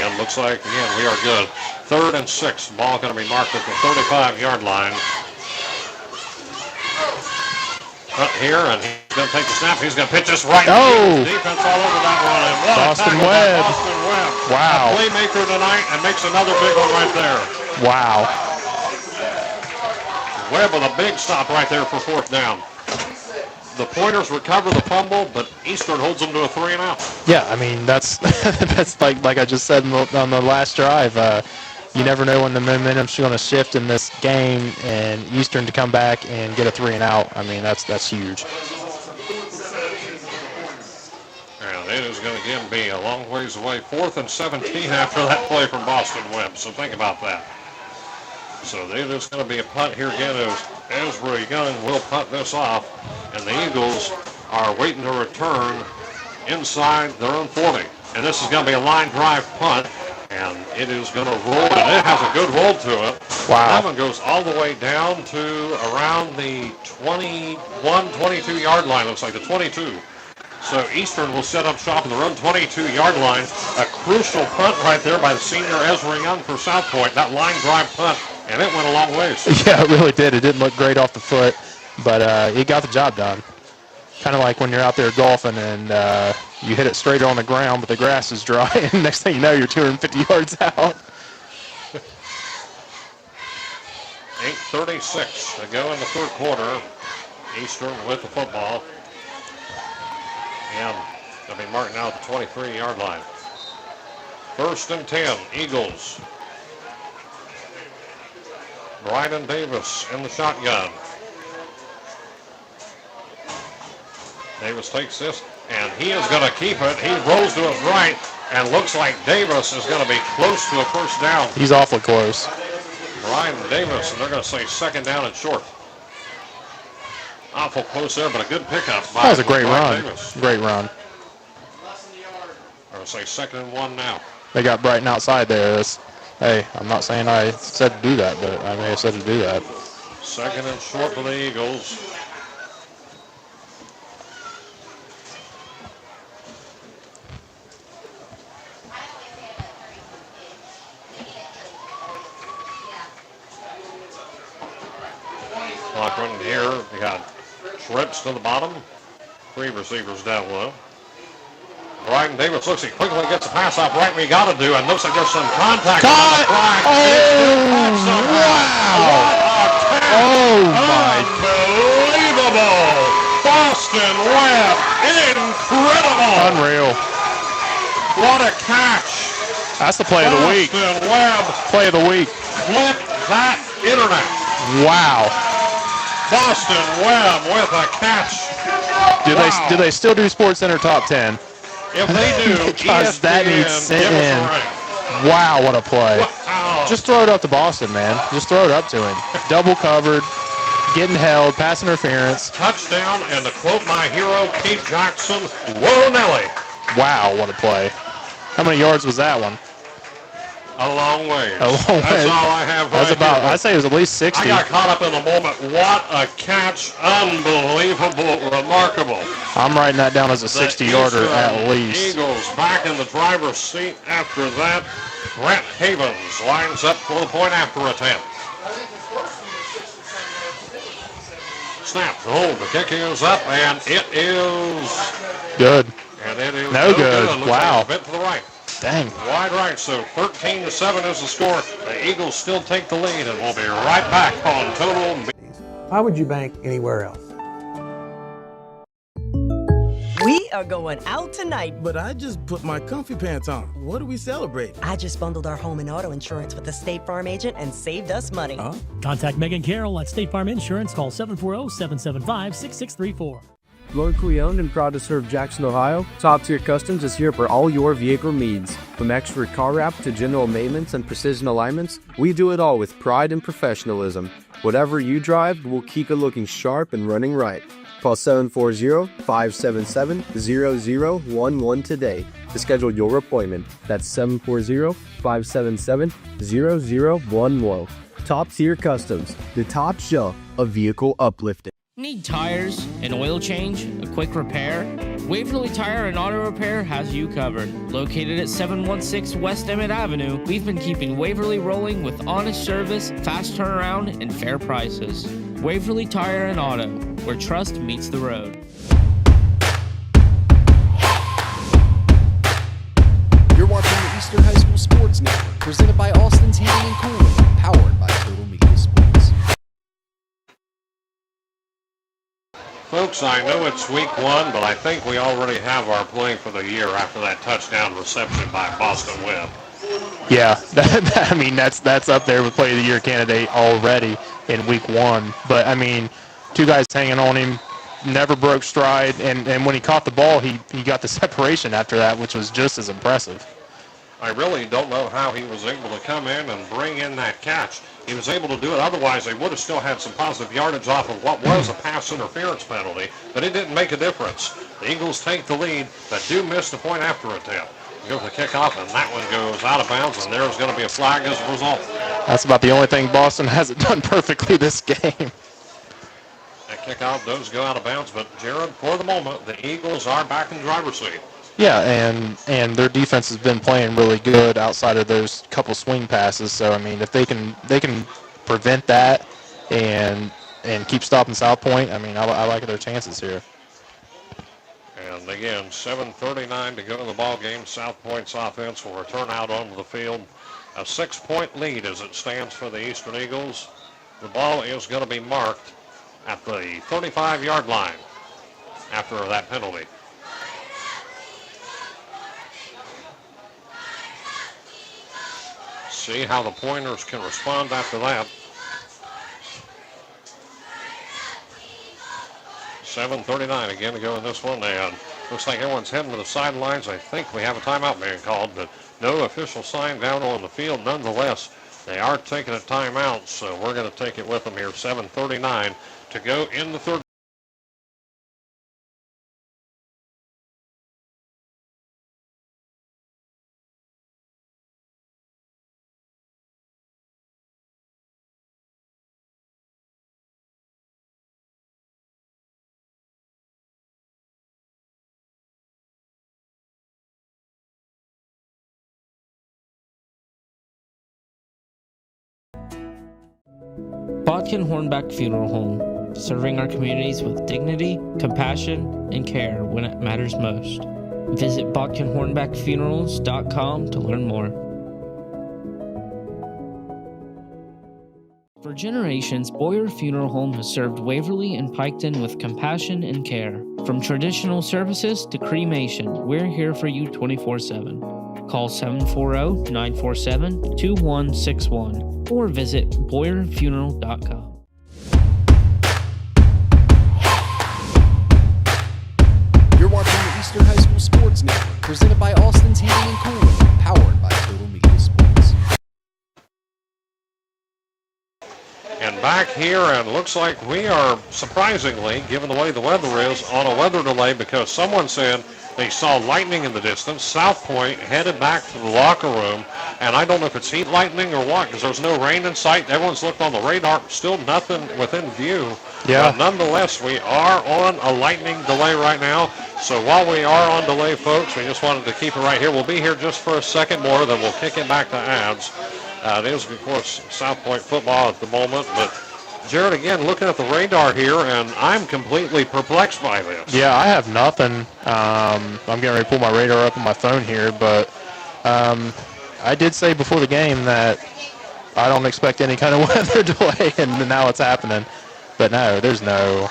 And looks like, again, we are good. Third and 6, ball going to be marked at the 35-yard line. Up here, and he's going to take the snap. He's going to pitch this right. Defense all over that one. And what Boston Webb. Boston Webb. Wow. A playmaker tonight and makes another big one right there. Wow. Webb with a big stop right there for fourth down. The Pointers recover the fumble, but Eastern holds them to a 3-and-out. Yeah, I mean, that's that's like I just said on the last drive. You never know when the momentum's going to shift in this game, and Eastern to come back and get a 3-and-out. I mean, that's huge. And it is going to again be a long ways away. 4th and 17 after that play from Boston Webb. So think about that. So it is going to be a punt here again as Ezra Young will punt this off, and the Eagles are waiting to return inside their own 40. And this is going to be a line drive punt, and it is going to roll, and it has a good roll to it. Wow. That one goes all the way down to around the 21, 22-yard line, looks like the 22. So Eastern will set up shop at their own 22-yard line. A crucial punt right there by the senior Ezra Young for South Point. That line drive punt, and it went a long ways. Yeah, it really did. It didn't look great off the foot, but it got the job done. Kind of like when you're out there golfing and you hit it straight on the ground, but the grass is dry, and next thing you know, you're 250 yards out. 8:36 to go in the third quarter. Eastern with the football. And they'll be marking out the 23-yard line. 1st and 10, Eagles. Bryden Davis in the shotgun. Davis takes this, and he is going to keep it. He rolls to his right, and looks like Davis is going to be close to a first down. He's awfully close. Bryden Davis, and they're going to say 2nd down and short. Awful close there, but a good pickup. That was a great run. Davis. Great run. They're going to say 2nd and 1 now. They got Brighton outside there. Hey, I'm not saying I said to do that, but I may have said to do that. 2nd and short for the Eagles. Clock running here. They got trips to the bottom. 3 receivers down low. Bryden Davis looks, he quickly gets the pass off right where you got to do, and looks like there's some contact. Caught! Oh, my. Unbelievable! Boston Webb, incredible! Unreal. What a catch! That's the play of the week. Boston Webb. Play of the week. Flip that internet. Wow. Boston Webb with a catch. Do they still do Sports Center Top 10? If they do, because that needs sent in. Wow, what a play. Wow. Just throw it up to Boston, man. Just throw it up to him. Double covered, getting held, pass interference. Touchdown, and to quote my hero, Keith Jackson, whoa, Nelly. Wow, what a play. How many yards was that one? A long way. A long way. That's all I have right here. I'd say it was at least 60. I got caught up in the moment. What a catch. Unbelievable. Remarkable. I'm writing that down as a 60-yarder at least. Eagles back in the driver's seat after that. Brett Havens lines up for the point after attempt. Snap. Hold. The kick is up, and it is good. And it is no good. Like Wow. a bit to the right. Dang. Wide right, so 13-7 is the score. The Eagles still take the lead, and we'll be right back on Total Media. Why would you bank anywhere else? We are going out tonight. But I just put my comfy pants on. What do we celebrate? I just bundled our home and auto insurance with the State Farm agent and saved us money. Huh? Contact Megan Carroll at State Farm Insurance. Call 740-775-6634. Locally owned and proud to serve Jackson, Ohio, Top Tier Customs is here for all your vehicle needs. From expert car wrap to general maintenance and precision alignments, we do it all with pride and professionalism. Whatever you drive, we'll keep it looking sharp and running right. Call 740-577-0011 today to schedule your appointment. That's 740-577-0011. Top Tier Customs, the top shelf of vehicle uplifting. Need tires, an oil change, a quick repair? Waverly Tire and Auto Repair has you covered. Located at 716 West Emmett Avenue, we've been keeping Waverly rolling with honest service, fast turnaround, and fair prices. Waverly Tire and Auto, where trust meets the road. You're watching the Eastern High School Sports Network, presented by Austin's Heating and Cooling, powered by TotalMedia Sports. Folks, I know it's week 1, but I think we already have our play for the year after that touchdown reception by Boston Webb. Yeah, I mean, that's up there with play of the year candidate already in week 1. But, I mean, 2 guys hanging on him, never broke stride, and when he caught the ball, he got the separation after that, which was just as impressive. I really don't know how he was able to come in and bring in that catch. he was able to do it. Otherwise, they would have still had some positive yardage off of what was a pass interference penalty, but it didn't make a difference. The Eagles take the lead, but do miss the point after attempt. Go for the kickoff, and that one goes out of bounds, and there's going to be a flag as a result. That's about the only thing Boston hasn't done perfectly this game. That kickoff does go out of bounds, but Jared, for the moment, the Eagles are back in the driver's seat. Yeah, and their defense has been playing really good outside of those couple swing passes. So I mean, if they can prevent that and keep stopping South Point, I mean, I like their chances here. And again, 7:39 to go in the ball game. South Point's offense will return out onto the field. A 6-point lead as it stands for the Eastern Eagles. The ball is going to be marked at the 35-yard line after that penalty. See how the Pointers can respond after that. 7:39 again to go in this one, and looks like everyone's heading to the sidelines. I think we have a timeout being called, but no official sign down on the field. Nonetheless, they are taking a timeout, so we're going to take it with them here. 7:39 to go in the third. Bodkin Hornback Funeral Home, serving our communities with dignity, compassion, and care when it matters most. Visit BodkinHornbackFunerals.com to learn more. For generations, Boyer Funeral Home has served Waverly and Piketon with compassion and care. From traditional services to cremation, we're here for you 24/7. Call 740-947-2161 or visit BoyerFuneral.com. You're watching the Eastern High School Sports Network, presented by Austin's Heating and Cooling, powered by TotalMedia Sports. And back here, and looks like we are, surprisingly, given the way the weather is, on a weather delay because someone said they saw lightning in the distance. South Point headed back to the locker room, and I don't know if it's heat lightning or what because there's no rain in sight. Everyone's looked on the radar, still nothing within view. Yeah. But nonetheless, we are on a lightning delay right now. So while we are on delay, folks, we just wanted to keep it right here. We'll be here just for a second more, then we'll kick it back to ads. It is, of course, South Point football at the moment, but Jared, again, looking at the radar here, and I'm completely perplexed by this. Yeah, I have nothing. I'm getting ready to pull my radar up on my phone here, but I did say before the game that I don't expect any kind of weather delay, and now it's happening. But no, there's no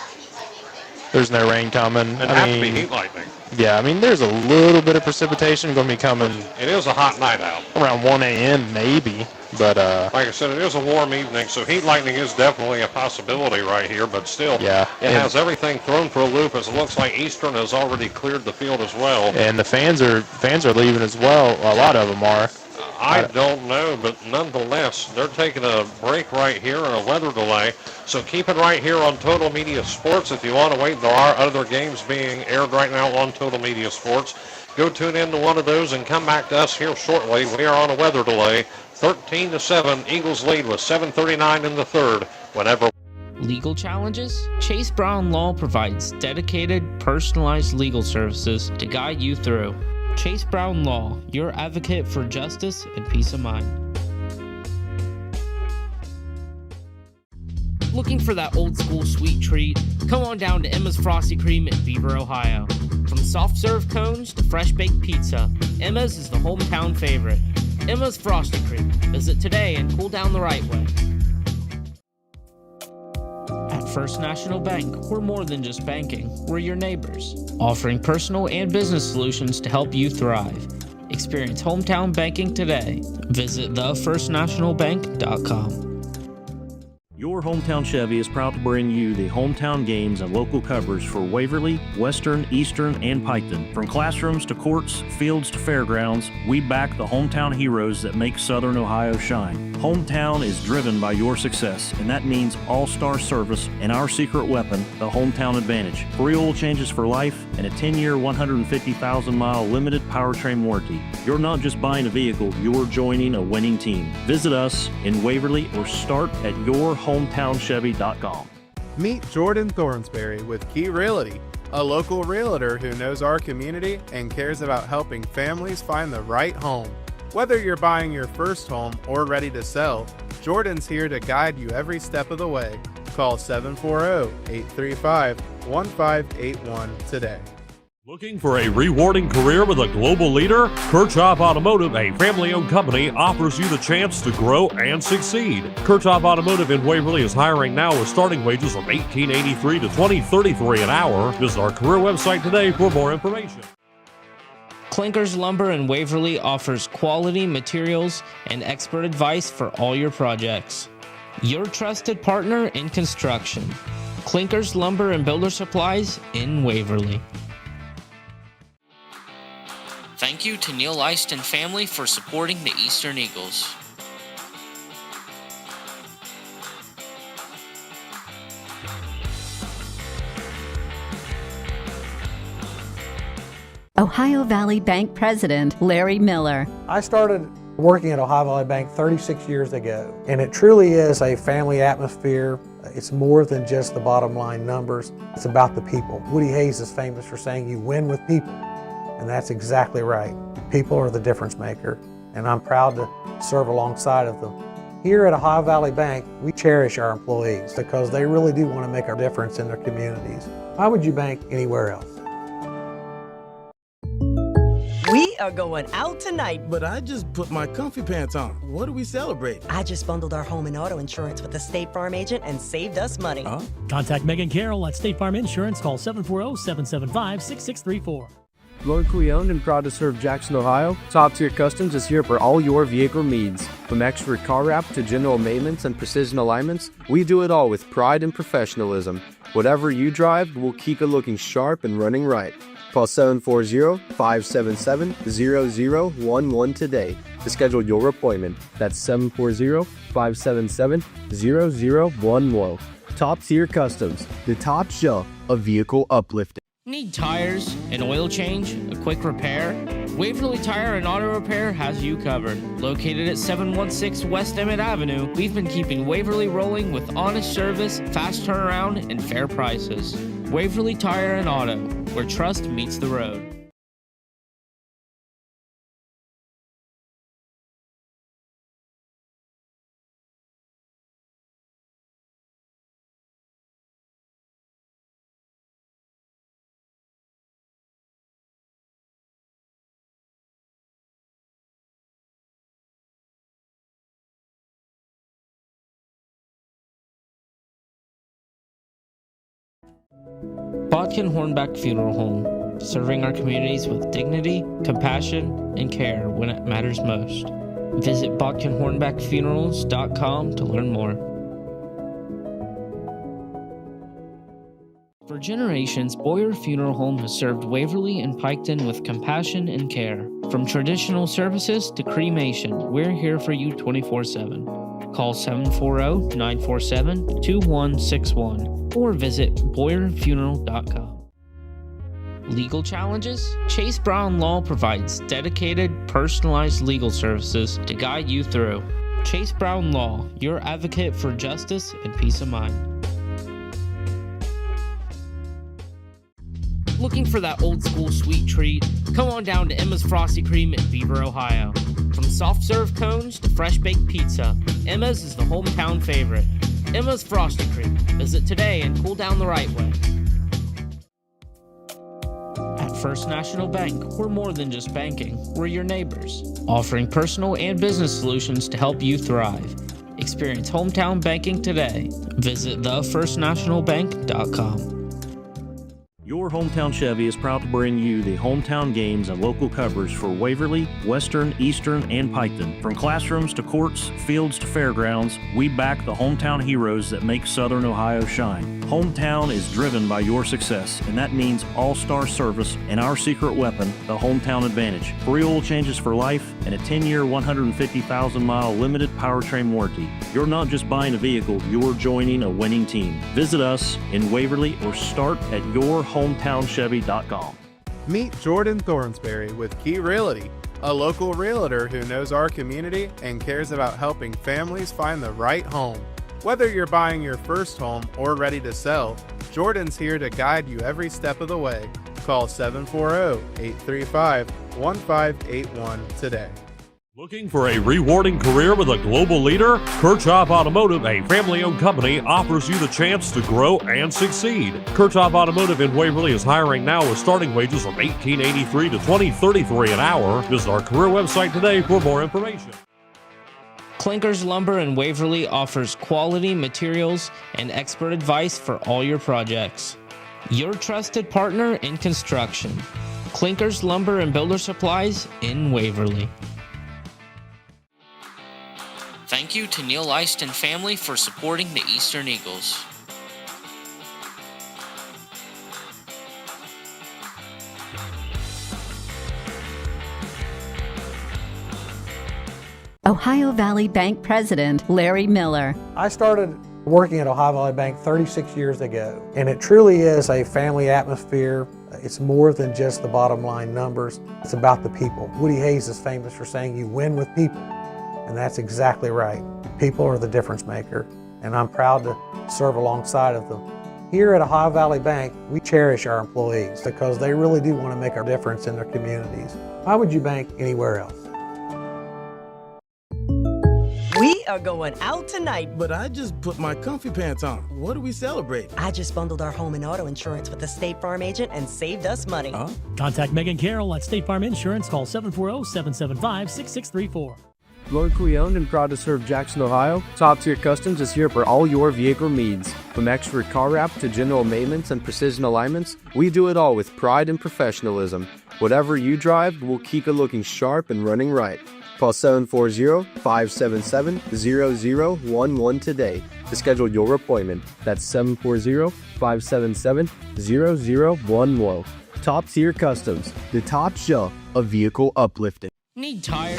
rain coming. It has to be heat lightning. Yeah, I mean, there's a little bit of precipitation going to be coming. It is a hot night out. Around 1 a.m. maybe, but like I said, it is a warm evening, so heat lightning is definitely a possibility right here, but still, yeah, it has everything thrown for a loop as it looks like Eastern has already cleared the field as well. And the fans are leaving as well. A lot of them are. I don't know, but nonetheless, they're taking a break right here and a weather delay. So keep it right here on Total Media Sports. If you want to wait, there are other games being aired right now on Total Media Sports. Go tune in to one of those and come back to us here shortly. We are on a weather delay. 13-7, Eagles lead with 7:39 in the third. Whenever Legal challenges? Chase Brown Law provides dedicated, personalized legal services to guide you through. Chase Brown Law, your advocate for justice and peace of mind. Looking for that old school sweet treat? Come on down to Emma's Frosty Cream in Beaver, Ohio. From soft serve cones to fresh baked pizza, Emma's is the hometown favorite. Emma's Frosty Cream. Visit today and cool down the right way. At First National Bank, we're more than just banking. We're your neighbors, offering personal and business solutions to help you thrive. Experience hometown banking today. Visit thefirstnationalbank.com. Your Your Hometown Chevy is proud to bring you the hometown games and local coverage for Waverly, Western, Eastern, and Piketon. From classrooms to courts, fields to fairgrounds, we back the hometown heroes that make Southern Ohio shine. Hometown is driven by your success, and that means all-star service and our secret weapon, the Hometown Advantage. Free oil changes for life and a 10-year, 150,000-mile limited powertrain warranty. You're not just buying a vehicle, you're joining a winning team. Visit us in Waverly or start at yourhometownchevy.com. Meet Jordan Thornsberry with Key Realty, a local realtor who knows our community and cares about helping families find the right home. Whether you're buying your first home or ready to sell, Jordan's here to guide you every step of the way. Call 740-835-1581 today. Looking for a rewarding career with a global leader? Kirchhoff Automotive, a family-owned company, offers you the chance to grow and succeed. Kirchhoff Automotive in Waverly is hiring now with starting wages from $18.83 to $20.33 an hour. Visit our career website today for more information. Clinkers Lumber in Waverly offers quality materials and expert advice for all your projects. Your trusted partner in construction. Clinkers Lumber and Builder Supplies in Waverly. Thank you to Neil Eist and family for supporting the Eastern Eagles. Ohio Valley Bank President Larry Miller. I started working at Ohio Valley Bank 36 years ago, and it truly is a family atmosphere. It's more than just the bottom line numbers. It's about the people. Woody Hayes is famous for saying you win with people, and that's exactly right. People are the difference maker, and I'm proud to serve alongside of them. Here at Ohio Valley Bank, we cherish our employees because they really do want to make a difference in their communities. Why would you bank anywhere else? We are going out tonight. But I just put my comfy pants on. What are we celebrating? I just bundled our home and auto insurance with the State Farm agent and saved us money. Huh? Contact Megan Carroll at State Farm Insurance. Call 740-775-6634. Locally owned and proud to serve Jackson, Ohio, Top Tier Customs is here for all your vehicle needs. From expert car wrap to general maintenance and precision alignments, we do it all with pride and professionalism. Whatever you drive, we'll keep it looking sharp and running right. Call 740-577-0011 today to schedule your appointment. That's 740-577-0011. Top Tier Customs, the top shelf of vehicle uplifting. Need tires, an oil change, a quick repair? Waverly Tire and Auto Repair has you covered. Located at 716 West Emmett Avenue, we've been keeping Waverly rolling with honest service, fast turnaround, and fair prices. Waverly Tire and Auto, where trust meets the road. Bodkin Hornback Funeral Home, serving our communities with dignity, compassion, and care when it matters most. Visit bodkinhornbackfunerals.com to learn more. For generations, Boyer Funeral Home has served Waverly and Piketon with compassion and care. From traditional services to cremation, we're here for you 24/7. Call 740-947-2161 or visit BoyerFuneral.com. Legal challenges? Chase Brown Law provides dedicated, personalized legal services to guide you through. Chase Brown Law, your advocate for justice and peace of mind. Looking for that old school sweet treat? Come on down to Emma's Frosty Cream in Beaver, Ohio. From soft serve cones to fresh baked pizza, Emma's is the hometown favorite. Emma's Frosty Cream. Visit today and cool down the right way. At First National Bank, we're more than just banking. We're your neighbors, offering personal and business solutions to help you thrive. Experience hometown banking today. Visit thefirstnationalbank.com. Your hometown Chevy is proud to bring you the hometown games and local coverage for Waverly, Western, Eastern, and Piketon. From classrooms to courts, fields to fairgrounds, we back the hometown heroes that make Southern Ohio shine. Hometown is driven by your success, and that means all-star service and our secret weapon, the hometown advantage. Free oil changes for life and a 10-year, 150,000-mile limited powertrain warranty. You're not just buying a vehicle, you're joining a winning team. Visit us in Waverly or start at yourhometownchevy.com. Meet Jordan Thornsberry with Key Realty, a local realtor who knows our community and cares about helping families find the right home. Whether you're buying your first home or ready to sell, Jordan's here to guide you every step of the way. Call 740-835-1581 today. Looking for a rewarding career with a global leader? Kirchhoff Automotive, a family-owned company, offers you the chance to grow and succeed. Kirchhoff Automotive in Waverly is hiring now with starting wages from $18.83 to $20.33 an hour. Visit our career website today for more information. Clinkers Lumber in Waverly offers quality materials and expert advice for all your projects. Your trusted partner in construction. Clinkers Lumber and Builder Supplies in Waverly. Thank you to Neil Eist and family for supporting the Eastern Eagles. Ohio Valley Bank President Larry Miller. I started working at Ohio Valley Bank 36 years ago, and it truly is a family atmosphere. It's more than just the bottom line numbers. It's about the people. Woody Hayes is famous for saying you win with people, and that's exactly right. People are the difference maker, and I'm proud to serve alongside of them. Here at Ohio Valley Bank, we cherish our employees because they really do want to make a difference in their communities. Why would you bank anywhere else? We are going out tonight. But I just put my comfy pants on. What are we celebrating? I just bundled our home and auto insurance with the State Farm agent and saved us money. Huh? Contact Megan Carroll at State Farm Insurance. Call 740-775-6634. Locally owned and proud to serve Jackson, Ohio, Top Tier Customs is here for all your vehicle needs. From expert car wrap to general maintenance and precision alignments, we do it all with pride and professionalism. Whatever you drive, we'll keep it looking sharp and running right. Call 740-577-0011 today to schedule your appointment. That's 740-577-0011. Top Tier Customs, the top shelf of vehicle uplifting. Need tire?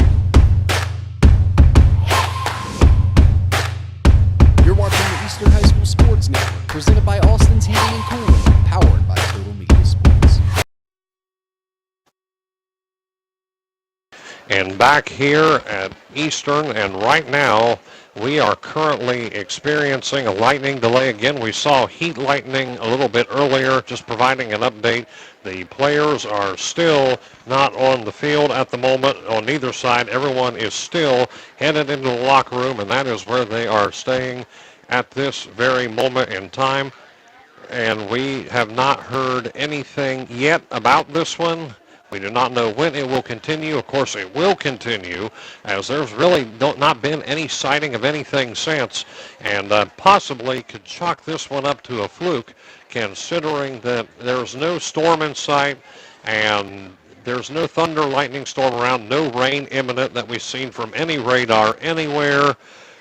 You're watching the Eastern High School Sports Network, presented by Austin's Heating and Cooling, powered by TotalMedia Sports. And back here at Eastern, and right now we are currently experiencing a lightning delay. Again, we saw heat lightning a little bit earlier, just providing an update. The players are still not on the field at the moment on either side. Everyone is still headed into the locker room, and that is where they are staying at this very moment in time. And we have not heard anything yet about this one. We do not know when it will continue. Of course, it will continue, as there's really not been any sighting of anything since, and possibly could chalk this one up to a fluke, considering that there's no storm in sight and there's no thunder, lightning storm around, no rain imminent that we've seen from any radar anywhere.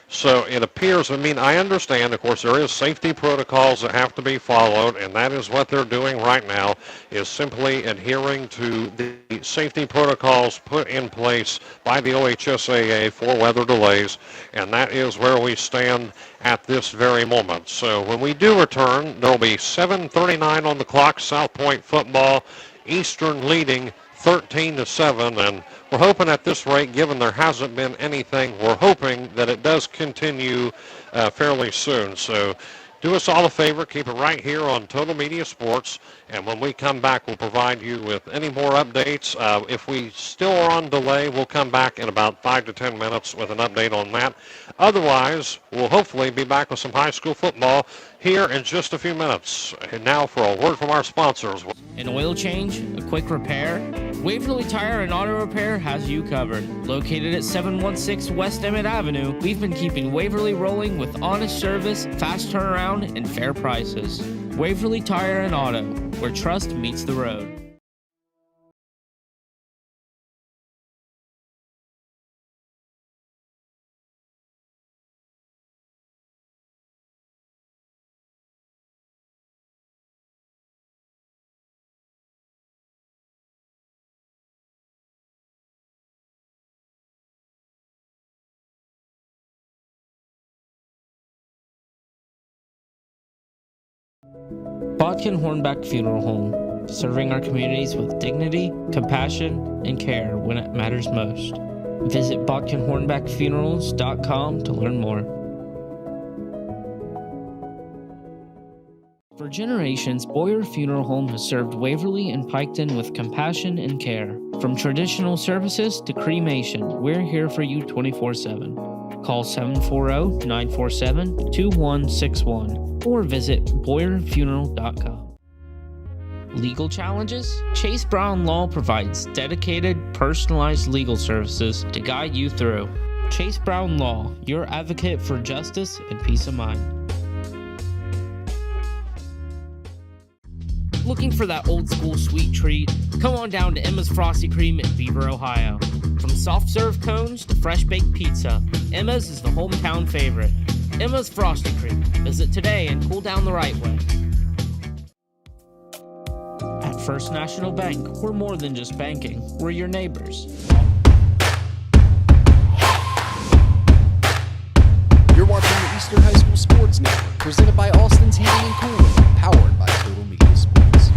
So it appears, I understand, of course, there is safety protocols that have to be followed, and that is what they're doing right now, is simply adhering to the safety protocols put in place by the OHSAA for weather delays, and that is where we stand at this very moment. So when we do return, there'll be 7:39 on the clock, South Point football, Eastern leading 13-7, and we're hoping at this rate, given there hasn't been anything, we're hoping that it does continue fairly soon. So do us all a favor, keep it right here on Total Media Sports, and when we come back, we'll provide you with any more updates. If we still are on delay, we'll come back in about 5 to 10 minutes with an update on that. Otherwise, we'll hopefully be back with some high school football here in just a few minutes. And now for a word from our sponsors. An oil change, a quick repair, Waverly Tire and Auto Repair has you covered. Located at 716 West Emmett Avenue, we've been keeping Waverly rolling with honest service, fast turnaround, and fair prices. Waverly Tire and Auto, where trust meets the road. Bodkin Hornback Funeral Home, serving our communities with dignity, compassion, and care when it matters most. Visit bodkinhornbackfunerals.com to learn more. For generations, Boyer Funeral Home has served Waverly and Piketon with compassion and care. From traditional services to cremation, we're here for you 24/7. Call 740-947-2161 or visit BoyerFuneral.com. Legal challenges? Chase Brown Law provides dedicated, personalized legal services to guide you through. Chase Brown Law, your advocate for justice and peace of mind. Looking for that old school sweet treat? Come on down to Emma's Frosty Cream in Beaver, Ohio. From soft serve cones to fresh baked pizza, Emma's is the hometown favorite. Emma's Frosty Cream. Visit today and cool down the right way. At First National Bank, we're more than just banking. We're your neighbors. You're watching the Eastern High School Sports Network, presented by Austin's Heating and Cooling, powered by TotalMedia Sports.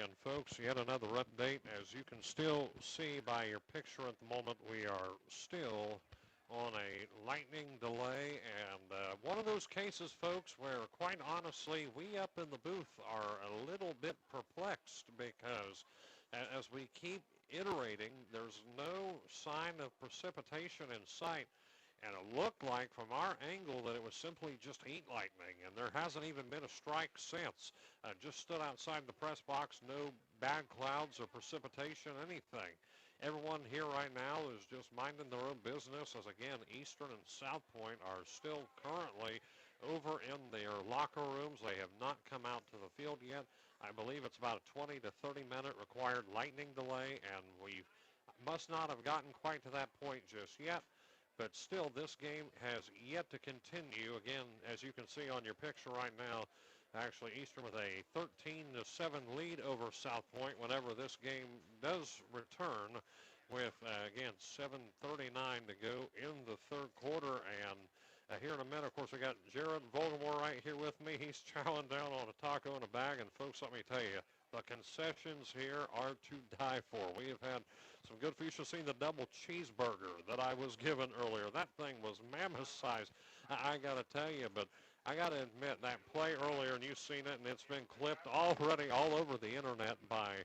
And folks, yet another update. As you can still see by your picture at the moment, we are still on a lightning delay, and one of those cases, folks, where quite honestly, we up in the booth are a little bit perplexed because as we keep iterating, there's no sign of precipitation in sight. And it looked like from our angle that it was simply just heat lightning, and there hasn't even been a strike since. Just stood outside the press box, no bad clouds or precipitation, anything. Everyone here right now is just minding their own business as, again, Eastern and South Point are still currently over in their locker rooms. They have not come out to the field yet. I believe it's about a 20 to 30 minute required lightning delay, and we must not have gotten quite to that point just yet. But still, this game has yet to continue. Again, as you can see on your picture right now, actually Eastern with a 13-7 lead over South Point whenever this game does return with, again, 7:39 to go in the third quarter. And here in a minute, of course, we got Jared Vogelmore right here with me. He's chowing down on a taco and a bag. And, folks, let me tell you, the concessions here are to die for. We have had some good feast. You've seen the double cheeseburger that I was given earlier. That thing was mammoth size, I got to tell you. But I got to admit, that play earlier, and you've seen it, and it's been clipped already all over the internet by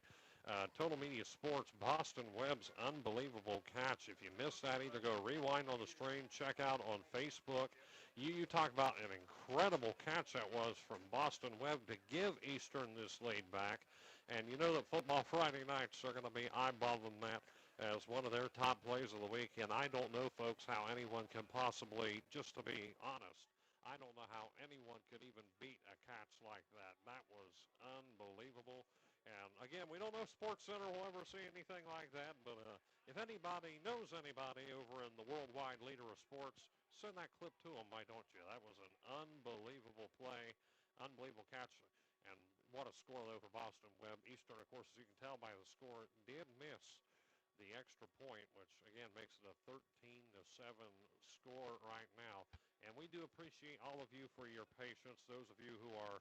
Total Media Sports, Boston Webb's unbelievable catch. If you missed that, either go rewind on the stream, check out on Facebook. You talk about an incredible catch that was from Boston Webb to give Eastern this lead back. And you know that Football Friday nights are going to be eyeballing that as one of their top plays of the week. And I don't know, folks, how anyone can possibly, just to be honest, I don't know how anyone could even beat a catch like that. That was unbelievable. And again, we don't know if Sports Center will ever see anything like that, but if anybody knows anybody over in the worldwide leader of sports, send that clip to them, why don't you? That was an unbelievable play, unbelievable catch, and what a score, though, for Boston Webb. Eastern, of course, as you can tell by the score, did miss the extra point, which, again, makes it a 13-7 score right now. And we do appreciate all of you for your patience, those of you who are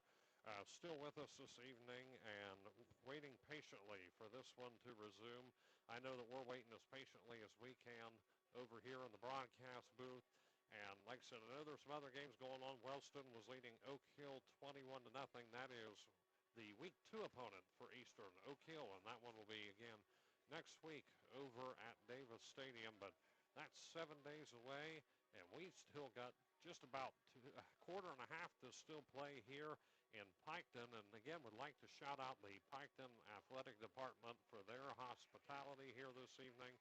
still with us this evening and waiting patiently for this one to resume. I know that we're waiting as patiently as we can over here in the broadcast booth. And like I said, I know there's some other games going on. Wellston was leading Oak Hill 21-0. That is the week 2 opponent for Eastern, Oak Hill, and that one will be, again, next week over at Davis Stadium. But that's 7 days away, and we still got just about a quarter and a half to still play here in Piketon. And again, would like to shout out the Piketon Athletic Department for their hospitality here this evening.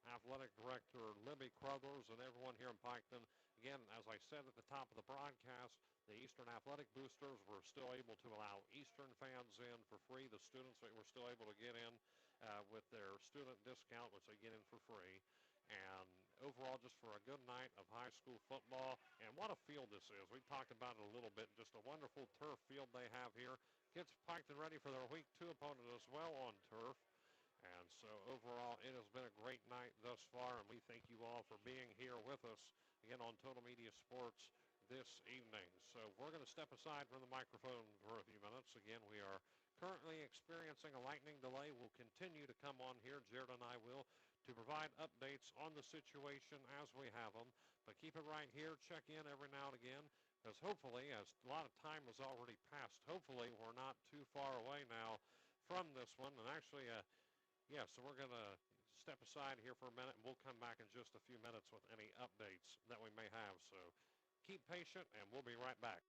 Athletic Director Libby Crothers and everyone here in Piketon. Again, as I said at the top of the broadcast, the Eastern Athletic Boosters were still able to allow Eastern fans in for free. The students were still able to get in with their student discount, which they get in for free. And overall, just for a good night of high school football. And what a field this is. We talked about it a little bit. Just a wonderful turf field they have here. Gets Piketon ready for their week 2 opponent as well on turf. And so overall, it has been a great night thus far, and we thank you all for being here with us, again, on Total Media Sports this evening. So we're going to step aside from the microphone for a few minutes. Again, we are currently experiencing a lightning delay. We'll continue to come on here, Jared and I will, to provide updates on the situation as we have them. But keep it right here. Check in every now and again, because hopefully, as a lot of time has already passed, hopefully we're not too far away now from this one. And actually, yeah, so we're going to step aside here for a minute, and we'll come back in just a few minutes with any updates that we may have. So keep patient, and we'll be right back.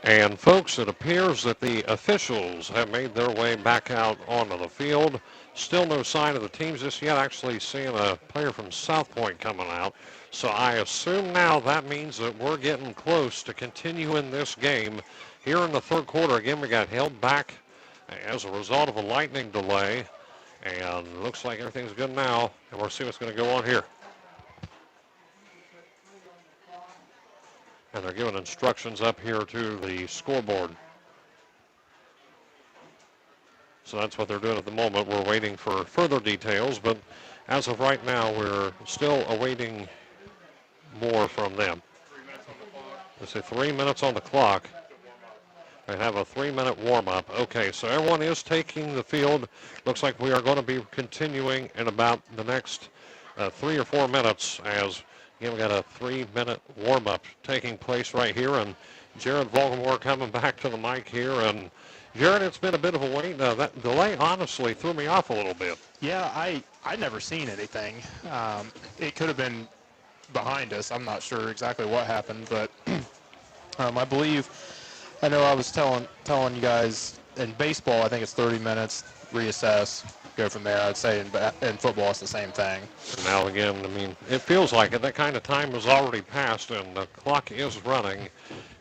And folks, it appears that the officials have made their way back out onto the field. Still no sign of the teams just yet. Actually seeing a player from South Point coming out. So I assume now that means that we're getting close to continuing this game here in the third quarter. Again, we got held back as a result of a lightning delay. And looks like everything's good now. And we'll see what's going to go on here. And they're giving instructions up here to the scoreboard. So that's what they're doing at the moment. We're waiting for further details, but as of right now, we're still awaiting more from them. Let's say 3 minutes on the clock. They have a 3-minute warm-up. Okay, so everyone is taking the field. Looks like we are going to be continuing in about the next 3 or 4 minutes as again, we got a 3-minute warm-up taking place right here, and Jared Volgamore coming back to the mic here. And Jared, it's been a bit of a wait. That delay honestly threw me off a little bit. Yeah, I'd never seen anything. It could have been behind us. I'm not sure exactly what happened, but I know I was telling you guys in baseball, I think it's 30 minutes, reassess, go from there. I'd say in football it's the same thing. Now again, I mean, it feels like it. That kind of time has already passed, and the clock is running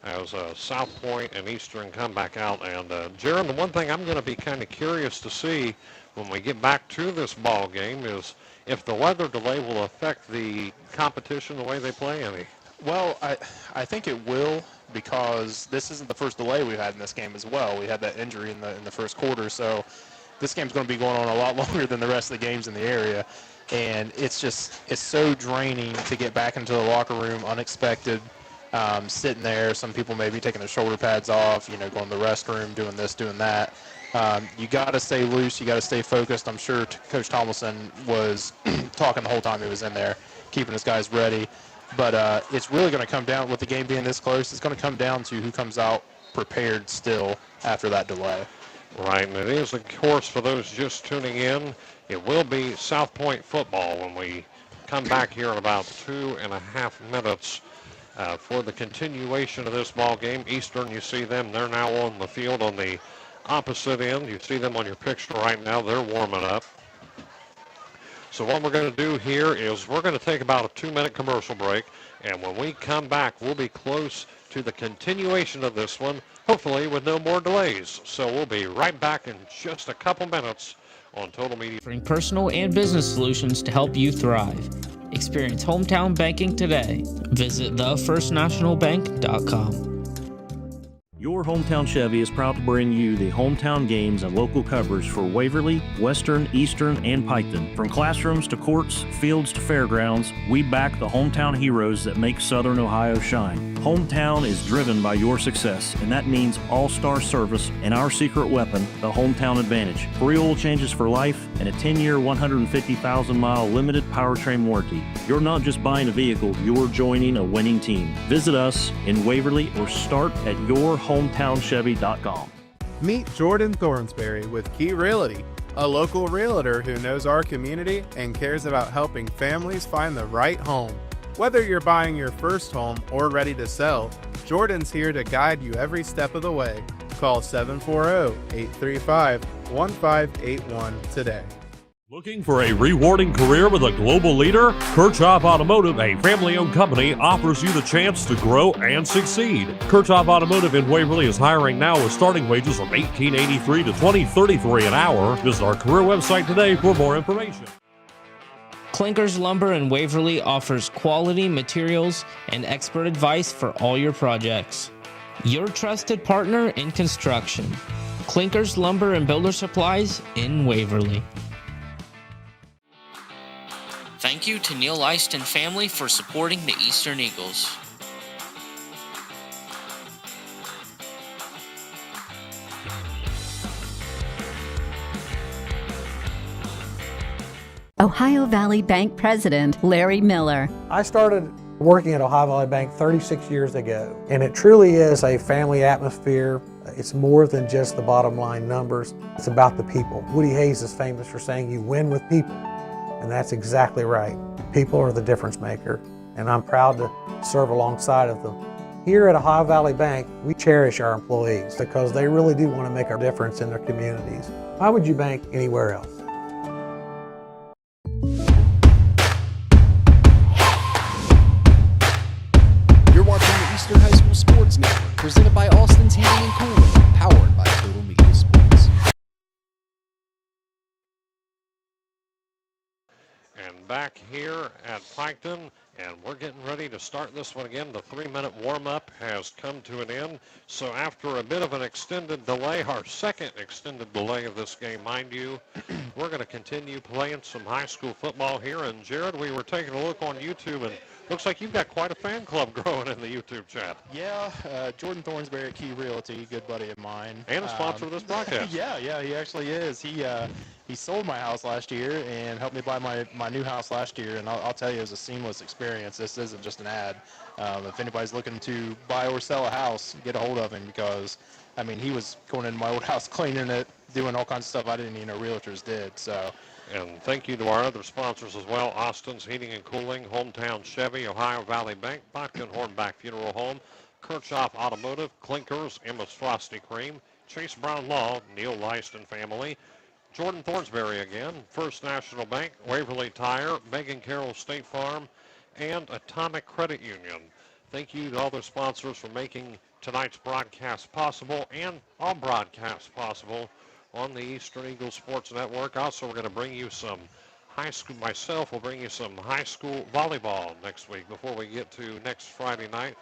as South Point and Eastern come back out. And Jaron, the one thing I'm going to be kind of curious to see when we get back to this ball game is if the weather delay will affect the competition the way they play any. Well, I think it will, because this isn't the first delay we've had in this game as well. We had that injury in the first quarter, so this game's going to be going on a lot longer than the rest of the games in the area. And it's so draining to get back into the locker room unexpected, sitting there. Some people may be taking their shoulder pads off, going to the restroom, doing this, doing that. You got to stay loose. You got to stay focused. I'm sure Coach Tomlinson was talking the whole time he was in there, keeping his guys ready. But it's really going to come down, with the game being this close, it's going to come down to who comes out prepared still after that delay. Right, and it is, of course, for those just tuning in, it will be South Point football when we come back here in about 2.5 minutes for the continuation of this ball game. Eastern, you see them, they're now on the field on the opposite end. You see them on your picture right now. They're warming up. So what we're going to do here is we're going to take about a 2-minute commercial break, and when we come back, we'll be close to the continuation of this one, hopefully with no more delays. So we'll be right back in just a couple minutes on Total Media. Offering personal and business solutions to help you thrive. Experience hometown banking today. Visit thefirstnationalbank.com. Your Hometown Chevy is proud to bring you the hometown games and local coverage for Waverly, Western, Eastern, and Piketon. From classrooms to courts, fields to fairgrounds, we back the hometown heroes that make Southern Ohio shine. Hometown is driven by your success, and that means all-star service and our secret weapon, the Hometown Advantage. Free oil changes for life and a 10-year, 150,000-mile limited powertrain warranty. You're not just buying a vehicle, you're joining a winning team. Visit us in Waverly or start at yourhometownchevy.com. Meet Jordan Thornsberry with Key Realty, a local realtor who knows our community and cares about helping families find the right home. Whether you're buying your first home or ready to sell, Jordan's here to guide you every step of the way. Call 740-835-1581 today. Looking for a rewarding career with a global leader? Kirchhoff Automotive, a family-owned company, offers you the chance to grow and succeed. Kirchhoff Automotive in Waverly is hiring now with starting wages from $18.83 to $20.33 an hour. Visit our career website today for more information. Clinkers Lumber in Waverly offers quality materials and expert advice for all your projects. Your trusted partner in construction. Clinkers Lumber and Builder Supplies in Waverly. Thank you to Neil Eist and family for supporting the Eastern Eagles. Ohio Valley Bank President Larry Miller. I started working at Ohio Valley Bank 36 years ago, and it truly is a family atmosphere. It's more than just the bottom line numbers. It's about the people. Woody Hayes is famous for saying you win with people, and that's exactly right. People are the difference maker, and I'm proud to serve alongside of the Here at Ohio Valley Bank, we cherish our employees because they really do want to make a difference in their communities. Why would you bank anywhere else? You're watching the Eastern High School Sports Network, presented by Austin's Heating and Cooling, powered by TotalMedia Sports. And back here at Piketon, and we're getting ready to start this one again. The 3-minute warm-up has come to an end. So after a bit of an extended delay, our second extended delay of this game, mind you, we're going to continue playing some high school football here. And Jared, we were taking a look on YouTube, and looks like you've got quite a fan club growing in the YouTube chat. Yeah, Jordan Thornsberry at Key Realty, good buddy of mine. And a sponsor of this broadcast. Yeah, he actually is. He sold my house last year and helped me buy my new house last year, and I'll tell you, it was a seamless experience. This isn't just an ad. If anybody's looking to buy or sell a house, get a hold of him because, I mean, he was going into my old house, cleaning it, doing all kinds of stuff I didn't even know realtors did. So. And thank you to our other sponsors as well: Austin's Heating and Cooling, Hometown Chevy, Ohio Valley Bank, Bachman Hornback Funeral Home, Kirchhoff Automotive, Clinkers, Emma's Frosty Cream, Chase Brown Law, Neil Leist and Family, Jordan Thornsberry again, First National Bank, Waverly Tire, Megan Carroll State Farm, and Atomic Credit Union. Thank you to all the sponsors for making tonight's broadcast possible and all broadcasts possible on the Eastern Eagle Sports Network. Also, we're going to bring you some high school, myself will bring you some high school volleyball next week before we get to next Friday night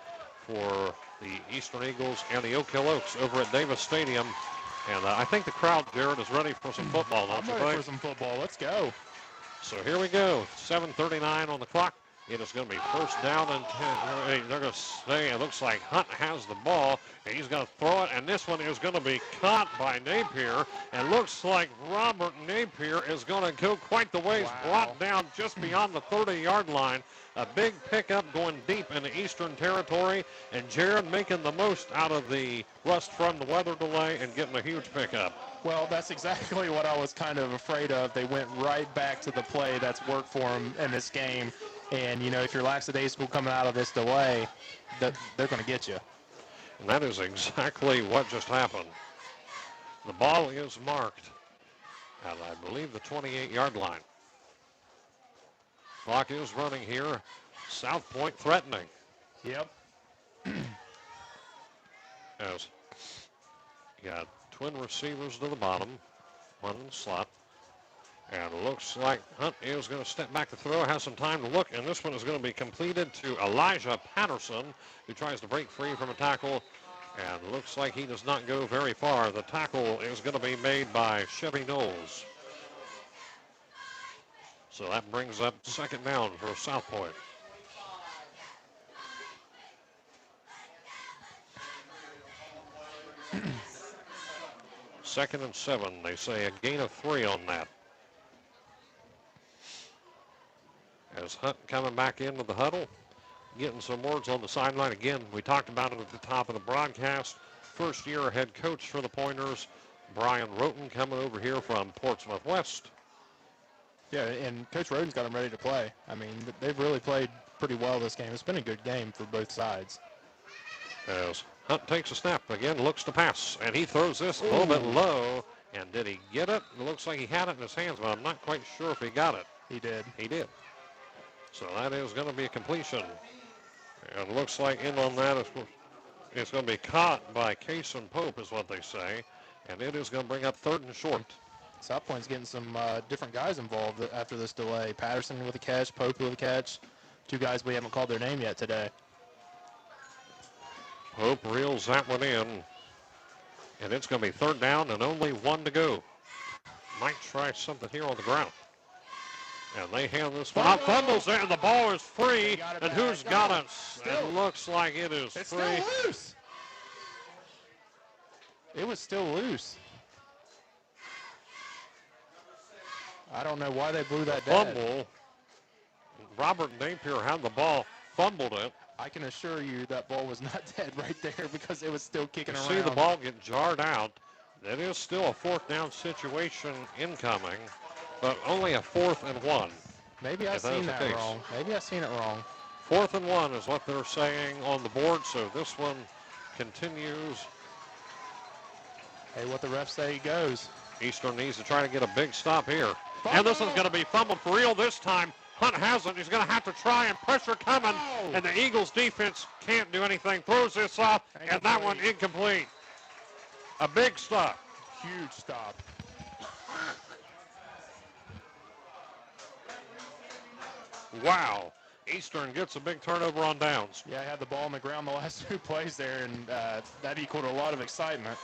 for the Eastern Eagles and the Oak Hill Oaks over at Davis Stadium. And I think the crowd, Jared, is ready for some football, don't you think? I'm ready for some football. Let's go. So here we go. 7:39 on the clock. It is going to be first down and 10. They're going to say it looks like Hunt has the ball, and he's going to throw it, and this one is going to be caught by Napier, and looks like Robert Napier is going to go quite the ways, brought down just beyond the 30-yard line. A big pickup going deep into Eastern Territory, and Jared making the most out of the rust from the weather delay and getting a huge pickup. Well, that's exactly what I was kind of afraid of. They went right back to the play that's worked for them in this game. And, you know, if you're lackadaisical coming out of this delay, they're going to get you. And that is exactly what just happened. The ball is marked at, I believe, the 28-yard line. Clock is running here. South Point threatening. Yep. As you got twin receivers to the bottom, one in the slot. And it looks like Hunt is going to step back to throw, has some time to look, and this one is going to be completed to Elijah Patterson, who tries to break free from a tackle, and looks like he does not go very far. The tackle is going to be made by Chevy Knowles. So that brings up second down for South Point. Second and 7. They say a gain of 3 on that. As Hunt coming back into the huddle, getting some words on the sideline. Again, we talked about it at the top of the broadcast. First year head coach for the Pointers, Brian Roten, coming over here from Portsmouth West. Yeah, and Coach Roden's got them ready to play. I mean, they've really played pretty well this game. It's been a good game for both sides. As Hunt takes a snap, again looks to pass, and he throws this a little bit low. And did he get it? It looks like he had it in his hands, but I'm not quite sure if he got it. He did. He did. So that is going to be a completion. And it looks like in on that, it's going to be caught by Case and Pope is what they say. And it is going to bring up third and short. South Point's getting some different guys involved after this delay. Patterson with a catch, Pope with a catch. Two guys we haven't called their name yet today. Pope reels that one in. And it's going to be third down and only 1 to go. Might try something here on the ground. And they hand this one out. Fumbles there, and the ball is free. And who's got it? It looks like it is free. It's still loose. It was still loose. I don't know why they blew that dead. Fumble. Robert Napier had the ball, fumbled it. I can assure you that ball was not dead right there because it was still kicking around. See the ball get jarred out. That is still a fourth down situation incoming, but only a 4th and 1. Maybe I've seen that wrong. Maybe I've seen it wrong. 4th and 1 is what they're saying on the board, so this one continues. Hey, what the refs say goes. Eastern needs to try to get a big stop here. And this is going to be fumbled for real this time. Hunt has it. He's going to have to try, and pressure coming. And the Eagles defense can't do anything. Throws this off, and that one incomplete. A big stop. Huge stop. Wow. Eastern gets a big turnover on downs. Yeah, I had the ball on the ground the last 2 plays there, and that equaled a lot of excitement.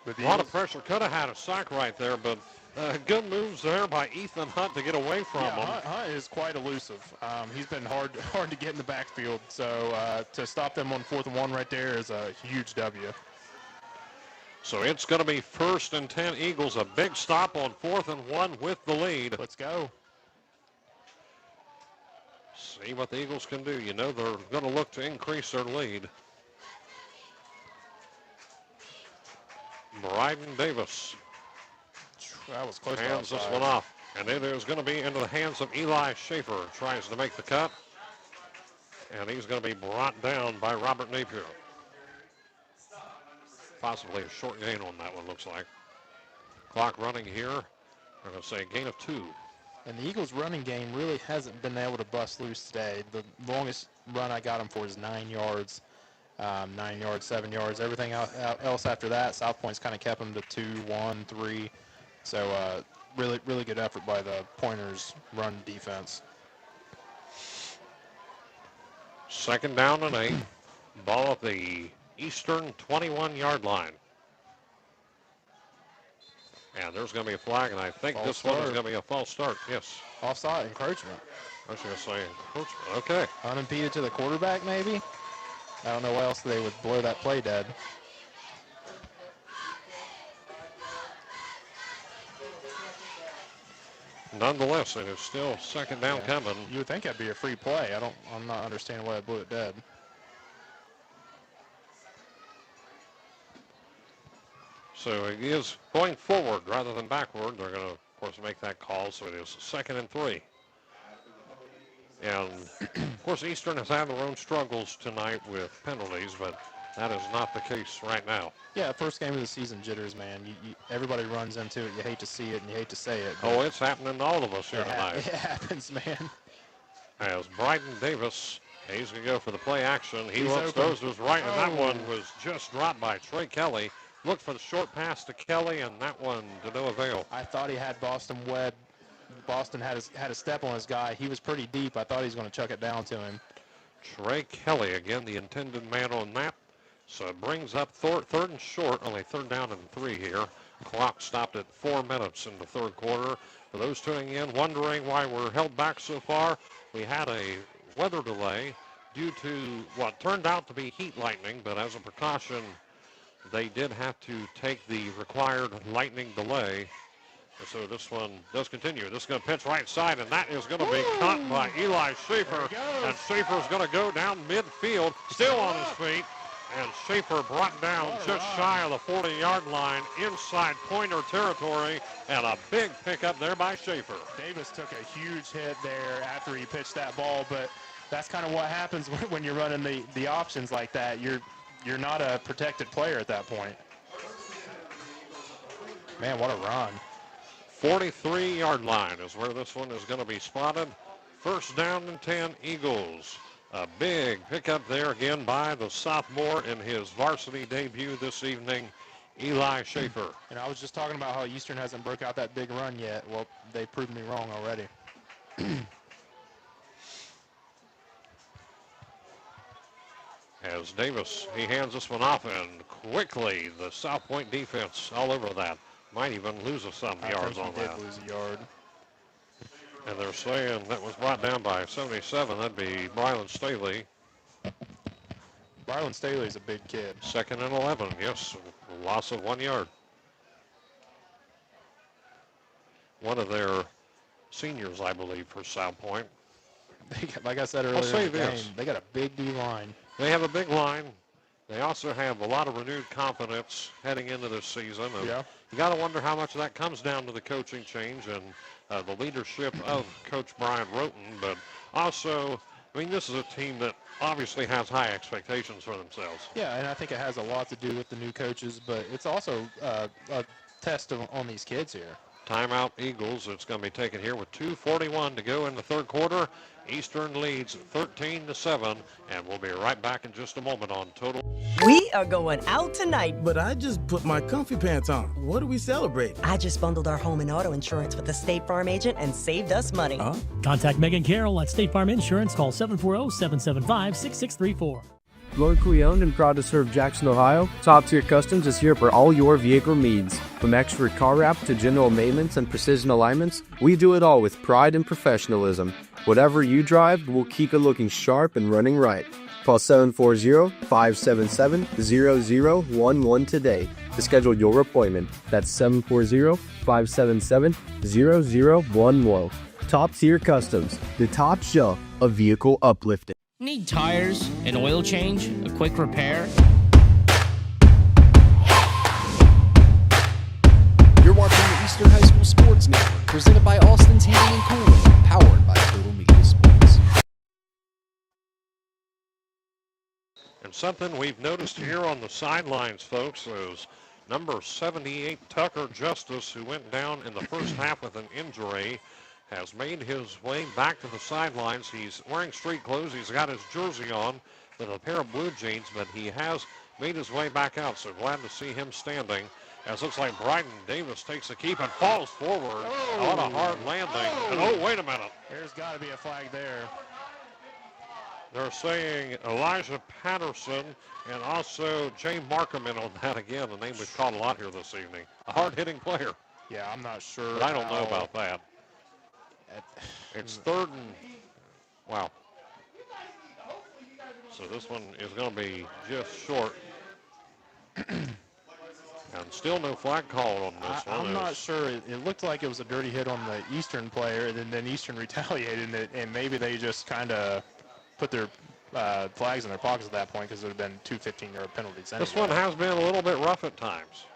A lot of pressure. Could have had a sack right there, but good moves there by Ethan Hunt to get away from him. Hunt is quite elusive. He's been hard to get in the backfield, so to stop them on 4th and 1 right there is a huge W. So it's going to be 1st and 10 Eagles. A big stop on 4th and 1 with the lead. Let's go. See what the Eagles can do. You know they're going to look to increase their lead. Bryden Davis that was close. Hands this one off, and it is going to be into the hands of Eli Schaefer. Tries to make the cut, and he's going to be brought down by Robert Napier. Possibly a short gain on that one, looks like. Clock running here. I'm going to say a gain of 2. And the Eagles' running game really hasn't been able to bust loose today. The longest run I got them for is 9 yards. 9 yards, 7 yards. Everything else after that, South Point's kind of kept them to 2, 1, 3. So really good effort by the Pointers' run defense. 2nd down and 8. Ball at the Eastern 21-yard line. And there's going to be a flag, and I think this one is going to be a false start. Yes. Offside, encroachment. I was going to say encroachment. Okay. Unimpeded to the quarterback, maybe? I don't know why else they would blow that play dead. Nonetheless, it is still 2nd down coming. You would think that'd be a free play. I'm not understanding why they blew it dead. So it is going forward rather than backward. They're going to, of course, make that call. So it is 2nd and 3. And, of course, Eastern has had their own struggles tonight with penalties, but that is not the case right now. Yeah, first game of the season jitters, man. Everybody runs into it. You hate to see it and you hate to say it. Oh, it's happening to all of us here tonight. It happens, man. As Bryden Davis, he's going to go for the play action. He wants those to his right, and that one was just dropped by Trey Kelly. Looked for the short pass to Kelly, and that one to no avail. I thought he had Boston wed. Boston had a step on his guy. He was pretty deep. I thought he was going to chuck it down to him. Trey Kelly, again, the intended man on that. So it brings up 3rd and short, only 3rd down and 3 here. Clock stopped at 4 minutes in the 3rd quarter. For those tuning in, wondering why we're held back so far, we had a weather delay due to what turned out to be heat lightning, but as a precaution, they did have to take the required lightning delay. And so this one does continue. This is going to pitch right side, and that is going to be caught by Eli Schaefer. And Schaefer is going to go down midfield, still on his feet. And Schaefer brought down just shy of the 40-yard line inside Pointer territory, and a big pickup there by Schaefer. Davis took a huge hit there after he pitched that ball, but that's kind of what happens when you're running the options like that. You're not a protected player at that point. Man, what a run. 43-yard line is where this one is going to be spotted. 1st down and 10 Eagles. A big pickup there again by the sophomore in his varsity debut this evening, Eli Schaefer. And I was just talking about how Eastern hasn't broke out that big run yet. Well, they proved me wrong already. As Davis, he hands this one off, and quickly the South Point defense all over that. Might even lose some yards on that. Did lose a yard. And they're saying that was brought down by 77. That'd be Brylan Staley. Brylan Staley's a big kid. 2nd and 11, yes. Loss of 1 yard. One of their seniors, I believe, for South Point. Like I said earlier in the game, they got a big D-line. They have a big line. They also have a lot of renewed confidence heading into this season. And you got to wonder how much of that comes down to the coaching change and the leadership of Coach Brian Roten, but also, I mean, this is a team that obviously has high expectations for themselves. Yeah, and I think it has a lot to do with the new coaches, but it's also a test on these kids here. Timeout Eagles. It's going to be taken here with 2:41 to go in the third quarter. Eastern leads 13-7, and we'll be right back in just a moment on Total. We are going out tonight. But I just put my comfy pants on. What do we celebrate? I just bundled our home and auto insurance with the State Farm agent and saved us money. Huh? Contact Megan Carroll at State Farm Insurance. Call 740-775-6634. Locally owned and proud to serve Jackson, Ohio, Top Tier Customs is here for all your vehicle needs. From expert car wrap to general maintenance and precision alignments, we do it all with pride and professionalism. Whatever you drive, we'll keep it looking sharp and running right. Call 740-577-0011 today to schedule your appointment. That's 740-577-0011. Top Tier Customs, the top shelf of vehicle uplifting. Need tires, an oil change, a quick repair? You're watching the Eastern High School Sports Network, presented by Austin's Heating and Cooling, powered by TotalMedia Sports. And something we've noticed here on the sidelines, folks, is number 78, Tucker Justice, who went down in the first half with an injury, has made his way back to the sidelines. He's wearing street clothes. He's got his jersey on with a pair of blue jeans, but he has made his way back out, so glad to see him standing. As looks like Bryden Davis takes a keep and falls forward on a hard landing. And wait a minute. There's got to be a flag there. They're saying Elijah Patterson and also Jay Markham in on that again, a name we've caught a lot here this evening. A hard-hitting player. Yeah, I'm not sure. But I don't know about that. It's third and, wow. So this one is going to be just short. And still no flag call on this one. I'm not sure. It looked like it was a dirty hit on the Eastern player, and then Eastern retaliated, and maybe they just kind of put their flags in their pockets at that point because there would have been 2 15-yard penalties anyway. This one has been a little bit rough at times,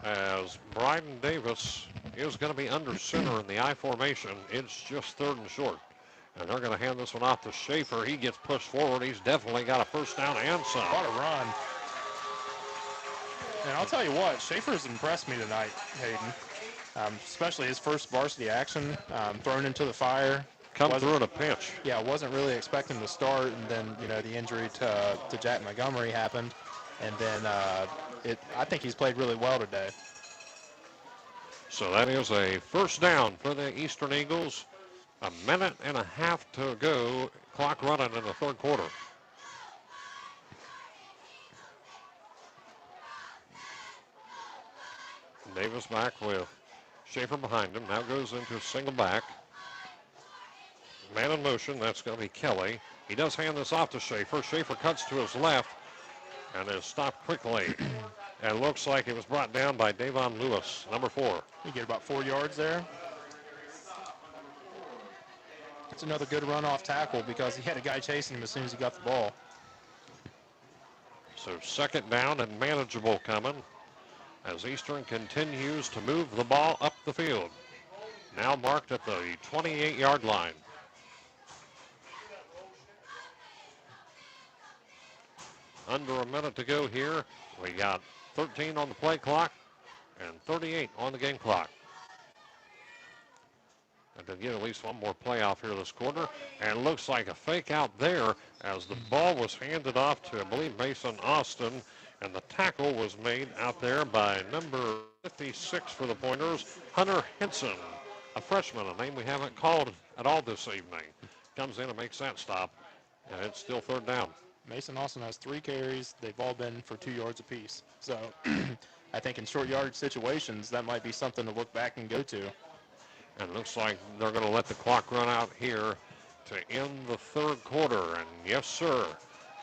as Bryden Davis is going to be under center in the I formation. It's just third and short. And they're going to hand this one off to Schaefer. He gets pushed forward. He's definitely got a first down and some. What a run. And I'll tell you what, Schaefer's impressed me tonight, Hayden. Especially his first varsity action, thrown into the fire. Come through in a pinch. Yeah, wasn't really expecting to start, and then, the injury to Jack Montgomery happened. And then I think he's played really well today. So that is a first down for the Eastern Eagles. A minute and a half to go. Clock running in the third quarter. Davis back with Schaefer behind him. Now goes into single back. Man in motion. That's going to be Kelly. He does hand this off to Schaefer. Schaefer cuts to his left and is stopped quickly. And looks like it was brought down by Davon Lewis, number 4. You get about 4 yards there. It's another good run off tackle because he had a guy chasing him as soon as he got the ball. So second down and manageable coming as Eastern continues to move the ball up the field. Now marked at the 28-yard line. Under a minute to go here. We got 13 on the play clock and 38 on the game clock. And to get at least one more play off here this quarter. And looks like a fake out there as the ball was handed off to, I believe, Mason Austin. And the tackle was made out there by number 56 for the Pointers, Hunter Henson, a freshman, a name we haven't called at all this evening. Comes in and makes that stop. And it's still third down. Mason Austin has 3 carries. They've all been for 2 yards apiece. So I think in short yardage situations, that might be something to look back and go to. And it looks like they're going to let the clock run out here to end the third quarter. And yes, sir,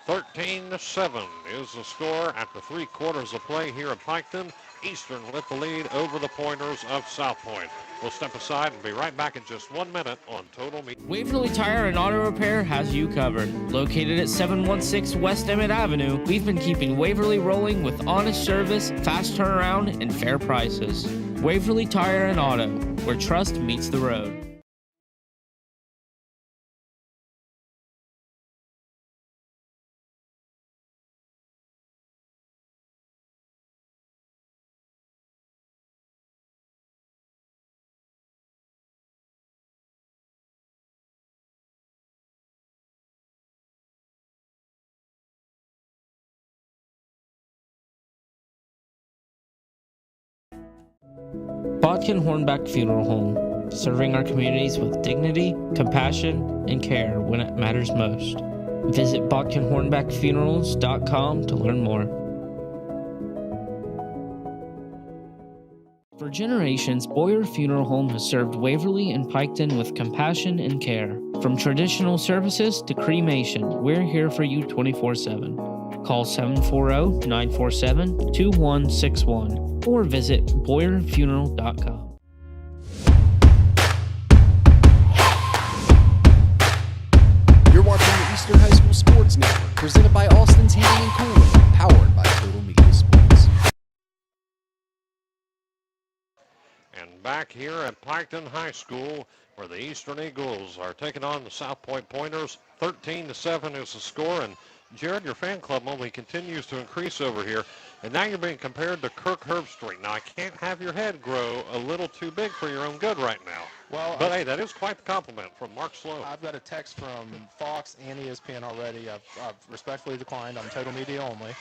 13-7 is the score at the 3 quarters of play here at Piketon. Eastern with the lead over the Pointers of South Point. We'll step aside and be right back in just 1 minute on Total Media. Waverly Tire and Auto Repair has you covered. Located at 716 West Emmett Avenue, we've been keeping Waverly rolling with honest service, fast turnaround, and fair prices. Waverly Tire and Auto. where trust meets the road. Bodkin Hornback Funeral Home, serving our communities with dignity, compassion, and care when it matters most. Visit BodkinHornbackFunerals.com to learn more. For generations, Boyer Funeral Home has served Waverly and Piketon with compassion and care. From traditional services to cremation, we're here for you 24/7. Call 740-947-2161 or visit BoyerFuneral.com. You're watching the Eastern High School Sports Network, presented by Austin's Heating and Cooling, powered by TotalMedia Sports. And back here at Piketon High School, where the Eastern Eagles are taking on the South Point Pointers, 13-7 is the score. And Jared, your fan club only continues to increase over here. And now you're being compared to Kirk Herbstreit. Now, I can't have your head grow a little too big for your own good right now. Well, but hey, that is quite the compliment from Mark Sloan. I've got a text from Fox and ESPN already. I've respectfully declined. I'm Total Media only.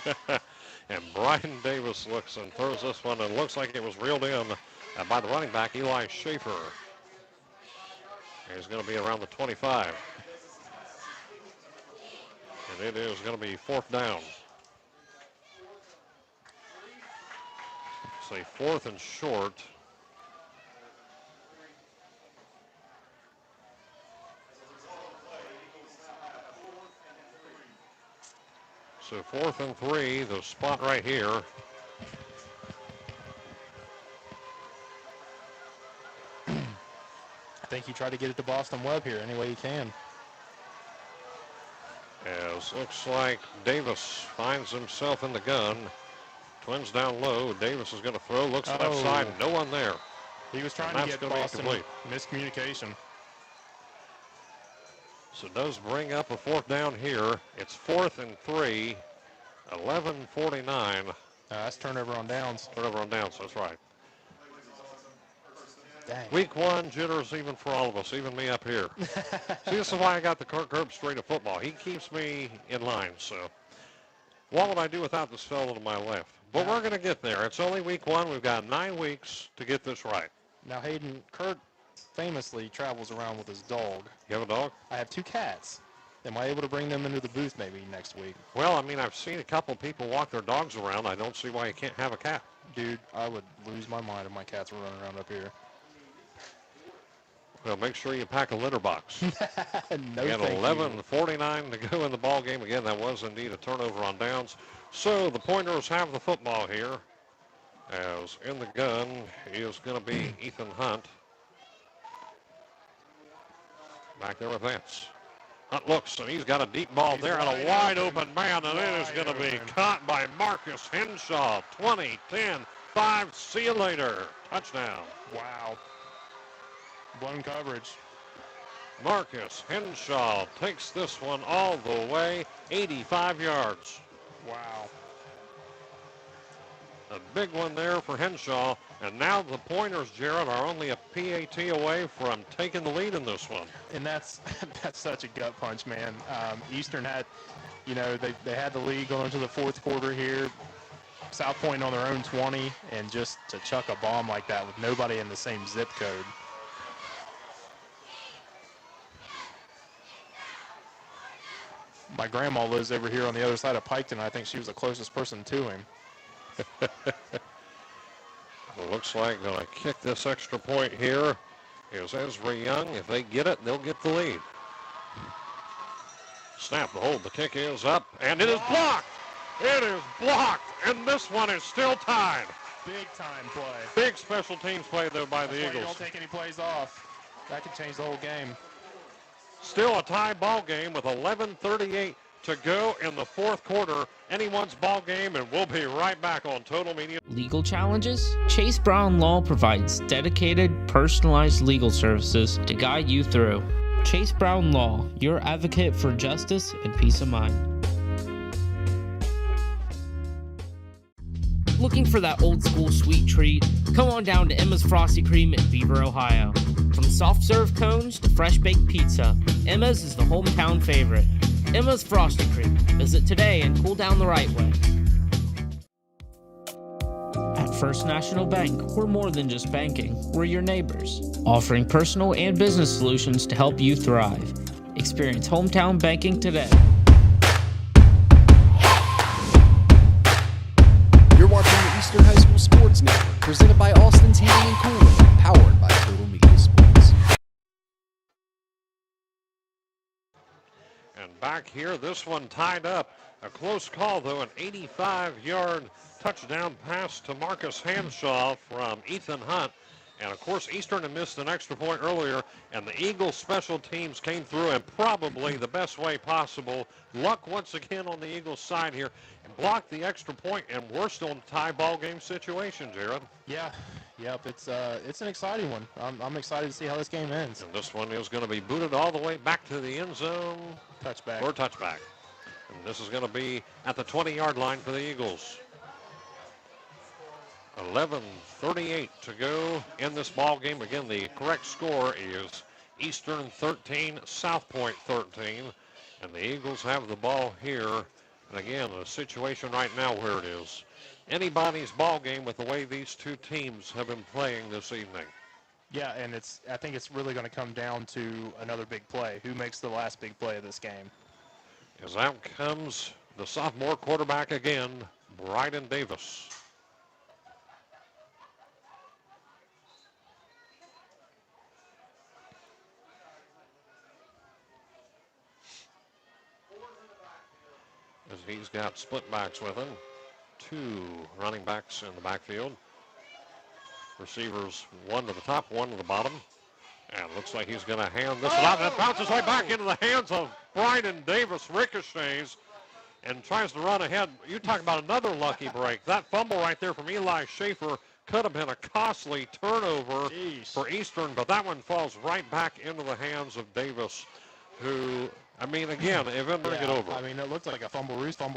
And Brian Davis looks and throws this one, and looks like it was reeled in by the running back, Eli Schaefer. He's going to be around the 25. And it is going to be 4th down. Say 4th and short. So 4th and 3, the spot right here. I think he tried to get it to Boston Webb here any way he can. As looks like Davis finds himself in the gun. Twins down low. Davis is going to throw. Looks left side. No one there. He was trying to get Boston. Miscommunication. So it does bring up a 4th down here. It's 4th and 3. 11:49. That's turnover on downs. Turnover on downs. That's right. Dang. Week 1 jitters even for all of us, even me up here. See, this is why I got the Kirk Herbstreit of football. He keeps me in line. So what would I do without this fellow to my left? But we're going to get there. It's only week 1. We've got 9 weeks to get this right. Now, Hayden, Kurt famously travels around with his dog. You have a dog? I have 2 cats. Am I able to bring them into the booth maybe next week? Well, I mean, I've seen a couple people walk their dogs around. I don't see why you can't have a cat. Dude, I would lose my mind if my cats were running around up here. Well, make sure you pack a litter box. No, and 11:49 to go in the ball game. Again, that was indeed a turnover on downs. So the Pointers have the football here. As in the gun is going to be Ethan Hunt. Back there with Vance. Hunt looks, and he's got a deep ball there and a wide open man, and it is going to be caught by Marcus Henshaw. 20-10, 5, see you later. Touchdown. Wow. Blown coverage. Marcus Henshaw takes this one all the way, 85 yards. Wow. A big one there for Henshaw. And now the Pointers, Jared, are only a PAT away from taking the lead in this one. And that's such a gut punch, man. Eastern had, they had the lead going into the 4th quarter here. South Point on their own 20, and just to chuck a bomb like that with nobody in the same zip code. My grandma lives over here on the other side of Piketon. I think she was the closest person to him. It looks like going to kick this extra point here is Ezra Young. If they get it, they'll get the lead. Snap the hold. The kick is up, and it is blocked. It is blocked, and this one is still tied. Big time play. Big special teams play, though, by the Eagles. You don't take any plays off. That could change the whole game. Still a tie ball game with 11:38 to go in the fourth quarter. Anyone's ball game, and we'll be right back on Total Media. Legal challenges? Chase Brown Law provides dedicated, personalized legal services to guide you through. Chase Brown Law, your advocate for justice and peace of mind. Looking for that old school sweet treat? Come on down to Emma's Frosty Cream in Beaver, Ohio. From soft serve cones to fresh baked pizza, Emma's is the hometown favorite. Emma's Frosty Cream. Visit today and cool down the right way. At First National Bank, we're more than just banking. We're your neighbors, offering personal and business solutions to help you thrive. Experience hometown banking today. You're watching the Eastern High School Sports Network, presented by Austin's Heating and Cooling, powered by TotalMedia Sports. And back here, this one tied up. A close call, though, an 85-yard touchdown pass to Marcus Hanshaw from Ethan Hunt. And, of course, Eastern had missed an extra point earlier, and the Eagles special teams came through in probably the best way possible. Luck once again on the Eagles side here, and blocked the extra point, and we're still in a tie ball game situation, Jared. Yeah, yep, it's an exciting one. I'm excited to see how this game ends. And this one is going to be booted all the way back to the end zone. Touchback. Or touchback. And this is going to be at the 20-yard line for the Eagles. 11:38 to go in this ball game. Again, the correct score is Eastern 13, South Point 13. And the Eagles have the ball here. And again, a situation right now where it is anybody's ball game with the way these two teams have been playing this evening. Yeah, and I think it's really going to come down to another big play. Who makes the last big play of this game? As out comes the sophomore quarterback again, Bryden Davis. As he's got split backs with him. Two running backs in the backfield. Receivers, one to the top, one to the bottom. And looks like he's going to hand this one out. That bounces right back into the hands of Bryden Davis, ricochets, and tries to run ahead. You talk about another lucky break. That fumble right there from Eli Schaefer could have been a costly turnover for Eastern, but that one falls right back into the hands of Davis, who, I mean, again, if it bring it over. I mean, it looked like a fumble roost from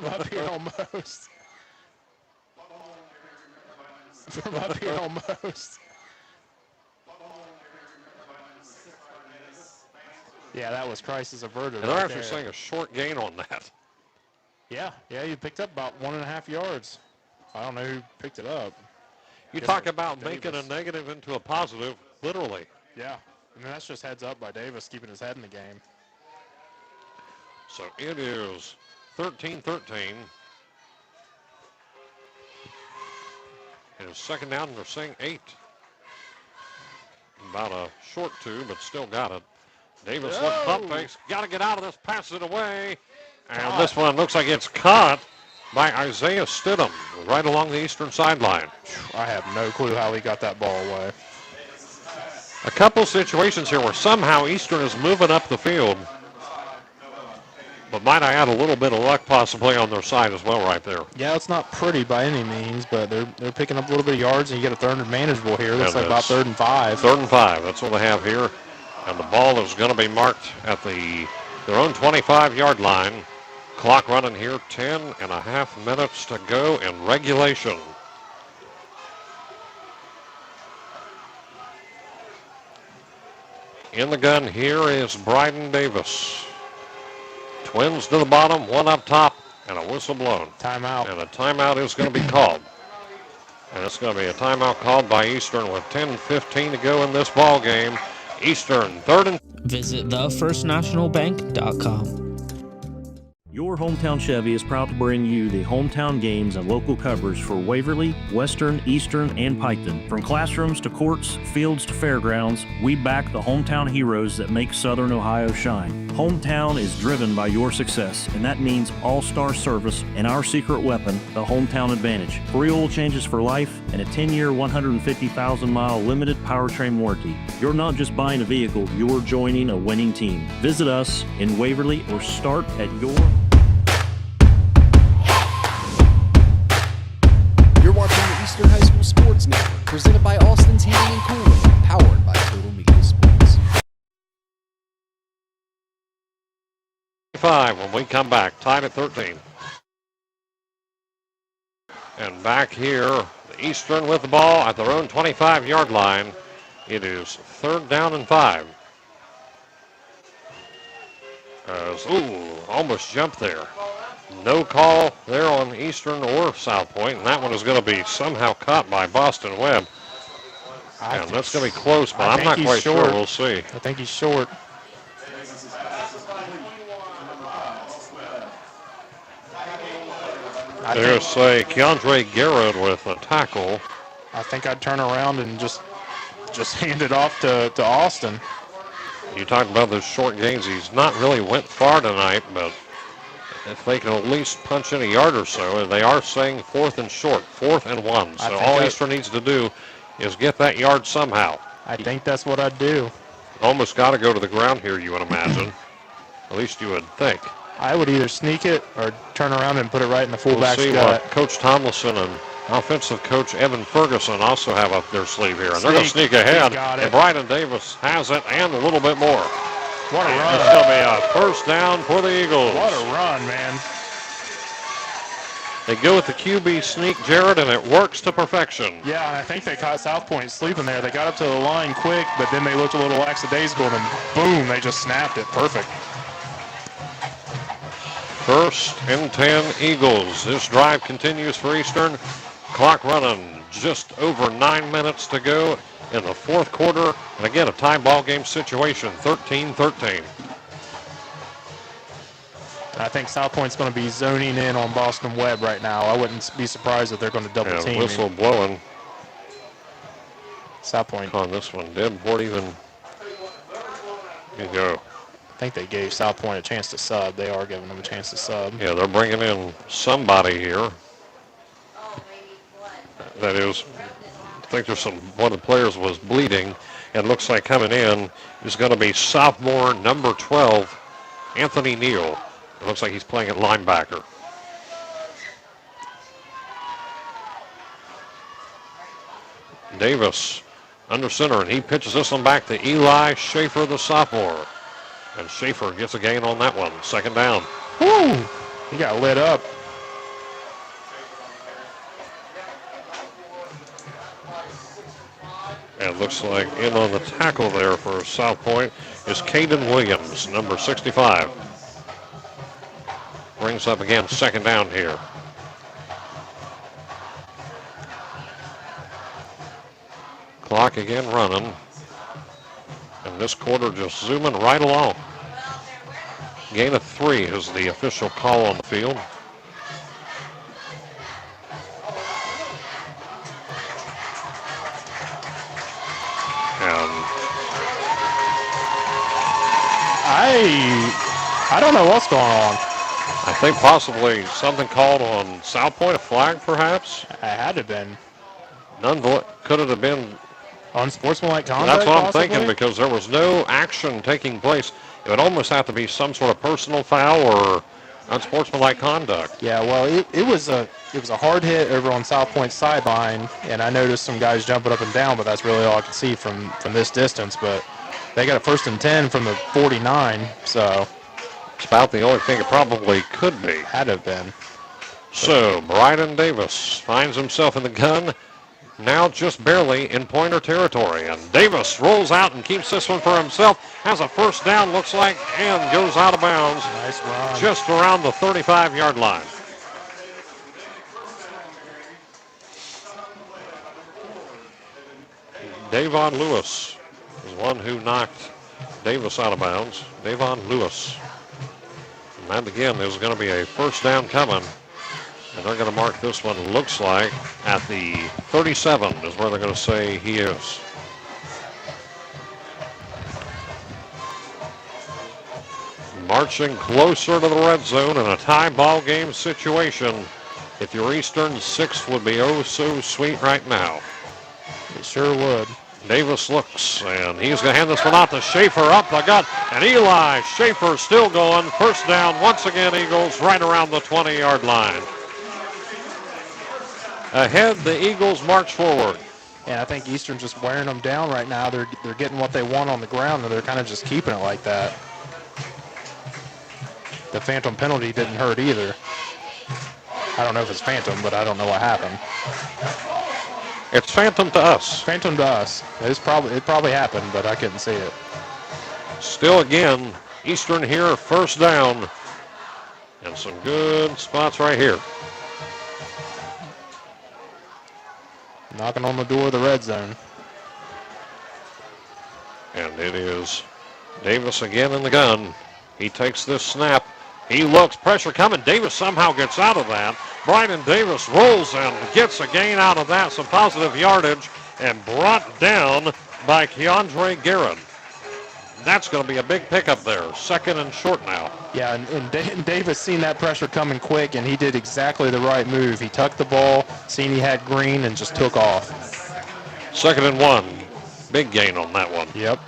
up here almost. From up here almost. Yeah, that was crisis averted. And they're actually saying a short gain on that. Yeah, you picked up about 1.5 yards. I don't know who picked it up. You talk about making a negative into a positive, literally. Yeah, I mean, that's just heads up by Davis, keeping his head in the game. So it is 13-13. And it's second down, and they're saying 8. About a short 2, but still got it. Davis looks pump fakes. Got to get out of this, passes it away. And this one looks like it's caught by Isaiah Stidham right along the eastern sideline. I have no clue how he got that ball away. A couple situations here where somehow Eastern is moving up the field. But might I add a little bit of luck possibly on their side as well right there. Yeah, it's not pretty by any means, but they're picking up a little bit of yards, and you get a third and manageable here. Looks like about 3rd and 5. 3rd and 5, that's what they have here. And the ball is going to be marked at their own 25-yard line. Clock running here, 10.5 minutes to go in regulation. In the gun here is Bryden Davis. Twins to the bottom, one up top, and a whistle blown. Timeout. And a timeout is going to be called. And it's going to be a timeout called by Eastern with 10:15 to go in this ball game. Eastern, 3rd and... Visit thefirstnationalbank.com. Your Hometown Chevy is proud to bring you the hometown games and local coverage for Waverly, Western, Eastern, and Piketon. From classrooms to courts, fields to fairgrounds, we back the hometown heroes that make Southern Ohio shine. Hometown is driven by your success, and that means all-star service and our secret weapon, the Hometown Advantage. Free oil changes for life and a 10-year, 150,000-mile limited powertrain warranty. You're not just buying a vehicle, you're joining a winning team. Visit us in Waverly or start at your... You're watching the Eastern High School Sports Network, presented by Austin's Heating and Cooling, powered by TotalMedia Sports. 5 when we come back, tied at 13. And back here, the Eastern with the ball at their own 25-yard line. It is 3rd down and 5. Almost jumped there. No call there on Eastern or South Point, and that one is going to be somehow caught by Boston Webb. And that's going to be close, but I'm not quite sure. We'll see. I think he's short. They're going to say Keandre Garrett with a tackle. I think I'd turn around and just hand it off to Austin. You talked about those short gains. He's not really went far tonight, but if they can at least punch in a yard or so, they are saying 4th and short, 4th and 1. So all Eastern needs to do is get that yard somehow. I think that's what I'd do. Almost got to go to the ground here, you would imagine. At least you would think. I would either sneak it or turn around and put it right in the fullback's gut. We'll see what Coach Tomlinson and offensive coach Evan Ferguson also have up their sleeve here. And they're going to sneak ahead. And Bryden Davis has it and a little bit more. What a run. It's going to be a first down for the Eagles. What a run, man. They go with the QB sneak, Jared, and it works to perfection. Yeah, and I think they caught South Point sleeping there. They got up to the line quick, but then they looked a little lackadaisical, and then boom, they just snapped it. Perfect. 1st and 10 Eagles. This drive continues for Eastern. Clock running, just over 9 minutes to go in the 4th quarter. And again, a tie ball game situation, 13-13. I think South Point's going to be zoning in on Boston Webb right now. I wouldn't be surprised if they're going to double team. Whistle blowing. South Point on this one. Davenport even. Here you go. I think they gave South Point a chance to sub. They are giving them a chance to sub. Yeah, they're bringing in somebody here. That is, I think there's one of the players was bleeding, and looks like coming in is going to be sophomore number 12, Anthony Neal. It looks like he's playing at linebacker. Davis under center, and he pitches this one back to Eli Schaefer, the sophomore. And Schaefer gets a gain on that one. 2nd down. Woo! He got lit up. And it looks like in on the tackle there for South Point is Caden Williams, number 65. Brings up again 2nd down here. Clock again running. And this quarter just zooming right along. Gain of 3 is the official call on the field. And I don't know what's going on. I think possibly something called on South Point, a flag perhaps. It had to have been. Could it have been unsportsmanlike conduct? That's what I'm possibly? thinking, because there was no action taking place. It would almost have to be some sort of personal foul or unsportsmanlike conduct. Yeah, well, it was a hard hit over on South Point's sideline, and I noticed some guys jumping up and down, but that's really all I could see from this distance. But they got a 1st and 10 from the 49, so it's about the only thing it probably could be. Had to have been. So Bryden Davis finds himself in the gun. Now just barely in pointer territory. And Davis rolls out and keeps this one for himself. Has a 1st down, looks like, and goes out of bounds. Nice run. Just around the 35-yard line. Davon Lewis is one who knocked Davis out of bounds. Davon Lewis And that, again, is going to be a first down coming. And they're going to mark this one, looks like, at the 37 is where they're going to say he is. Marching closer to the red zone in a tie ball game situation. If you're Eastern, 6 would be oh so sweet right now. It sure would. Davis looks, and he's going to hand this one out to Schaefer up the gut. And Eli Schaefer still going. First down once again, Eagles right around the 20-yard line. Ahead, the Eagles march forward. And I think Eastern's just wearing them down right now. They're getting what they want on the ground, and they're kind of just keeping it like that. The phantom penalty didn't hurt either. I don't know if it's phantom, but I don't know what happened. It's phantom to us. Phantom to us. It probably happened, but I couldn't see it. Still again, Eastern here, first down. And some good spots right here. Knocking on the door of the red zone. And it is Davis again in the gun. He takes this snap. He looks, pressure coming. Davis somehow gets out of that. Brian Davis rolls and gets a gain out of that, some positive yardage, and brought down by Keandre Garrett. That's going to be a big pickup there. Second and short now. Yeah, and Davis seen that pressure coming quick, and he did exactly the right move. He tucked the ball, seen he had green, and just took off. Second and 1. Big gain on that one. Yep.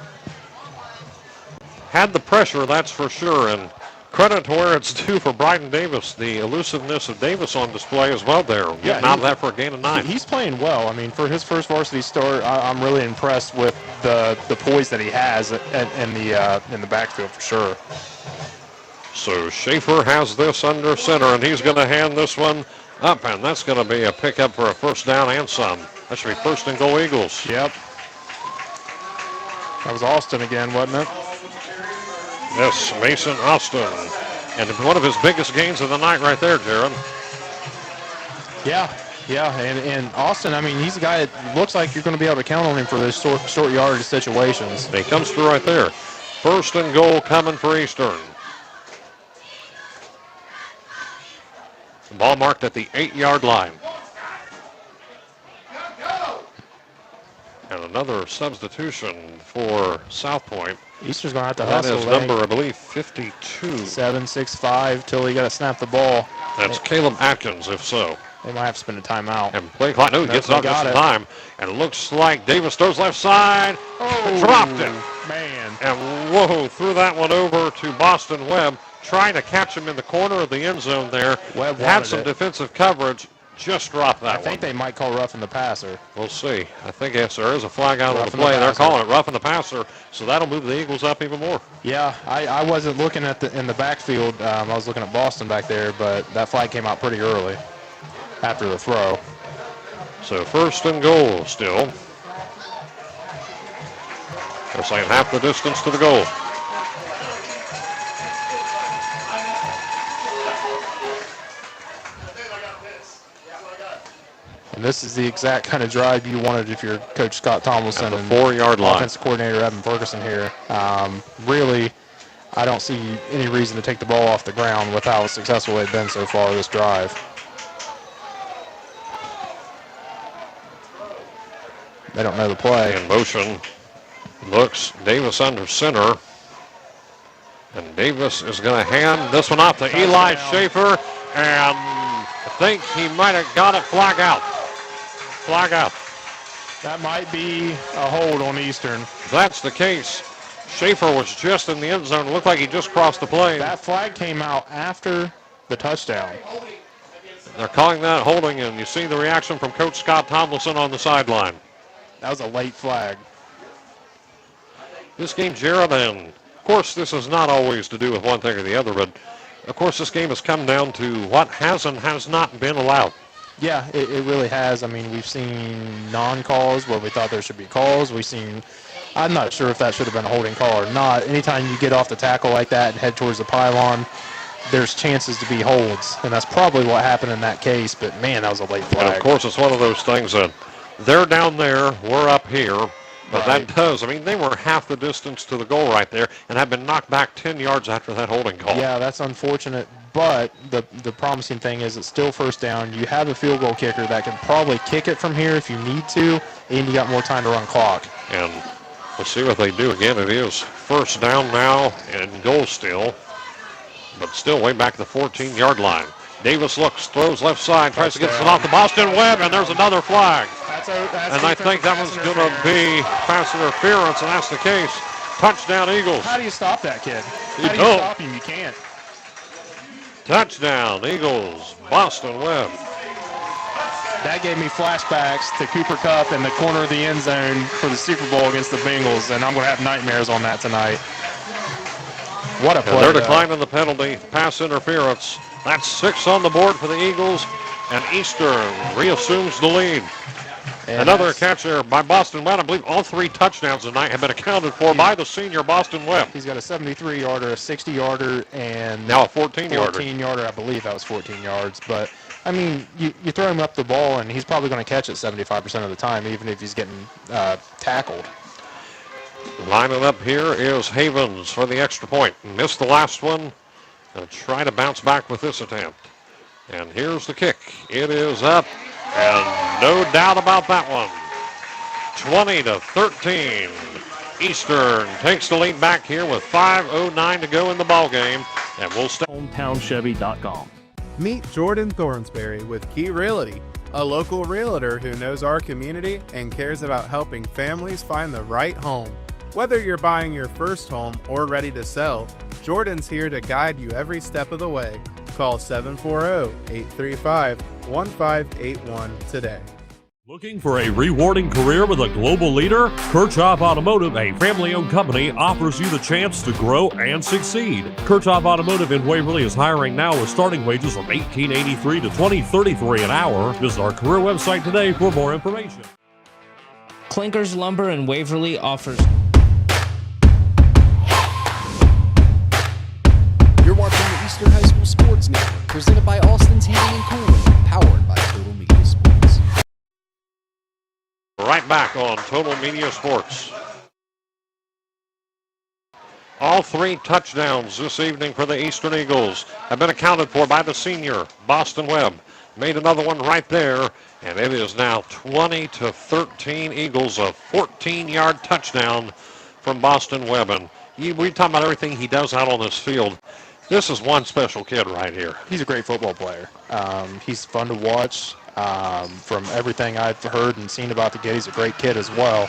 Had the pressure, that's for sure, and credit to where it's due for Bryden Davis. The elusiveness of Davis on display as well there. Getting out of that for a gain of 9. He's playing well. I mean, for his first varsity start, I'm really impressed with the poise that he has in the backfield for sure. So Schaefer has this under center, and he's going to hand this one up, and that's going to be a pickup for a first down and some. That should be first and goal Eagles. Yep. That was Austin again, wasn't it? Yes, Mason Austin. And one of his biggest gains of the night right there, Jaron. Yeah. And Austin, I mean, he's a guy that looks like you're going to be able to count on him for those short yardage situations. He comes through right there. First and goal coming for Eastern. The ball marked at the 8-yard line. And another substitution for South Point. Eastern's going to have to hustle. That is number, I believe, 52. 7-6-5 till he got to snap the ball. That's Caleb Atkins, if so. They might have to spend a timeout. And play clock. No, he gets up just in time. And it looks like Davis throws left side. Dropped it. Man. And whoa, threw that one over to Boston Webb. Trying to catch him in the corner of the end zone there. Webb had some defensive coverage. Just dropped that one. I think they might call roughing the passer. We'll see. I think yes, there is a flag out on the play. They're calling it roughing the passer, so that'll move the Eagles up even more. Yeah, I wasn't looking in the backfield. I was looking at Boston back there, but that flag came out pretty early after the throw. So first and goal still. They're saying half the distance to the goal. And this is the exact kind of drive you wanted if you're Coach Scott Tomlinson and 4-yard line. Offensive coordinator Evan Ferguson here. Really, I don't see any reason to take the ball off the ground with how successful they've been so far this drive. They don't know the play. In motion. Looks Davis under center. And Davis is going to hand this one off to Eli Schaefer. And I think he might have got it. Flag out. Flag out. That might be a hold on Eastern. If that's the case, Schaefer was just in the end zone. It looked like he just crossed the plane. That flag came out after the touchdown. They're calling that holding, and you see the reaction from Coach Scott Tomlinson on the sideline. That was a late flag. This game, Jared, and of course this is not always to do with one thing or the other, but of course this game has come down to what has and has not been allowed. Yeah, it really has. I mean, we've seen non-calls where we thought there should be calls. We've seen, I'm not sure if that should have been a holding call or not. Anytime you get off the tackle like that and head towards the pylon, there's chances to be holds, and that's probably what happened in that case, but man, that was a late flag. And of course, it's one of those things that they're down there, we're up here. But that does. I mean, they were half the distance to the goal right there and have been knocked back 10 yards after that holding call. Yeah, that's unfortunate. But the promising thing is it's still first down. You have a field goal kicker that can probably kick it from here if you need to, and you got more time to run clock. And let's see what they do again. It is first down now and goal still, but still way back to the 14-yard line. Davis looks, throws left side, tries to get it off the Boston Webb, and there's another flag. And I think that was going to be pass interference, and that's the case. Touchdown, Eagles. How do you stop that kid? You How do you don't. stop him? You can't. Touchdown, Eagles, Boston Webb. That gave me flashbacks to Cooper Kupp in the corner of the end zone for the Super Bowl against the Bengals, and I'm going to have nightmares on that tonight. What a play. They're declining the penalty, pass interference. That's 6 on the board for the Eagles, and Eastern reassumes the lead. And another catch there by Boston Webb. I believe all 3 touchdowns tonight have been accounted for by the senior Boston Webb. He's got a 73-yarder, a 60-yarder, and now a 14-yarder. 14-yarder, I believe that was 14 yards. But, I mean, you throw him up the ball, and he's probably going to catch it 75% of the time, even if he's getting tackled. Lining up here is Havens for the extra point. Missed the last one. Gonna try to bounce back with this attempt. And here's the kick. It is up, and no doubt about that one. 20-13. Eastern takes the lead back here with 5:09 to go in the ball game, and we'll stay. HometownChevy.com. Meet Jordan Thornsberry with Key Realty, a local realtor who knows our community and cares about helping families find the right home. Whether you're buying your first home or ready to sell, Jordan's here to guide you every step of the way. Call 740-835-1581 today. Looking for a rewarding career with a global leader? Kirchhoff Automotive, a family-owned company, offers you the chance to grow and succeed. Kirchhoff Automotive in Waverly is hiring now with starting wages from $18.83 to $20.33 an hour. Visit our career website today for more information. Clinkers Lumber in Waverly offers... You're watching the Eastern High School Sports Network, presented by Austin's Heating and Cooling, powered by TotalMedia Sports. Right back on Total Media Sports. All 3 touchdowns this evening for the Eastern Eagles have been accounted for by the senior, Boston Webb. Made another one right there, and it is now 20-13 Eagles, a 14-yard touchdown from Boston Webb. And we talk about everything he does out on this field. This is one special kid right here. He's a great football player. He's fun to watch. From everything I've heard and seen about the kid, he's a great kid as well.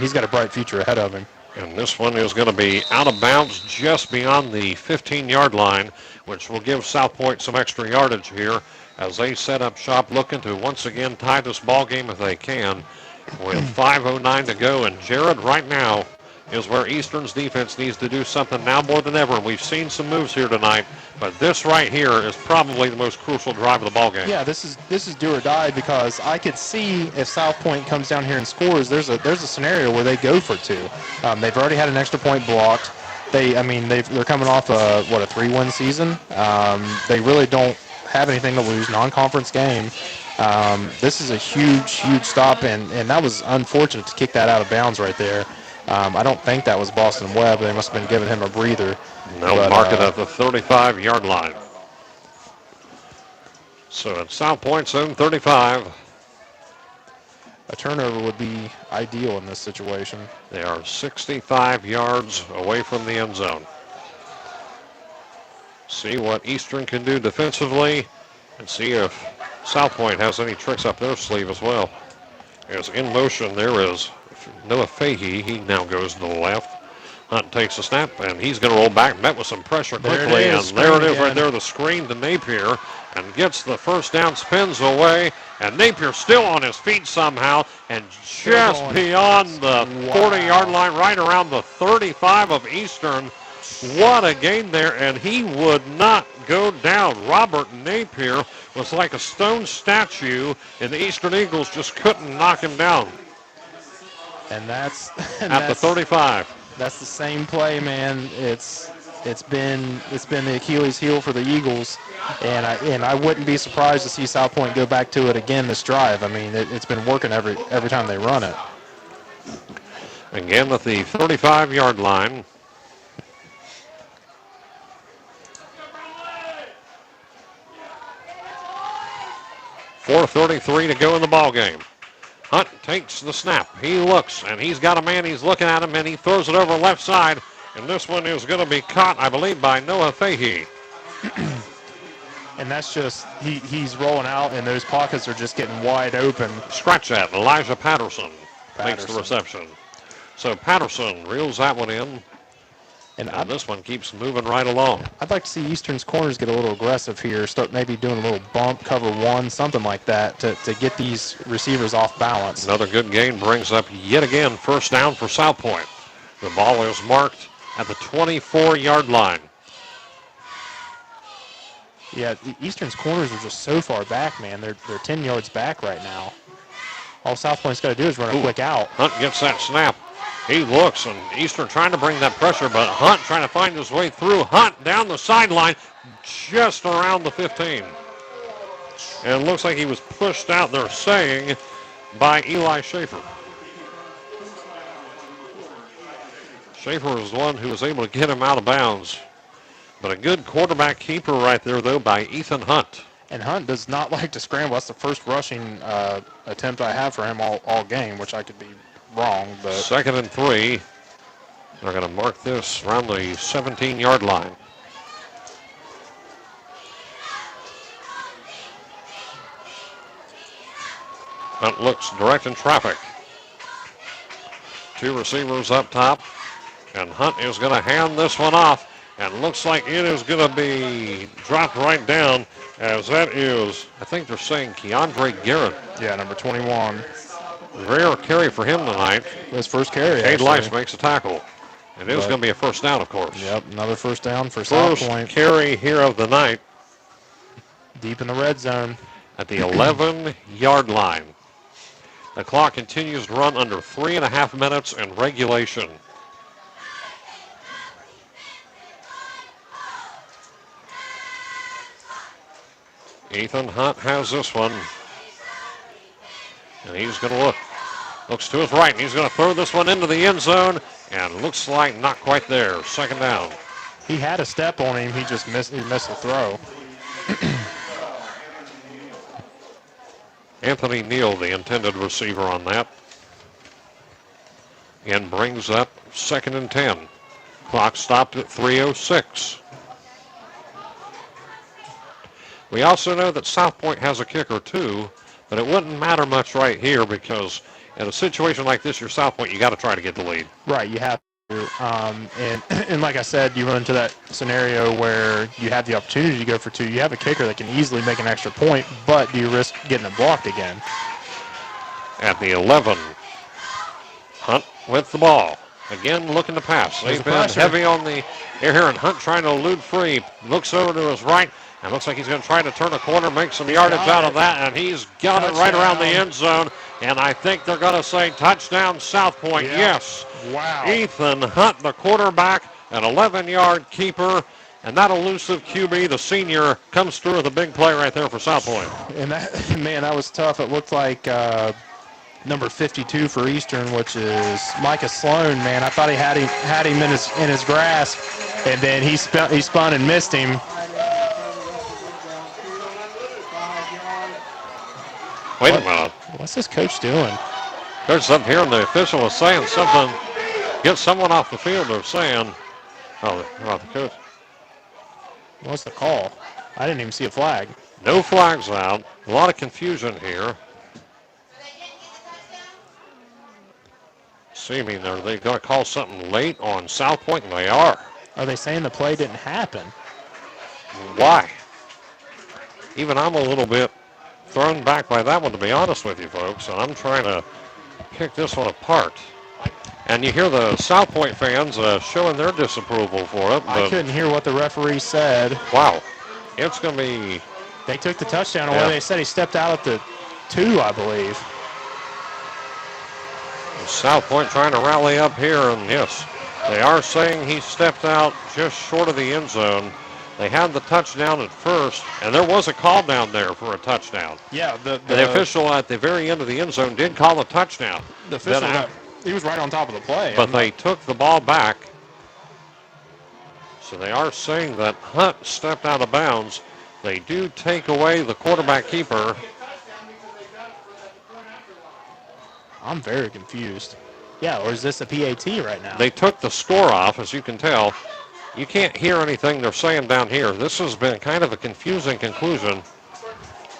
He's got a bright future ahead of him. And this one is going to be out of bounds just beyond the 15-yard line, which will give South Point some extra yardage here as they set up shop, looking to once again tie this ball game if they can with 5:09 to go. And Jared, right now is where Eastern's defense needs to do something now more than ever. We've seen some moves here tonight, but this right here is probably the most crucial drive of the ball game. Yeah, this is do or die, because I could see if South Point comes down here and scores, there's a scenario where they go for 2. They've already had an extra point blocked. They're coming off a 3-win season. They really don't have anything to lose. Non-conference game. This is a huge stop, and that was unfortunate to kick that out of bounds right there. I don't think that was Boston Webb. They must have been giving him a breather. No, mark it at the 35-yard line. So at South Point's own 35. A turnover would be ideal in this situation. They are 65 yards away from the end zone. See what Eastern can do defensively and see if South Point has any tricks up their sleeve as well. As in motion, there is Noah Fahey. He now goes to the left. Hunt takes a snap, and he's going to roll back. Met with some pressure quickly, and there it is right there, the screen to Napier, and gets the first down, spins away, and Napier still on his feet somehow, and just beyond the 40-yard line, right around the 35 of Eastern. What a game there, and he would not go down. Robert Napier was like a stone statue, and the Eastern Eagles just couldn't knock him down. And that's at the 35. That's the same play, man. It's been the Achilles heel for the Eagles, and I wouldn't be surprised to see South Point go back to it again this drive. I mean, it's been working every time they run it. Again at the 35-yard line. .4:33 to go in the ball game. Hunt takes the snap. He looks, and he's got a man. He's looking at him, and he throws it over left side. And this one is going to be caught, I believe, by Noah Fahey. And that's just, he's rolling out, and those pockets are just getting wide open. Scratch that. Elijah Patterson makes the reception. So Patterson reels that one in. And this one keeps moving right along. I'd like to see Eastern's corners get a little aggressive here, start maybe doing a little bump, cover one, something like that to get these receivers off balance. Another good gain brings up yet again first down for South Point. The ball is marked at the 24-yard line. Yeah, Eastern's corners are just so far back, man. They're 10 yards back right now. All South Point's got to do is run a quick out. Hunt gets that snap. He looks, and Eastern trying to bring that pressure, but Hunt trying to find his way through. Hunt down the sideline, just around the 15. And it looks like he was pushed out, they're saying, by Eli Schaefer. Schaefer was the one who was able to get him out of bounds. But a good quarterback keeper right there, though, by Ethan Hunt. And Hunt does not like to scramble. That's the first rushing attempt I have for him all game, which I could be wrong. But 2nd and 3. They're going to mark this around the 17-yard line. Hunt looks directing traffic. 2 receivers up top. And Hunt is going to hand this one off. And looks like it is going to be dropped right down, as that is, I think they're saying Keandre Garrett. Yeah, number 21. Rare carry for him tonight. His first carry, Cade Lice makes a tackle. It is going to be a first down, of course. Yep, another first down for South Point. First carry here of the night. Deep in the red zone. At the 11-yard line. The clock continues to run under 3.5 minutes in regulation. Ethan Hunt has this one. And he's going to look. Looks to his right, and he's going to throw this one into the end zone. And looks like not quite there. 2nd down. He had a step on him. He just missed the throw. Anthony Neal, the intended receiver on that. And brings up 2nd and 10. Clock stopped at 3:06. We also know that South Point has a kicker too, but it wouldn't matter much right here because in a situation like this, you're South Point, you got to try to get the lead. Right, you have to. And like I said, you run into that scenario where you have the opportunity to go for 2. You have a kicker that can easily make an extra point, but do you risk getting it blocked again? At the 11, Hunt with the ball. Again, looking to pass. They've been heavy on the air here, and Hunt trying to elude free. Looks over to his right. And looks like he's going to try to turn a corner, make some yardage out of that, and he's got it right around the end zone. And I think they're going to say touchdown South Point. Yeah. Yes. Wow. Ethan Hunt, the quarterback, an 11-yard keeper. And that elusive QB, the senior, comes through with a big play right there for South Point. And that, man, that was tough. It looked like number 52 for Eastern, which is Micah Sloan. Man, I thought he had him in his grasp, and then he spun and missed him. Wait a minute. What's this coach doing? Coach up here, and the official was saying something. Get someone off the field, they're saying. Oh, about the coach. What's the call? I didn't even see a flag. No flags out. A lot of confusion here. Seeming are they going to call something late on South Point, and they are. Are they saying the play didn't happen? Why? Even I'm a little bit thrown back by that one, to be honest with you folks, and I'm trying to pick this one apart. And you hear the South Point fans showing their disapproval for it. I couldn't hear what the referee said. Wow. It's going to be... They took the touchdown away. They said he stepped out at the 2, I believe. South Point trying to rally up here, and yes, they are saying he stepped out just short of the end zone. They had the touchdown at first, and there was a call down there for a touchdown. Yeah, the official at the very end of the end zone did call a touchdown. The official He was right on top of the play. But they took the ball back. So they are saying that Hunt stepped out of bounds. They do take away the quarterback keeper. I'm very confused. Yeah, or is this a PAT right now? They took the score off, as you can tell. You can't hear anything they're saying down here. This has been kind of a confusing conclusion.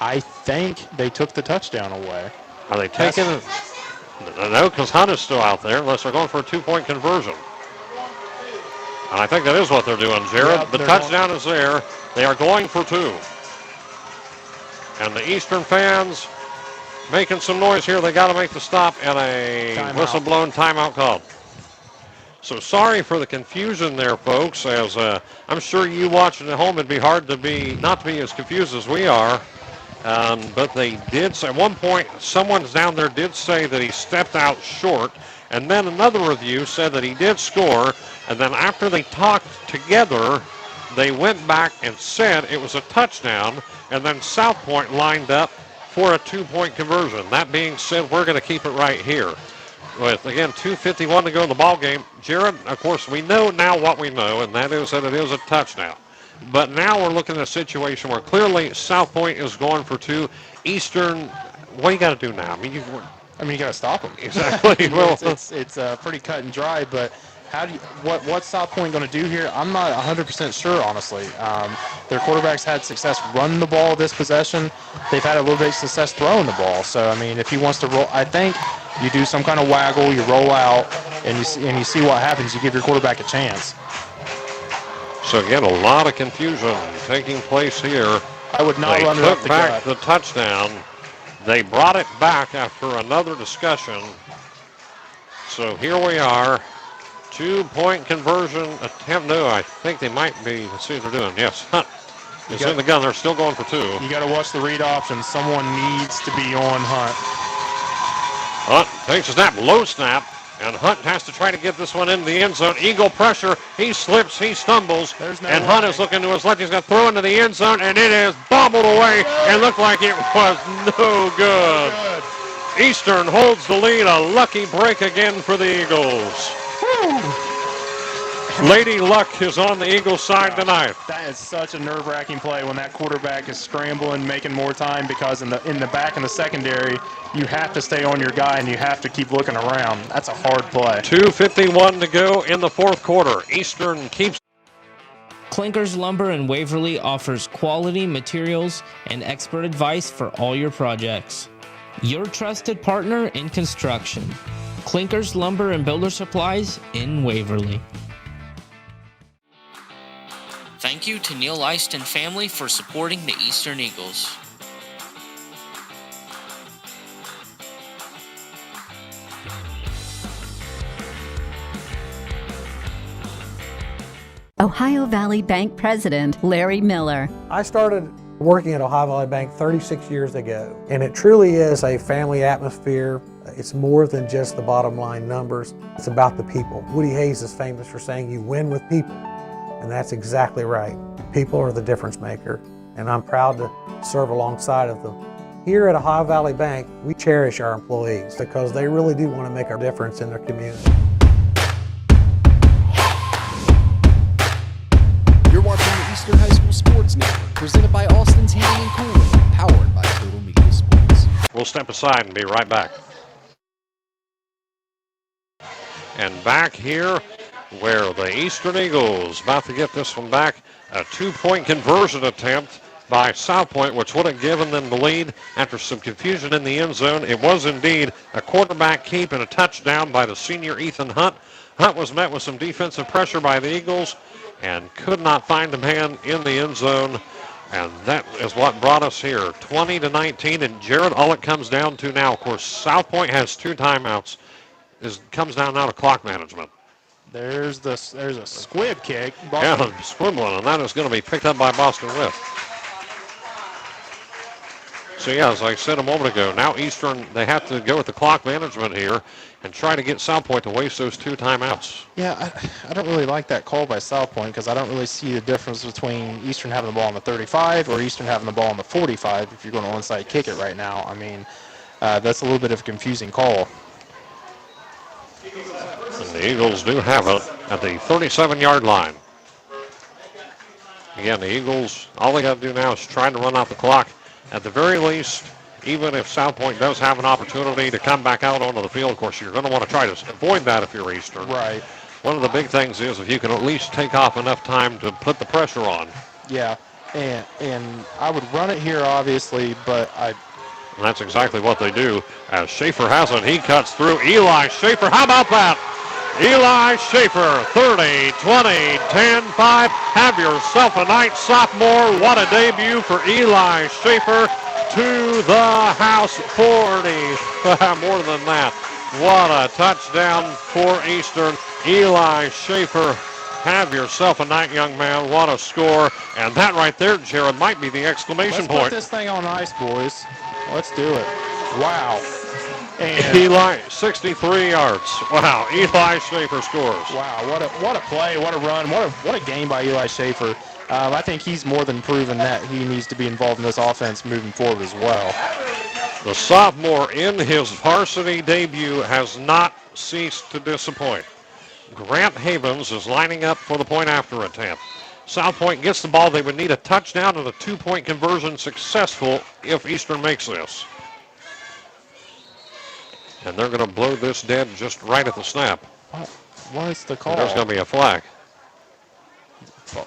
I think they took the touchdown away. Are they taking it? No, because Hunt is still out there, unless they're going for a two-point conversion. And I think that is what they're doing, Jared. Yep, the touchdown is there. They are going for two. And the Eastern fans making some noise here. They got to make the stop and a whistle-blown timeout called. So sorry for the confusion there, folks. As I'm sure you watching at home, it'd be hard to not to be as confused as we are. But they did say, at one point, someone's down there did say that he stepped out short. And then another review said that he did score. And then after they talked together, they went back and said it was a touchdown. And then South Point lined up for a two-point conversion. That being said, we're going to keep it right here. With, again, 2:51 to go in the ball game. Jared, of course, we know now what we know, and that is that it is a touchdown. But now we're looking at a situation where clearly South Point is going for two. Eastern, what do you got to do now? You got to stop them. Exactly. Well, it's pretty cut and dry, but what's South Point going to do here? I'm not 100% sure, honestly. Their quarterbacks had success running the ball this possession. They've had a little bit of success throwing the ball. So, I mean, if he wants to roll, I think you do some kind of waggle, you roll out, and you see what happens. You give your quarterback a chance. So, again, a lot of confusion taking place here. I would not run it up the gut. They took back the touchdown. They brought it back after another discussion. So here we are. Two-point conversion attempt. No, I think they might be. Let's see what they're doing. Yes, Hunt is in the gun. They're still going for two. You got to watch the read options. Someone needs to be on Hunt. Hunt takes a snap, low snap, and Hunt has to try to get this one into the end zone. Eagle pressure. He slips. He stumbles. And Hunt is looking to his left. He's going to throw into the end zone, and it is bobbled away and looked like it was no good. Eastern holds the lead. A lucky break again for the Eagles. Lady Luck is on the Eagles' side tonight. That is such a nerve-wracking play when that quarterback is scrambling, making more time, because in the back in the secondary, you have to stay on your guy and you have to keep looking around. That's a hard play. 2:51 to go in the fourth quarter. Eastern keeps. Clinkers Lumber in Waverly offers quality materials and expert advice for all your projects. Your trusted partner in construction. Clinkers Lumber and Builder Supplies in Waverly. Thank you to Neil Eist and family for supporting the Eastern Eagles. Ohio Valley Bank President Larry Miller. I started working at Ohio Valley Bank 36 years ago, and it truly is a family atmosphere. It's more than just the bottom line numbers. It's about the people. Woody Hayes is famous for saying you win with people, and that's exactly right. People are the difference maker, and I'm proud to serve alongside of them. Here at Ohio Valley Bank, we cherish our employees because they really do want to make a difference in their community. You're watching the Eastern High School Sports Network, presented by Austin's Heating and Cooling, powered by TotalMedia Sports. We'll step aside and be right back. And back here where the Eastern Eagles about to get this one back, a two-point conversion attempt by South Point, which would have given them the lead after some confusion in the end zone. It was indeed a quarterback keep and a touchdown by the senior Ethan Hunt. Hunt was met with some defensive pressure by the Eagles and could not find a man in the end zone. And that is what brought us here, 20-19. And Jared, all it comes down to now, of course, South Point has two timeouts. It comes down now to clock management. There's a squib kick. Yeah, a squib one, and that is going to be picked up by Boston Whip. So, yeah, as I said a moment ago, now Eastern, they have to go with the clock management here and try to get South Point to waste those two timeouts. Yeah, I don't really like that call by South Point because I don't really see the difference between Eastern having the ball on the 35 or Eastern having the ball on the 45 if you're going to onside kick it right now. I mean, that's a little bit of a confusing call. And the Eagles do have it at the 37-yard line. Again, the Eagles, all they got to do now is try to run out the clock. At the very least, even if South Point does have an opportunity to come back out onto the field, of course, you're going to want to try to avoid that if you're Eastern. Right. One of the big things is if you can at least take off enough time to put the pressure on. Yeah, and I would run it here, obviously, but And that's exactly what they do. As Schaefer has it, he cuts through. Eli Schaefer, how about that? Eli Schaefer, 30, 20, 10, 5. Have yourself a night, sophomore. What a debut for Eli Schaefer. To the house, 40. More than that. What a touchdown for Eastern. Eli Schaefer, have yourself a night, young man. What a score. And that right there, Jared, might be the exclamation point. Let's put this thing on ice, boys. Let's do it. Wow. And Eli, 63 yards. Wow, Eli Schaefer scores. Wow, what a play, what a run, what a game by Eli Schaefer. I think he's more than proven that he needs to be involved in this offense moving forward as well. The sophomore in his varsity debut has not ceased to disappoint. Grant Havens is lining up for the point after attempt. South Point gets the ball. They would need a touchdown and a 2-point conversion successful if Eastern makes this. And they're going to blow this dead just right at the snap. What is the call? There's going to be a flag.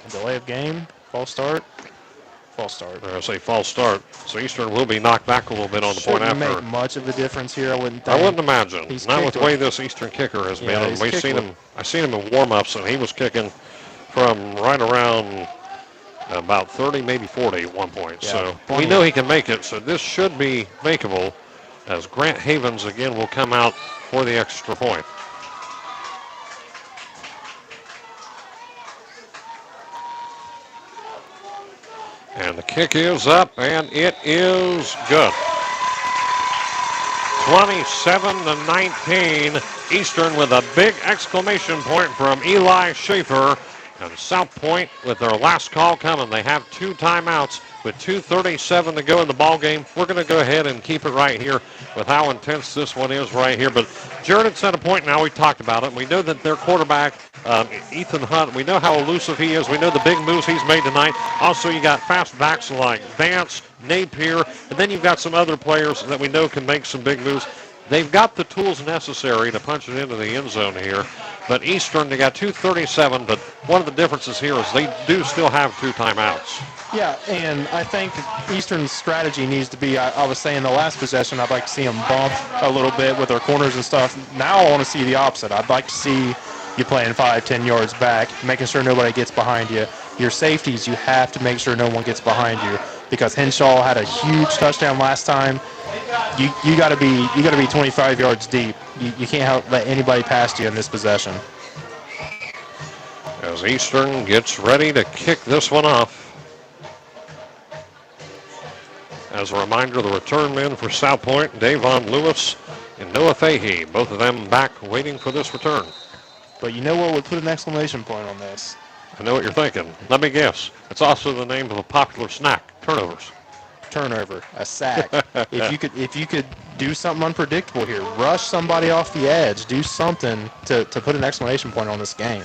Delay of game, false start. False start. I'm going to say false start. So Eastern will be knocked back a little bit on the point after. Shouldn't make much of a difference here, I wouldn't think. I wouldn't imagine. Not with the way with this Eastern kicker has Yeah, been. he's We've kicked seen with- him. I've seen him in warm-ups, and he was kicking from right around about 30, maybe 40 at one point. Yeah, So plenty we know of- he can make it. So this should be makeable, as Grant Havens again will come out for the extra point. And the kick is up, and it is good. 27-19. Eastern with a big exclamation point from Eli Schaefer. And South Point with their last call coming. They have 2 timeouts with 2:37 to go in the ball game. We're going to go ahead and keep it right here with how intense this one is right here. But Jared had set a point now. We talked about it. We know that their quarterback, Ethan Hunt, we know how elusive he is. We know the big moves he's made tonight. Also, you got fast backs like Vance, Napier, and then you've got some other players that we know can make some big moves. They've got the tools necessary to punch it into the end zone here. But Eastern, they got 2:37, but one of the differences here is they do still have 2 timeouts. Yeah, and I think Eastern's strategy needs to be, I was saying the last possession, I'd like to see them bump a little bit with their corners and stuff. Now I want to see the opposite. I'd like to see you playing 5-10 yards back, making sure nobody gets behind you. Your safeties, you have to make sure no one gets behind you, because Henshaw had a huge touchdown last time. You got to be 25 yards deep. You can't let anybody past you in this possession. As Eastern gets ready to kick this one off. As a reminder, the return men for South Point, Davon Lewis and Noah Fahey, both of them back waiting for this return. But you know what would put an exclamation point on this? I know what you're thinking. Let me guess. It's also the name of a popular snack, turnovers. Turnover, a sack. If you could do something unpredictable here, rush somebody off the edge, do something to put an exclamation point on this game.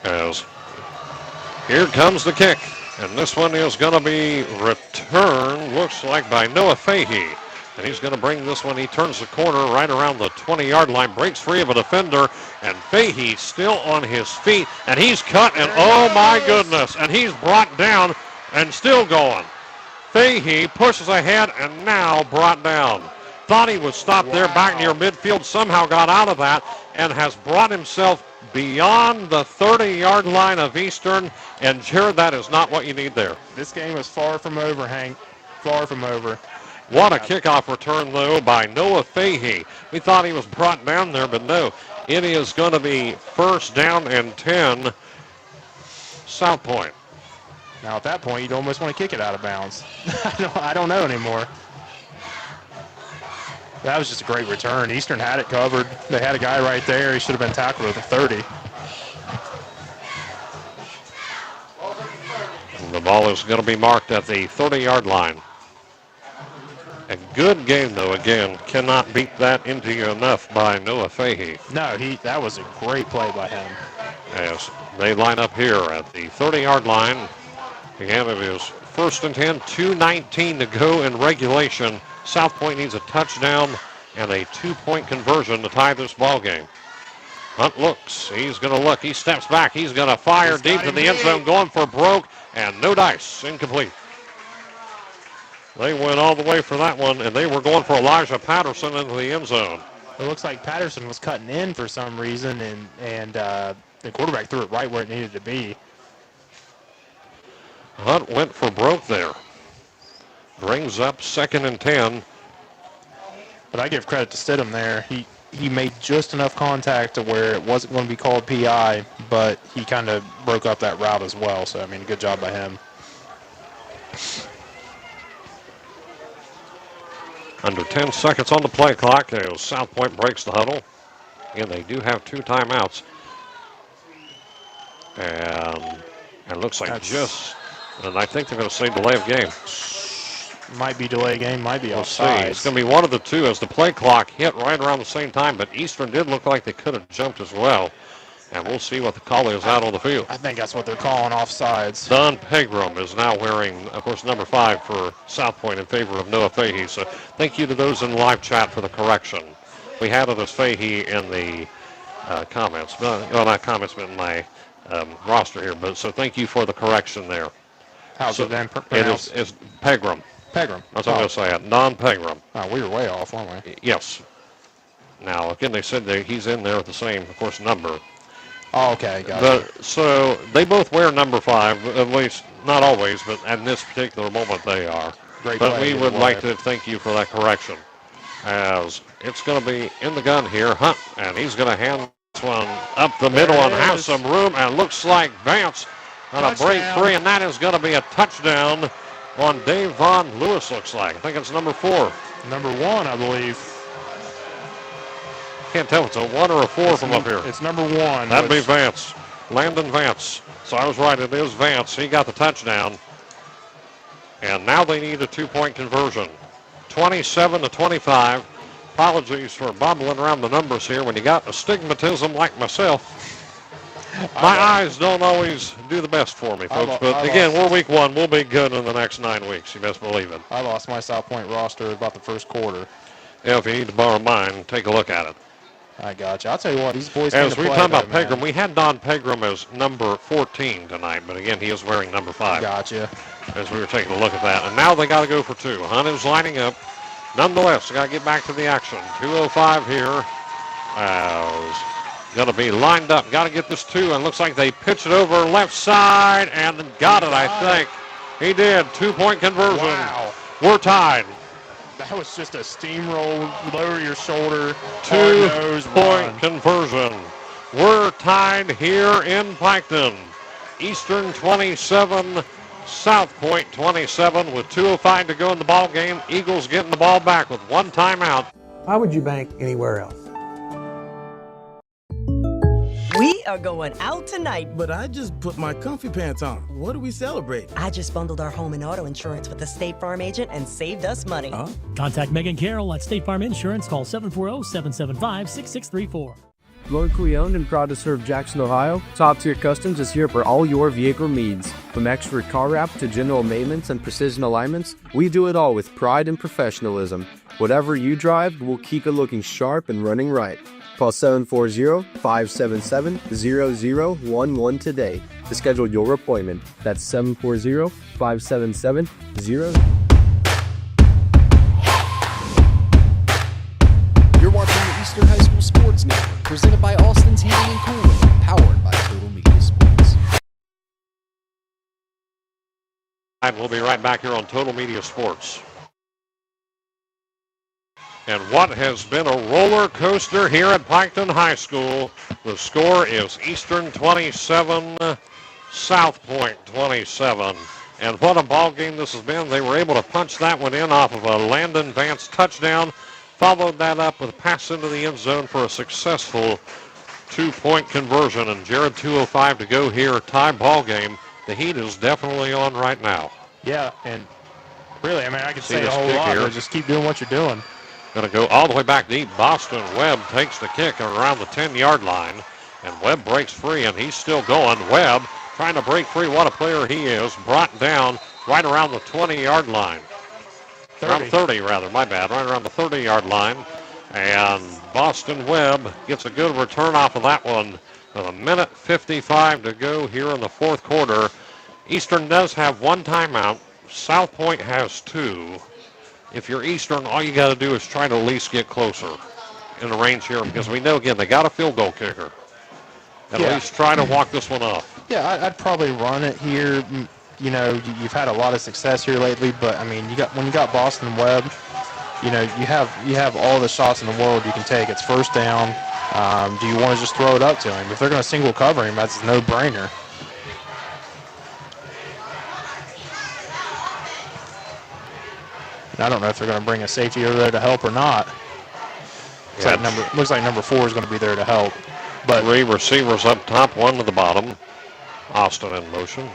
As here comes the kick, and this one is going to be returned, looks like by Noah Fahey. And he's going to bring this one. He turns the corner right around the 20-yard line, breaks free of a defender, and Fahey still on his feet, and he's cut, and oh my goodness, and he's brought down and still going. Fahey pushes ahead and now brought down. Thought he was stopped there back near midfield, somehow got out of that, and has brought himself beyond the 30-yard line of Eastern, and Jared, that is not what you need there. This game is far from over, Hank. Far from over. What a kickoff return, though, by Noah Fahey. We thought he was brought down there, but no. It is going to be 1st down and 10, South Point. Now, at that point, you'd almost want to kick it out of bounds. I don't know anymore. That was just a great return. Eastern had it covered. They had a guy right there. He should have been tackled at the 30. The ball is going to be marked at the 30-yard line. A good game, though. Again, cannot beat that into you enough by Noah Fahey. No, that was a great play by him. As they line up here at the 30-yard line. Again, it is 1st and 10, 2:19 to go in regulation. South Point needs a touchdown and a 2-point conversion to tie this ball game. Hunt looks. He's going to look. He steps back. He's going to fire deep to the end zone, going for broke, and no dice. Incomplete. They went all the way for that one, and they were going for Elijah Patterson into the end zone. It looks like Patterson was cutting in for some reason, and the quarterback threw it right where it needed to be. Hunt went for broke there. Brings up 2nd and 10. But I give credit to Stidham there. He made just enough contact to where it wasn't going to be called PI, but he kind of broke up that route as well. So, I mean, good job by him. Under 10 seconds on the play clock as South Point breaks the huddle. Again, they do have 2 timeouts. And it looks like and I think they're going to say delay of game. Might be delay game, might be offside. offside. It's going to be one of the two as the play clock hit right around the same time, but Eastern did look like they could have jumped as well. And we'll see what the call is out on the field. I think that's what they're calling offsides. Don Pegram is now wearing, of course, number 5 for South Point in favor of Noah Fahey. So thank you to those in live chat for the correction. We had it as Fahey in the comments. Well, not comments, but in my roster here. But so thank you for the correction there. How's so it then pronounced? It's Pegram. Pegram. That's what I'm going to say. Don Pegram. Oh, we were way off, weren't we? Yes. Now, again, they said that he's in there with the same, of course, number. Oh, okay, got it. But so they both wear number 5, at least not always, but at this particular moment they are. Great but play, we would like to thank you for that correction, as it's going to be in the gun here, Hunt, and he's going to hand this one up the middle and have some room, and looks like Vance on a break free, and that is going to be a touchdown on Dave Von Lewis. Looks like I think it's number 4, number 1, I believe. Can't tell if it's a 1 or a 4 from up here. It's number 1. That'd be Vance. Landon Vance. So I was right, it is Vance. He got the touchdown. And now they need a 2-point conversion. 27-25. Apologies for bumbling around the numbers here when you got astigmatism like myself. My eyes don't always do the best for me, folks. But again, we're week 1. We'll be good in the next 9 weeks. You best believe it. I lost my South Point roster about the first quarter. Yeah, if you need to borrow mine, take a look at it. I got you. I'll tell you what, these boys. As we talk about Pegram, we had Don Pegram as number 14 tonight, but again, he is wearing number 5. Gotcha. As we were taking a look at that, and now they got to go for 2. Hunt is lining up. Nonetheless, they got to get back to the action. 2:05 here. Going to be lined up. Got to get this 2, and looks like they pitch it over left side and got it. I think he did. 2-point conversion. Wow. We're tied. That was just a steamroll, lower your shoulder, 2-point conversion. We're tied here in Piketon. Eastern 27, South Point 27 with 2:05 to go in the ball game. Eagles getting the ball back with 1 timeout. Why would you bank anywhere else? We are going out tonight. But I just put my comfy pants on. What are we celebrating? I just bundled our home and auto insurance with a State Farm agent and saved us money. Huh? Contact Megan Carroll at State Farm Insurance. Call 740-775-6634. Locally owned and proud to serve Jackson, Ohio, Top Tier Customs is here for all your vehicle needs. From expert car wrap to general maintenance and precision alignments, we do it all with pride and professionalism. Whatever you drive, we'll keep it looking sharp and running right. Call 740-577-0011 today to schedule your appointment. That's 740-577-0011. You're watching the Eastern High School Sports Network, presented by Austin's Heating and Cooling, powered by TotalMedia Sports. We'll be right back here on Total Media Sports. And what has been a roller coaster here at Piketon High School. The score is Eastern 27, South Point 27. And what a ball game this has been. They were able to punch that one in off of a Landon Vance touchdown. Followed that up with a pass into the end zone for a successful 2-point conversion. And Jared, 2:05 to go here, tie ball game. The heat is definitely on right now. Yeah, and Really, I mean, I could See say a this whole kick lot, here. but just keep doing what you're doing. Going to go all the way back deep. Boston Webb takes the kick around the 10-yard line, and Webb breaks free, and he's still going. Webb trying to break free. What a player he is. Brought down right around the 20-yard line. 30. Around 30, rather. My bad. Right around the 30-yard line. And Boston Webb gets a good return off of that one. With 1:55 to go here in the fourth quarter. Eastern does have one timeout. South Point has two. If you're Eastern, all you got to do is try to at least get closer in the range here, because we know, again, they got a field goal kicker. At least try to walk this one off. Yeah, I'd probably run it here. You know, you've had a lot of success here lately, but I mean, when you got Boston Webb, you know, you have all the shots in the world you can take. It's first down. Do you want to just throw it up to him? If they're going to single cover him, that's a no-brainer. I don't know if they're going to bring a safety over there to help or not. Looks like number 4 is going to be there to help. But 3 receivers up top, 1 to the bottom. Austin in motion.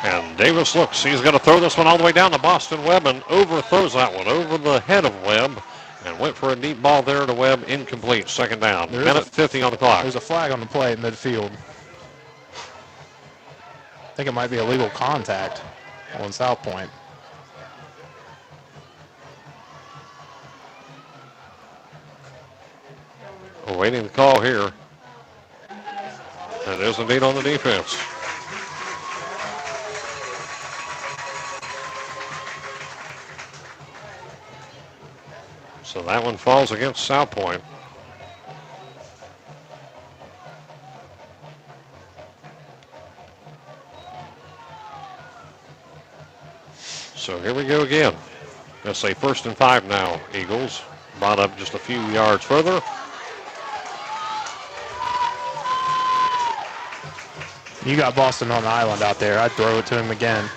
And Davis looks. He's going to throw this one all the way down to Boston Webb and overthrows that one over the head of Webb and went for a deep ball there to Webb. Incomplete. Second down. Minute 50 on the clock. There's a flag on the play at midfield. I think it might be illegal contact on South Point. Awaiting the call here. And it is indeed on the defense. So that one falls against South Point. So here we go again. Let's say 1st and 5 now. Eagles brought up just a few yards further. You got Boston on the island out there. I'd throw it to him again.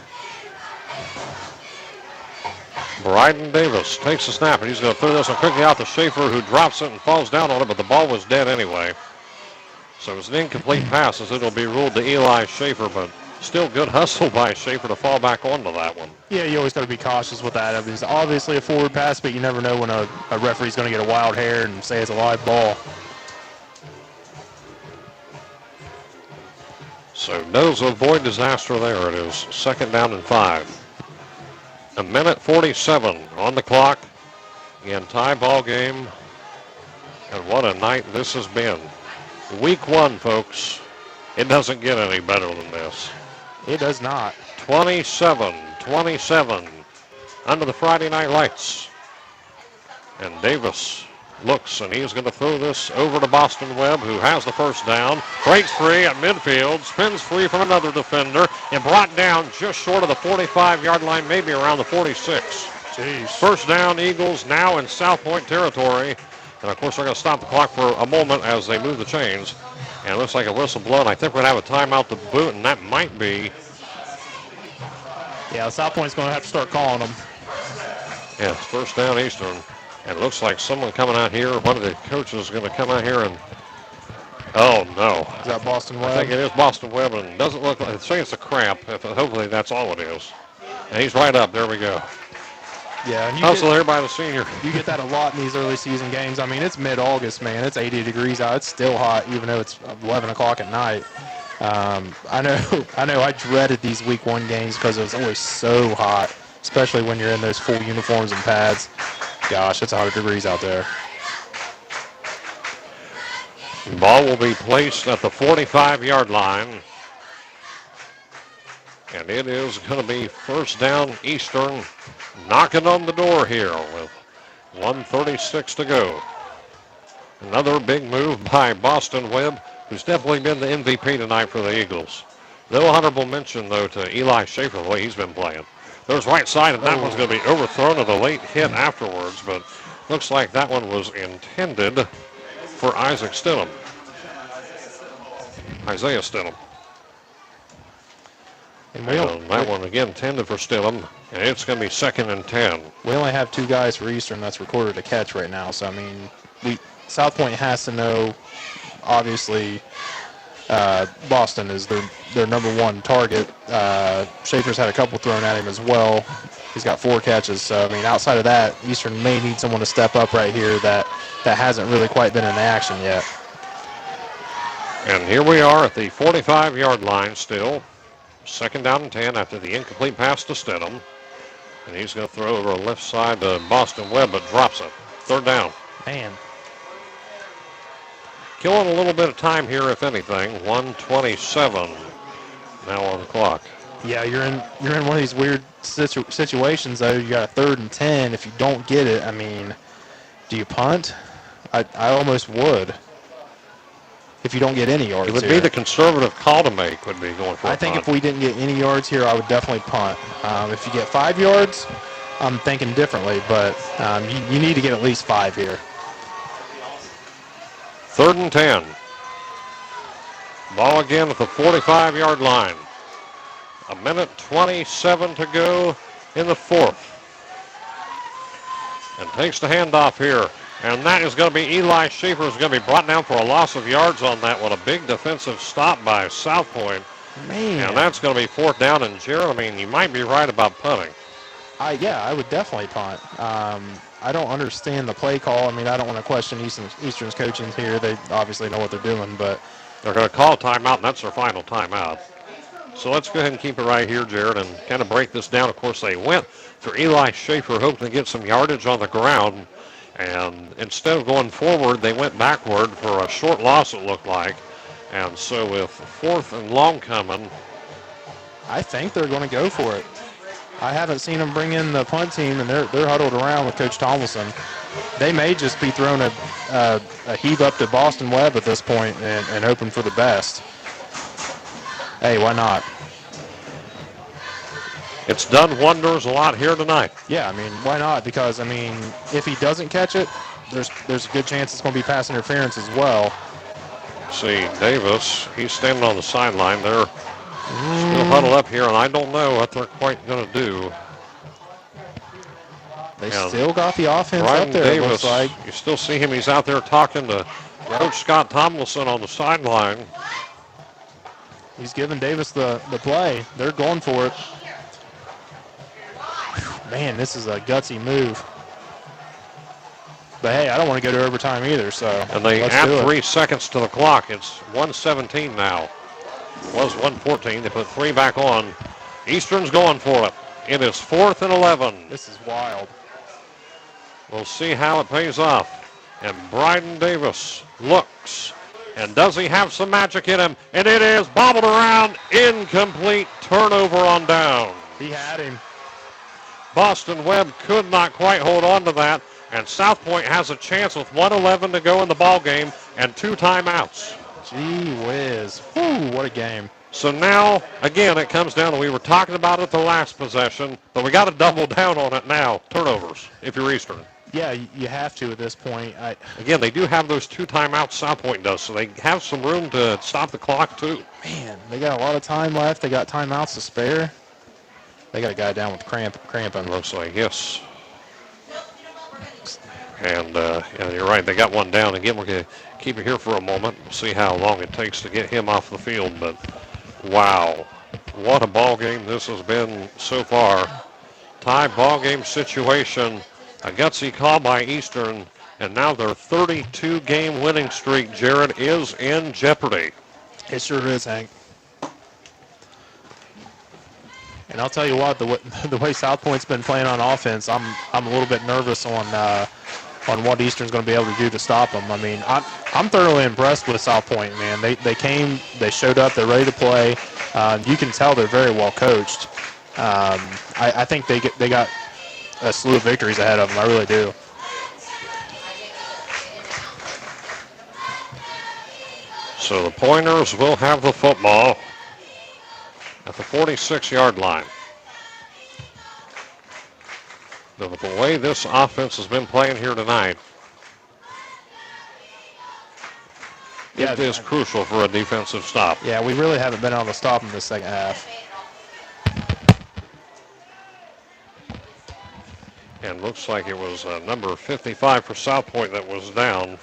Bryden Davis takes the snap, and he's going to throw this one quickly out to Schaefer, who drops it and falls down on it, but the ball was dead anyway. So it was an incomplete pass, as it'll be ruled to Eli Schaefer, but still good hustle by Schaefer to fall back onto that one. Yeah, you always got to be cautious with that. It's obviously a forward pass, but you never know when a referee's going to get a wild hair and say it's a live ball. So knows to avoid disaster there. It is 2nd down and 5. 1:47 on the clock. Again, tie ball game. And what a night this has been. Week 1, folks. It doesn't get any better than this. It does not. 27-27 under the Friday night lights. And Davis looks, and he's going to throw this over to Boston Webb, who has the first down. Breaks free at midfield, spins free from another defender, and brought down just short of the 45-yard line, maybe around the 46. Jeez. First down, Eagles now in South Point territory. And, of course, they're going to stop the clock for a moment as they move the chains. And it looks like a whistle blown. I think we're going to have a timeout to boot, and that might be. Yeah, South Point's going to have to start calling them. Yeah, it's first down Eastern. And it looks like someone coming out here, one of the coaches is going to come out here and, oh no. Is that Boston Webb? I think it is Boston Webb, and it doesn't look like, it's saying it's a cramp. Hopefully that's all it is. And he's right up. There we go. Yeah. And hustle there by the senior. You get that a lot in these early season games. I mean, it's mid-August, man. It's 80 degrees out. It's still hot, even though it's 11 o'clock at night. I know I dreaded these week 1 games because it was always so hot, especially when you're in those full uniforms and pads. Gosh, it's 100 degrees out there. Ball will be placed at the 45-yard line. And it is going to be first down Eastern, knocking on the door here with 1:36 to go. Another big move by Boston Webb, who's definitely been the MVP tonight for the Eagles. No honorable mention, though, to Eli Schaefer, the way he's been playing. There's right side, and that one's going to be overthrown at a late hit afterwards, but looks like that one was intended for Isaiah Stidham. And that one, again, intended for Stidham, and it's going to be 2nd and 10. We only have 2 guys for Eastern that's recorded a catch right now, so, I mean, South Point has to know, obviously, Boston is their number one target. Schaefer's had a couple thrown at him as well. He's got 4 catches. So, I mean, outside of that, Eastern may need someone to step up right here that hasn't really quite been in action yet. And here we are at the 45-yard line still. 2nd down and 10 after the incomplete pass to Stidham. And he's going to throw over the left side to Boston Webb, but drops it. 3rd down. Man. Killing a little bit of time here, if anything. 1:27 now on the clock. Yeah, you're in one of these weird situations, though. You got a 3rd and 10. If you don't get it, I mean, do you punt? I almost would. If you don't get any yards, it would here. be the conservative call to make. Would be going for. I think if we didn't get any yards here, I would definitely punt. If you get 5 yards, I'm thinking differently. But you need to get at least 5 here. 3rd and 10. Ball again at the 45-yard line. 1:27 to go in the 4th. And takes the handoff here. And that is going to be Eli Schaefer is going to be brought down for a loss of yards on that one. A big defensive stop by South Point. Man. And that's going to be 4th down. And Jared, I mean, you might be right about punting. I would definitely punt. I don't understand the play call. I mean, I don't want to question Eastern's coaching here. They obviously know what they're doing, but they're going to call timeout, and that's their final timeout. So let's go ahead and keep it right here, Jared, and kind of break this down. Of course, they went for Eli Schaefer, hoping to get some yardage on the ground. And instead of going forward, they went backward for a short loss, it looked like. And so with 4th and long coming, I think they're going to go for it. I haven't seen them bring in the punt team, and they're huddled around with Coach Tomlinson. They may just be throwing a heave up to Boston Webb at this point and hoping for the best. Hey, why not? It's done wonders a lot here tonight. Yeah, I mean, why not? Because, I mean, if he doesn't catch it, there's a good chance it's going to be pass interference as well. See, Davis, he's standing on the sideline. They're still huddled up here, and I don't know what they're quite going to do. They still got the offense Brian up there, Davis, it looks like. You still see him. He's out there talking to Coach Scott Tomlinson on the sideline. He's giving Davis the play. They're going for it. Man, this is a gutsy move. But, hey, I don't want to go to overtime either, so and they add 3 seconds to the clock. It's 1:17 now. It was 1:14. They put 3 back on. Eastern's going for it. It is 4th and 11. This is wild. We'll see how it pays off. And Bryden Davis looks. And does he have some magic in him? And it is bobbled around. Incomplete turnover on down. He had him. Boston Webb could not quite hold on to that. And South Point has a chance with 1:11 to go in the ball game and 2 timeouts. Gee whiz. Whew, what a game. So now, again, it comes down to, we were talking about it the last possession, but we got to double down on it now. Turnovers, if you're Eastern. Yeah, you have to at this point. Again, they do have those 2 timeouts South Point does, so they have some room to stop the clock, too. Man, they got a lot of time left. They got timeouts to spare. They got a guy down with cramping. Looks like, yes. And yeah, you're right. They got one down. Again, we're going to keep it here for a moment. We'll see how long it takes to get him off the field. But, wow, what a ball game this has been so far. Tie ball game situation. A gutsy call by Eastern. And now their 32-game winning streak, Jared, is in jeopardy. It sure is, Hank. And I'll tell you what, the way South Point's been playing on offense, I'm a little bit nervous on what Eastern's going to be able to do to stop them. I mean, I'm thoroughly impressed with South Point, man. They came, they showed up, they're ready to play. You can tell they're very well coached. I think they got a slew of victories ahead of them. I really do. So the Pointers will have the football at the 46-yard line. But with the way this offense has been playing here tonight, it is crucial for a defensive stop. Yeah, we really haven't been able to stop them this second half. And looks like it was number 55 for South Point that was down,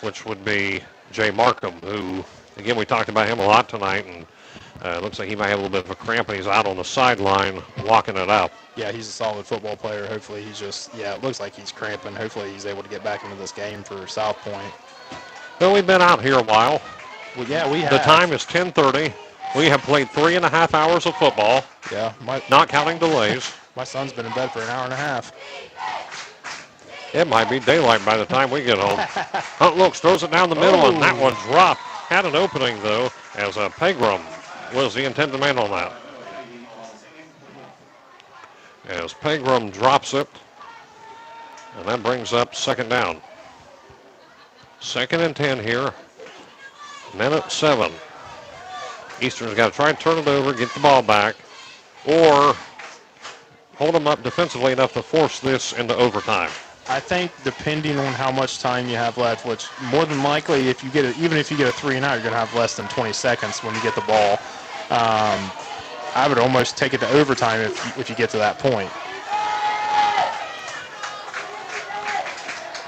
which would be Jay Markham, who Again, we talked about him a lot tonight, and it looks like he might have a little bit of a cramp, and he's out on the sideline walking it up. Yeah, he's a solid football player. Hopefully he's just, it looks like he's cramping. Hopefully he's able to get back into this game for South Point. Well, we've been out here a while. Well, yeah, we have. The time is 10:30. We have played 3.5 hours of football. Yeah. Not counting delays. My son's been in bed for an hour and a half. It might be daylight by the time we get home. Hunt looks, throws it down the middle, and that one dropped. Had an opening, though, as Pegram was the intended man on that. As Pegram drops it, and that brings up second down. 2nd and 10 here. Minute 7. Eastern's got to try and turn it over, get the ball back, or hold them up defensively enough to force this into overtime. I think depending on how much time you have left, which more than likely, if you get even if you get a 3 and out, you're going to have less than 20 seconds when you get the ball. I would almost take it to overtime if you get to that point.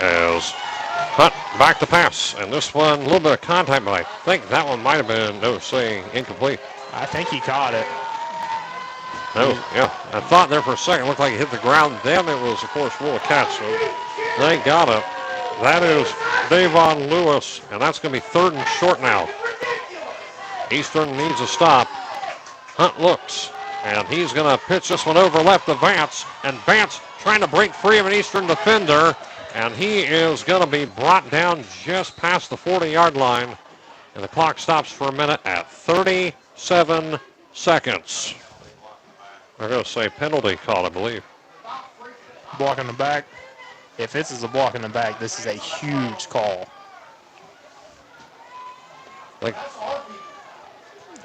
As Hunt back to pass, and this one, a little bit of contact, but I think that one might have been, incomplete. I think he caught it. No, yeah. I thought there for a second, it looked like it hit the ground. Then it was, of course, rule of catch, so they got it. That is Davon Lewis, and that's going to be 3rd and short now. Eastern needs a stop. Hunt looks, and he's going to pitch this one over left to Vance, and Vance trying to break free of an Eastern defender, and he is going to be brought down just past the 40-yard line, and the clock stops for a minute at 37 seconds. They're going to say penalty call, I believe. Block in the back. If this is a block in the back, this is a huge call.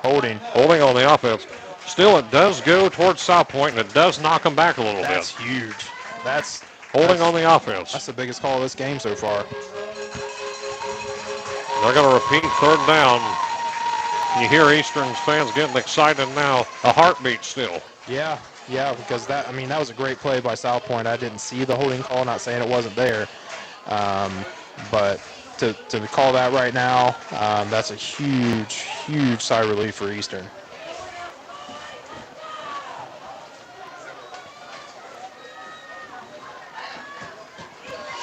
Holding on the offense. Still, it does go towards South Point, and it does knock them back a little bit. That's huge. That's holding on the offense. That's the biggest call of this game so far. They're going to repeat 3rd down. You hear Eastern's fans getting excited now. A heartbeat still. Yeah, because that was a great play by South Point. I didn't see the holding call, not saying it wasn't there. But to call that right now, that's a huge sigh of relief for Eastern.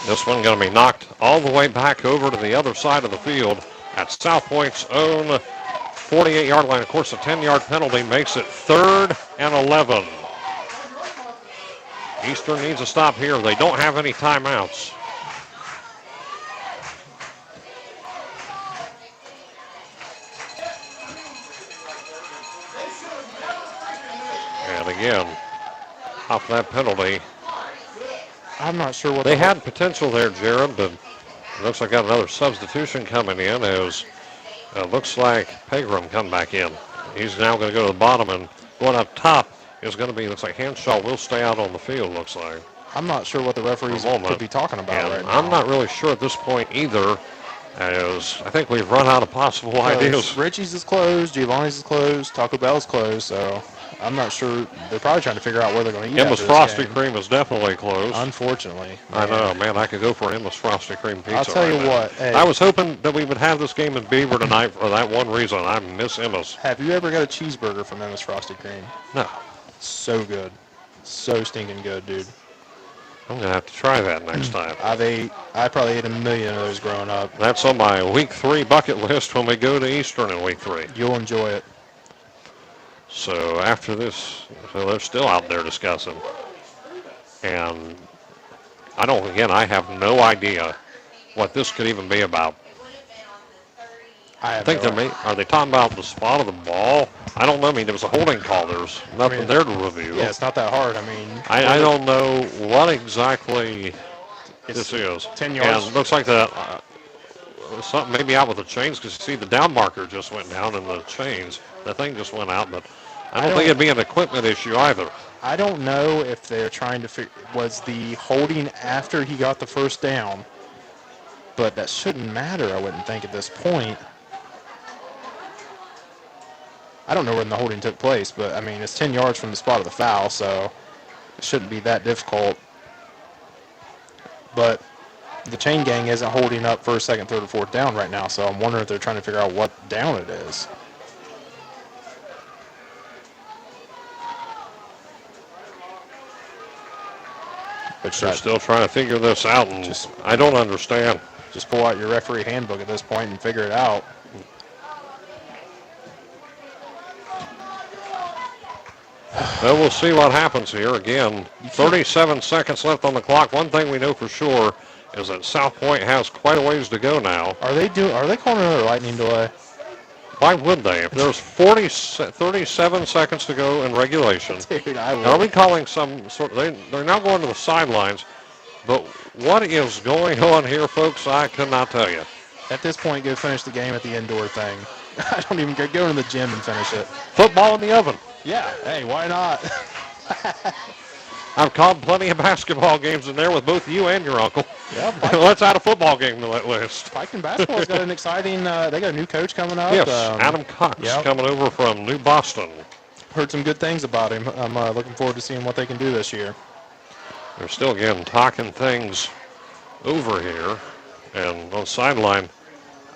This one going to be knocked all the way back over to the other side of the field at South Point's own 48-yard line. Of course, a 10-yard penalty makes it 3rd and 11. Eastern needs a stop here. They don't have any timeouts. And again, off that penalty. I'm not sure what they had potential there, Jared, but it looks like got another substitution coming in as looks like Pegram come back in. He's now going to go to the bottom, and going up top is going to be, looks like Hanshaw will stay out on the field, looks like. I'm not sure what the referees could be talking about right now. I'm not really sure at this point either, as I think we've run out of possible ideas. Richie's is closed, Giovanni's is closed, Taco Bell's closed, so I'm not sure. They're probably trying to figure out where they're going to eat. Emma's Frosty Cream is definitely closed. Unfortunately. I know, man. I could go for an Emma's Frosty Cream pizza. I'll tell you what. Hey, I was hoping that we would have this game in Beaver tonight for that one reason. I miss Emma's. Have you ever got a cheeseburger from Emma's Frosty Cream? No. So good. So stinking good, dude. I'm going to have to try that next time. I probably ate a million of those growing up. That's on my week 3 bucket list when we go to Eastern in week 3. You'll enjoy it. So after this, so they're still out there discussing. And I have no idea what this could even be about. I think are they talking about the spot of the ball? I don't know. I mean, there was a holding call. There's nothing there to review. Yeah, it's not that hard. I mean, I don't know what exactly this is. 10 yards. And it looks like something maybe out with the chains, because you see the down marker just went down and the chains. The thing just went out, but I don't think it'd be an equipment issue either. I don't know if they're trying to figure, was the holding after he got the first down, but that shouldn't matter, I wouldn't think, at this point. I don't know when the holding took place, but, I mean, it's 10 yards from the spot of the foul, so it shouldn't be that difficult. But the chain gang isn't holding up first, second, third, or fourth down right now. So I'm wondering if they're trying to figure out what down it is. But they're still trying to figure this out, and I don't understand. Just pull out your referee handbook at this point and figure it out. Well, we'll see what happens here. Again, 37 seconds left on the clock. One thing we know for sure is that South Point has quite a ways to go now. Are they calling another lightning delay? Why would they? If there's 37 seconds to go in regulation, Dude, are we calling some sort of, they're now going to the sidelines, but what is going on here, folks, I could not tell you. At this point, go finish the game at the indoor thing. I don't even go to the gym and finish it. Football in the oven. Yeah, hey, why not? I've called plenty of basketball games in there with both you and your uncle. Yeah, let's add a football game to that list. Piketon basketball's got an exciting, they got a new coach coming up. Yes, Adam Cox coming over from New Boston. Heard some good things about him. I'm looking forward to seeing what they can do this year. They're still, again, talking things over here. And on the sideline,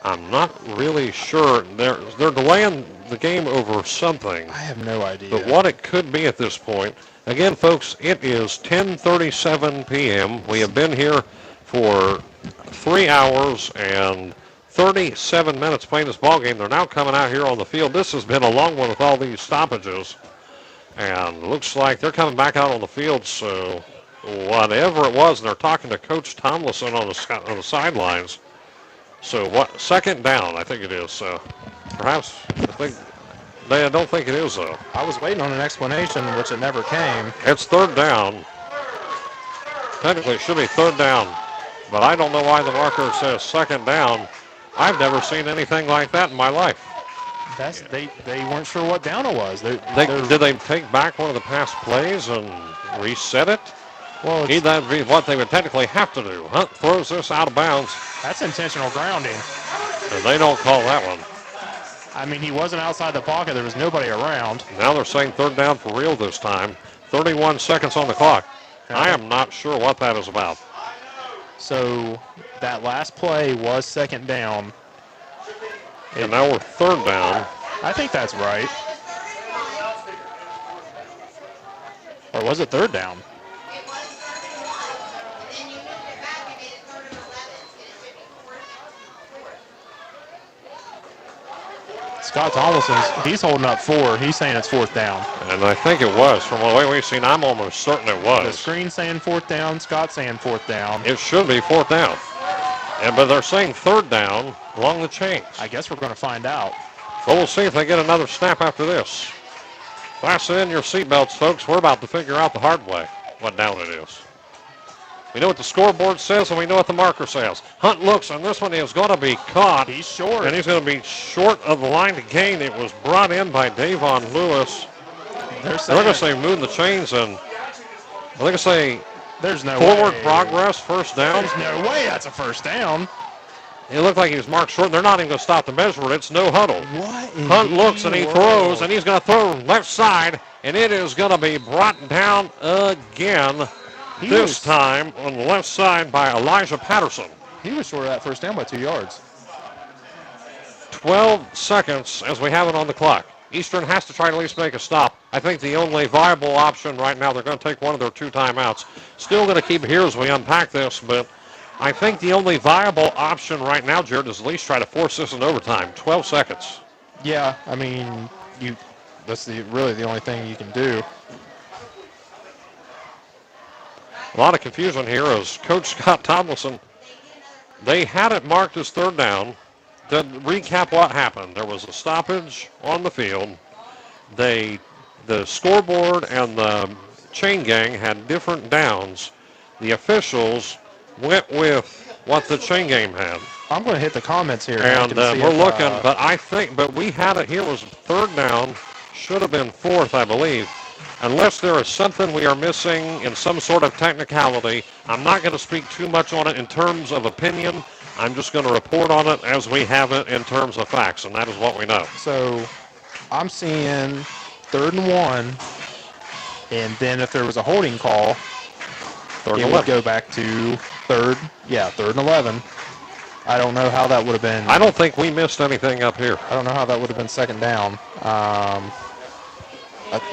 I'm not really sure. They're delaying the game over something. I have no idea. But what it could be at this point. Again, folks, it is 10:37 p.m. We have been here for 3 hours and 37 minutes playing this ball game. They're now coming out here on the field. This has been a long one with all these stoppages. And looks like they're coming back out on the field. So whatever it was, and they're talking to Coach Tomlinson on the sidelines. So what? Second down, I think it is. So perhaps I don't think it is, though. I was waiting on an explanation, which it never came. It's third down. Technically, it should be third down, but I don't know why the marker says second down. I've never seen anything like that in my life. They weren't sure what down it was. Did they take back one of the past plays and reset it? Well, that'd be what they would technically have to do. Hunt throws this out of bounds. That's intentional grounding. And they don't call that one. I mean, he wasn't outside the pocket. There was nobody around. Now they're saying third down for real this time. 31 seconds on the clock. I am not sure what that is about. So that last play was second down. And now we're third down. I think that's right. Or was it third down? Scott Tomlinson, he's holding up 4. He's saying it's fourth down. And I think it was. From the way we've seen, I'm almost certain it was. The screen saying fourth down. Scott saying fourth down. It should be fourth down. But they're saying third down along the chains. I guess we're going to find out. Well, we'll see if they get another snap after this. Fasten in your seatbelts, folks. We're about to figure out the hard way what down it is. We know what the scoreboard says, and we know what the marker says. Hunt looks, and this one is going to be caught. He's short. And he's going to be short of the line to gain. It was brought in by Davon Lewis. They're going to say move the chains, and they're going to say there's no forward way. Progress, first down. There's no way that's a first down. It looked like he was marked short. They're not even going to stop the measurement. It's no huddle. What? Hunt looks, and he throws, and he's going to throw left side, and it is going to be brought down again. This time on the left side by Elijah Patterson. He was short of that first down by 2 yards. 12 seconds as we have it on the clock. Eastern has to try to at least make a stop. I think the only viable option right now, they're going to take one of their 2 timeouts. Still going to keep it here as we unpack this, but I think the only viable option right now, Jared, is at least try to force this in overtime. 12 seconds. Yeah, I mean, that's really the only thing you can do. A lot of confusion here as Coach Scott Tomlinson, they had it marked as third down. To recap what happened, there was a stoppage on the field. The scoreboard and the chain gang had different downs. The officials went with what the chain gang had. I'm going to hit the comments here. And we're looking, but we had it here was third down. Should have been fourth, I believe. Unless there is something we are missing in some sort of technicality, I'm not going to speak too much on it in terms of opinion. I'm just going to report on it as we have it in terms of facts, and that is what we know. So I'm seeing 3rd and 1, and then if there was a holding call, it would go back to third and 11. I don't know how that would have been. I don't think we missed anything up here. I don't know how that would have been second down.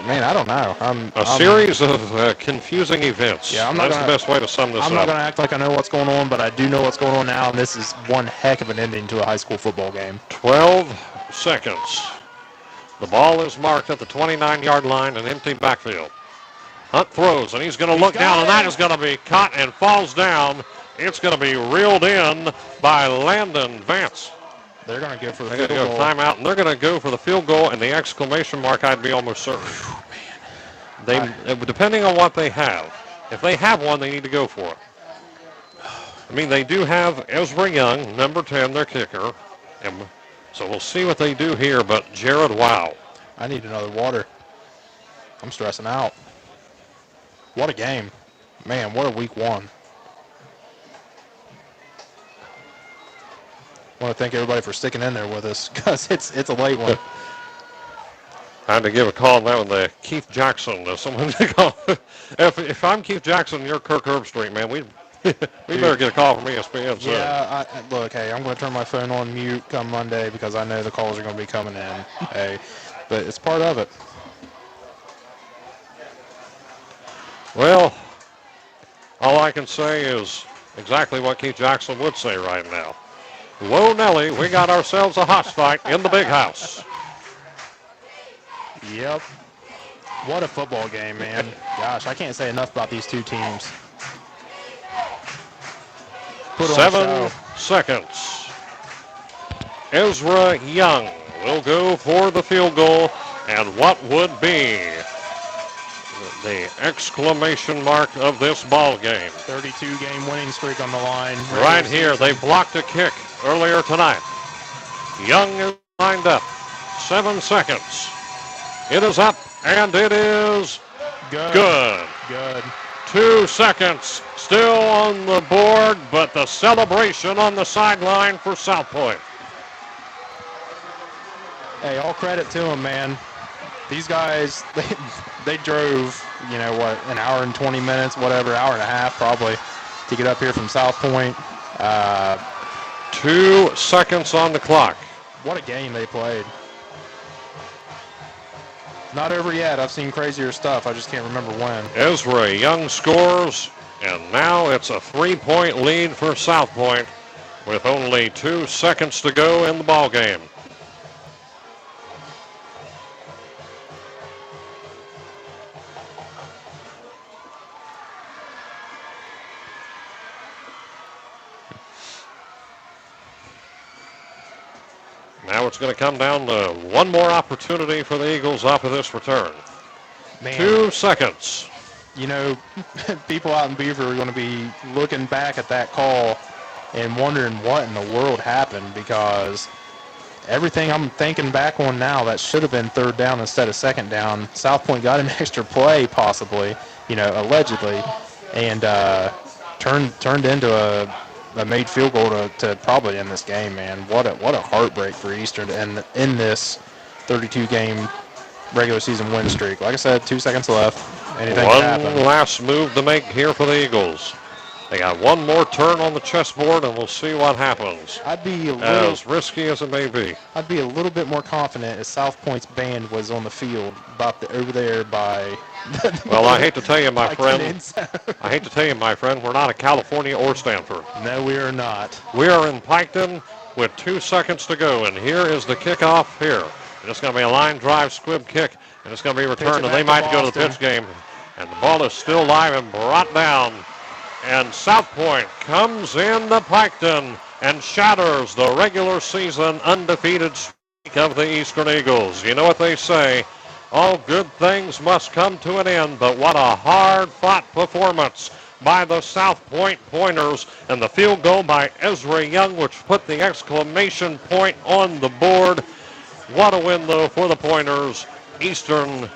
Man, I don't know. A series of confusing events. Yeah, That's the best way to sum this up. I'm not going to act like I know what's going on, but I do know what's going on now, and this is one heck of an ending to a high school football game. 12 seconds. The ball is marked at the 29-yard line, an empty backfield. Hunt throws, and he's going to look down, and that is going to be caught and falls down. It's going to be reeled in by Landon Vance. They're going to go for the field goal. Timeout, and they're going to go for the field goal, and the exclamation mark, I'd be almost certain. Depending on what they have. If they have one, they need to go for it. I mean, they do have Ezra Young, number 10, their kicker. And so we'll see what they do here, but Jared, wow. I need another water. I'm stressing out. What a game. Man, what a week one. I want to thank everybody for sticking in there with us because it's a late one. I had to give a call on that one to Keith Jackson. Someone to call. If I'm Keith Jackson, you're Kirk Herbstreit, man. We better get a call from ESPN soon. Yeah, look, hey, I'm going to turn my phone on mute come Monday because I know the calls are going to be coming in. Hey, but it's part of it. Well, all I can say is exactly what Keith Jackson would say right now. Whoa, Nelly, we got ourselves a hoss fight in the big house. Yep. What a football game, man. Gosh, I can't say enough about these two teams. 7 seconds. Ezra Young will go for the field goal, and what would be the exclamation mark of this ball game? 32-game winning streak on the line. Right here, they blocked a kick earlier tonight. Young is lined up. 7 seconds. It is up, and it is good. 2 seconds still on the board, but the celebration on the sideline for South Point. Hey, all credit to them, man. These guys, they drove, an hour and 20 minutes, whatever, hour and a half probably, to get up here from South Point. 2 seconds on the clock. What a game they played. Not over yet. I've seen crazier stuff. I just can't remember when. Ezra Young scores, and now it's a 3-point lead for South Point with only 2 seconds to go in the ball game. Now it's going to come down to one more opportunity for the Eagles off of this return. Man. 2 seconds. People out in Beaver are going to be looking back at that call and wondering what in the world happened, because everything I'm thinking back on now, that should have been third down instead of second down. South Point got an extra play possibly, allegedly, and turned into a made field goal to probably end this game, man. What a heartbreak for Eastern and in this 32-game regular season win streak. Like I said, 2 seconds left. Anything can happen. One last move to make here for the Eagles. They got one more turn on the chessboard, and we'll see what happens. I'd be as risky as it may be. I'd be a little bit more confident if South Point's band was on the field over there by. Well, I hate to tell you, my friend. I hate to tell you, my friend, we're not at California or Stanford. No, we are not. We are in Piketon with 2 seconds to go, and here is the kickoff here. And it's going to be a line drive squib kick, and it's going to be returned, and they might go to the pitch game. And the ball is still live and brought down. And South Point comes into Piketon and shatters the regular season undefeated streak of the Eastern Eagles. You know what they say, all good things must come to an end, but what a hard-fought performance by the South Point Pointers, and the field goal by Ezra Young, which put the exclamation point on the board. What a win, though, for the Pointers. Eastern,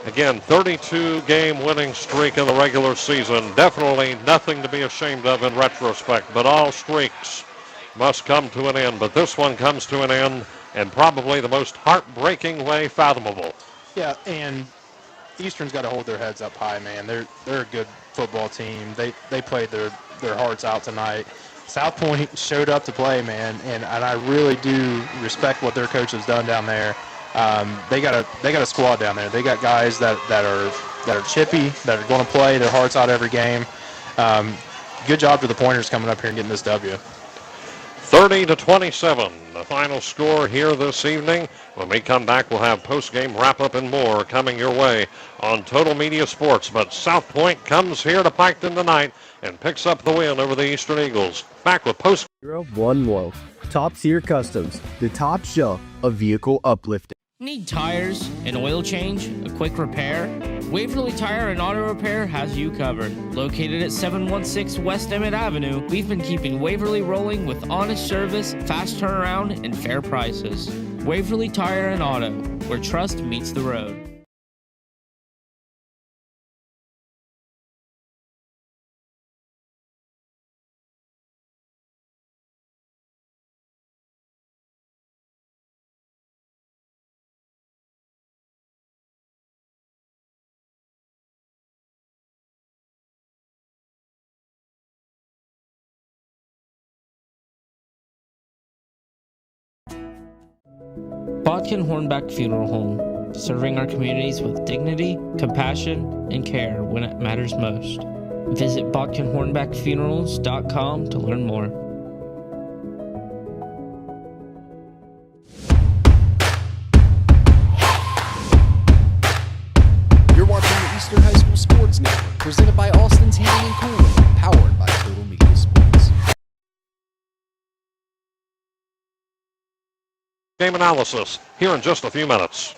again, 32-game winning streak in the regular season. Definitely nothing to be ashamed of in retrospect, but all streaks must come to an end. But this one comes to an end in probably the most heartbreaking way fathomable. Yeah, and Eastern's got to hold their heads up high, man. They're a good football team. They played their hearts out tonight. South Point showed up to play, man, and I really do respect what their coach has done down there. They got a squad down there. They got guys that are chippy, that are going to play their hearts out every game. Good job to the Pointers coming up here and getting this W. 30-27, the final score here this evening. When we come back, we'll have post-game wrap-up and more coming your way on Total Media Sports. But South Point comes here to Piketon tonight and picks up the win over the Eastern Eagles. Back with post. 011. Top Tier Customs, the top shelf of vehicle uplifting. Need tires, an oil change, a quick repair? Waverly Tire and Auto Repair has you covered. Located at 716 West Emmett Avenue, we've been keeping Waverly rolling with honest service, fast turnaround, and fair prices. Waverly Tire and Auto, where trust meets the road. Bodkin Hornback Funeral Home, serving our communities with dignity, compassion, and care when it matters most. Visit bodkinhornbackfunerals.com to learn more. You're watching the Eastern High School Sports Network, presented by Austin's Heating and Cooling, powered by TotalMedia Sports. Game analysis here in just a few minutes.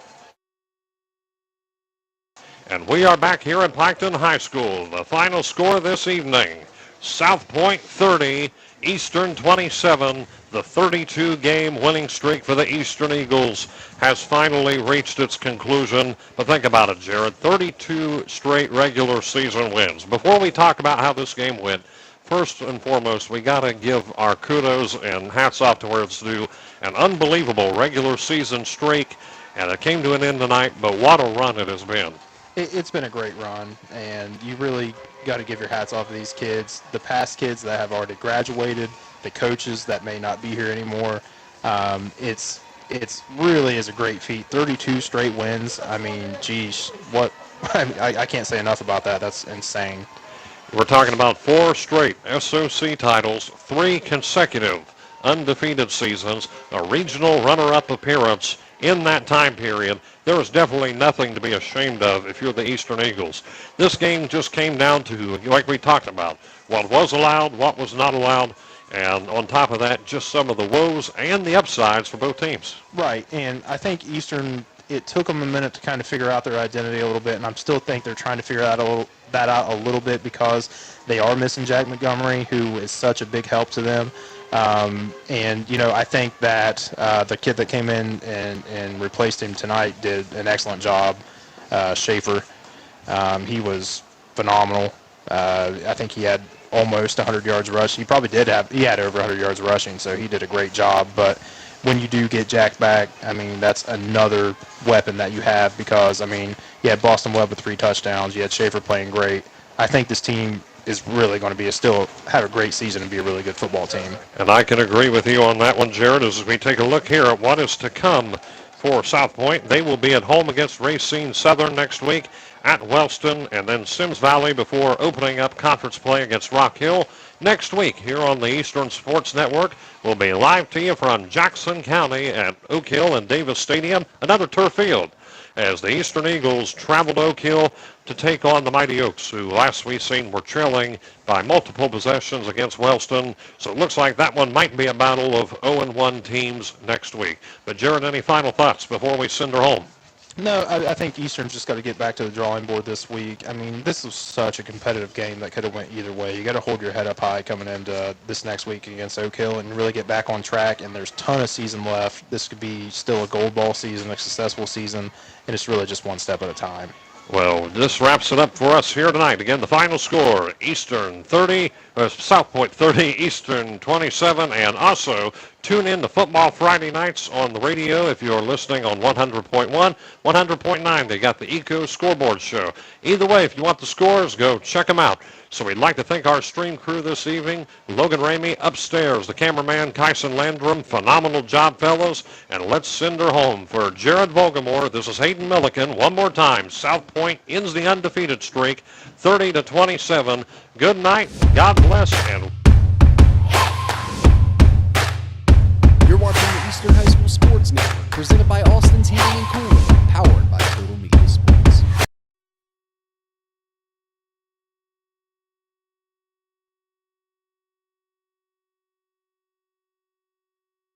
And we are back here at Piketon High School. The final score this evening, South Point 30, Eastern 27. The 32-game winning streak for the Eastern Eagles has finally reached its conclusion. But think about it, Jared, 32 straight regular season wins. Before we talk about how this game went, first and foremost, we got to give our kudos and hats off to where it's due. An unbelievable regular season streak, and it came to an end tonight, but what a run it has been. It's been a great run, and you really got to give your hats off to these kids, the past kids that have already graduated, the coaches that may not be here anymore. It's really is a great feat. 32 straight wins. I mean, geez, what? I can't say enough about that. That's insane. We're talking about 4 straight SOC titles, 3 consecutive undefeated seasons, a regional runner-up appearance in that time period. There is definitely nothing to be ashamed of if you're the Eastern Eagles. This game just came down to, like we talked about, what was allowed, what was not allowed, and on top of that, just some of the woes and the upsides for both teams. Right, and I think Eastern, it took them a minute to kind of figure out their identity a little bit, and I still think they're trying to figure that out a little bit because they are missing Jack Montgomery, who is such a big help to them. And, you know, I think that the kid that came in and replaced him tonight did an excellent job, Schaefer. He was phenomenal. I think he had almost 100 yards rushing. He had over 100 yards rushing, so he did a great job. But when you do get Jack back, I mean, that's another weapon that you have because, I mean, you had Boston Webb with 3 touchdowns. You had Schaefer playing great. I think this team is really going to be have a great season and be a really good football team. And I can agree with you on that one, Jared, as we take a look here at what is to come for South Point. They will be at home against Racine Southern next week, at Wellston, and then Sims Valley before opening up conference play against Rock Hill next week here on the Eastern Sports Network. We'll be live to you from Jackson County at Oak Hill and Davis Stadium, another turf field, as the Eastern Eagles travel to Oak Hill to take on the Mighty Oaks, who last we seen were trailing by multiple possessions against Wellston. So it looks like that one might be a battle of 0-1 teams next week. But Jared, any final thoughts before we send her home? No, I think Eastern's just got to get back to the drawing board this week. I mean, this was such a competitive game that could have went either way. You got to hold your head up high coming into this next week against Oak Hill and really get back on track. And there's a ton of season left. This could be still a gold ball season, a successful season, and it's really just one step at a time. Well, this wraps it up for us here tonight. Again, the final score, Eastern 30, South Point 30, Eastern 27, and also tune in to Football Friday nights on the radio if you're listening on 100.1, 100.9. They got the Eco Scoreboard Show. Either way, if you want the scores, go check them out. So we'd like to thank our stream crew this evening, Logan Ramey upstairs, the cameraman Kyson Landrum. Phenomenal job, fellows, and let's send her home. For Jared Vogelmore, this is Hayden Milliken. One more time, South Point ends the undefeated streak, 30-27. Good night, God bless, and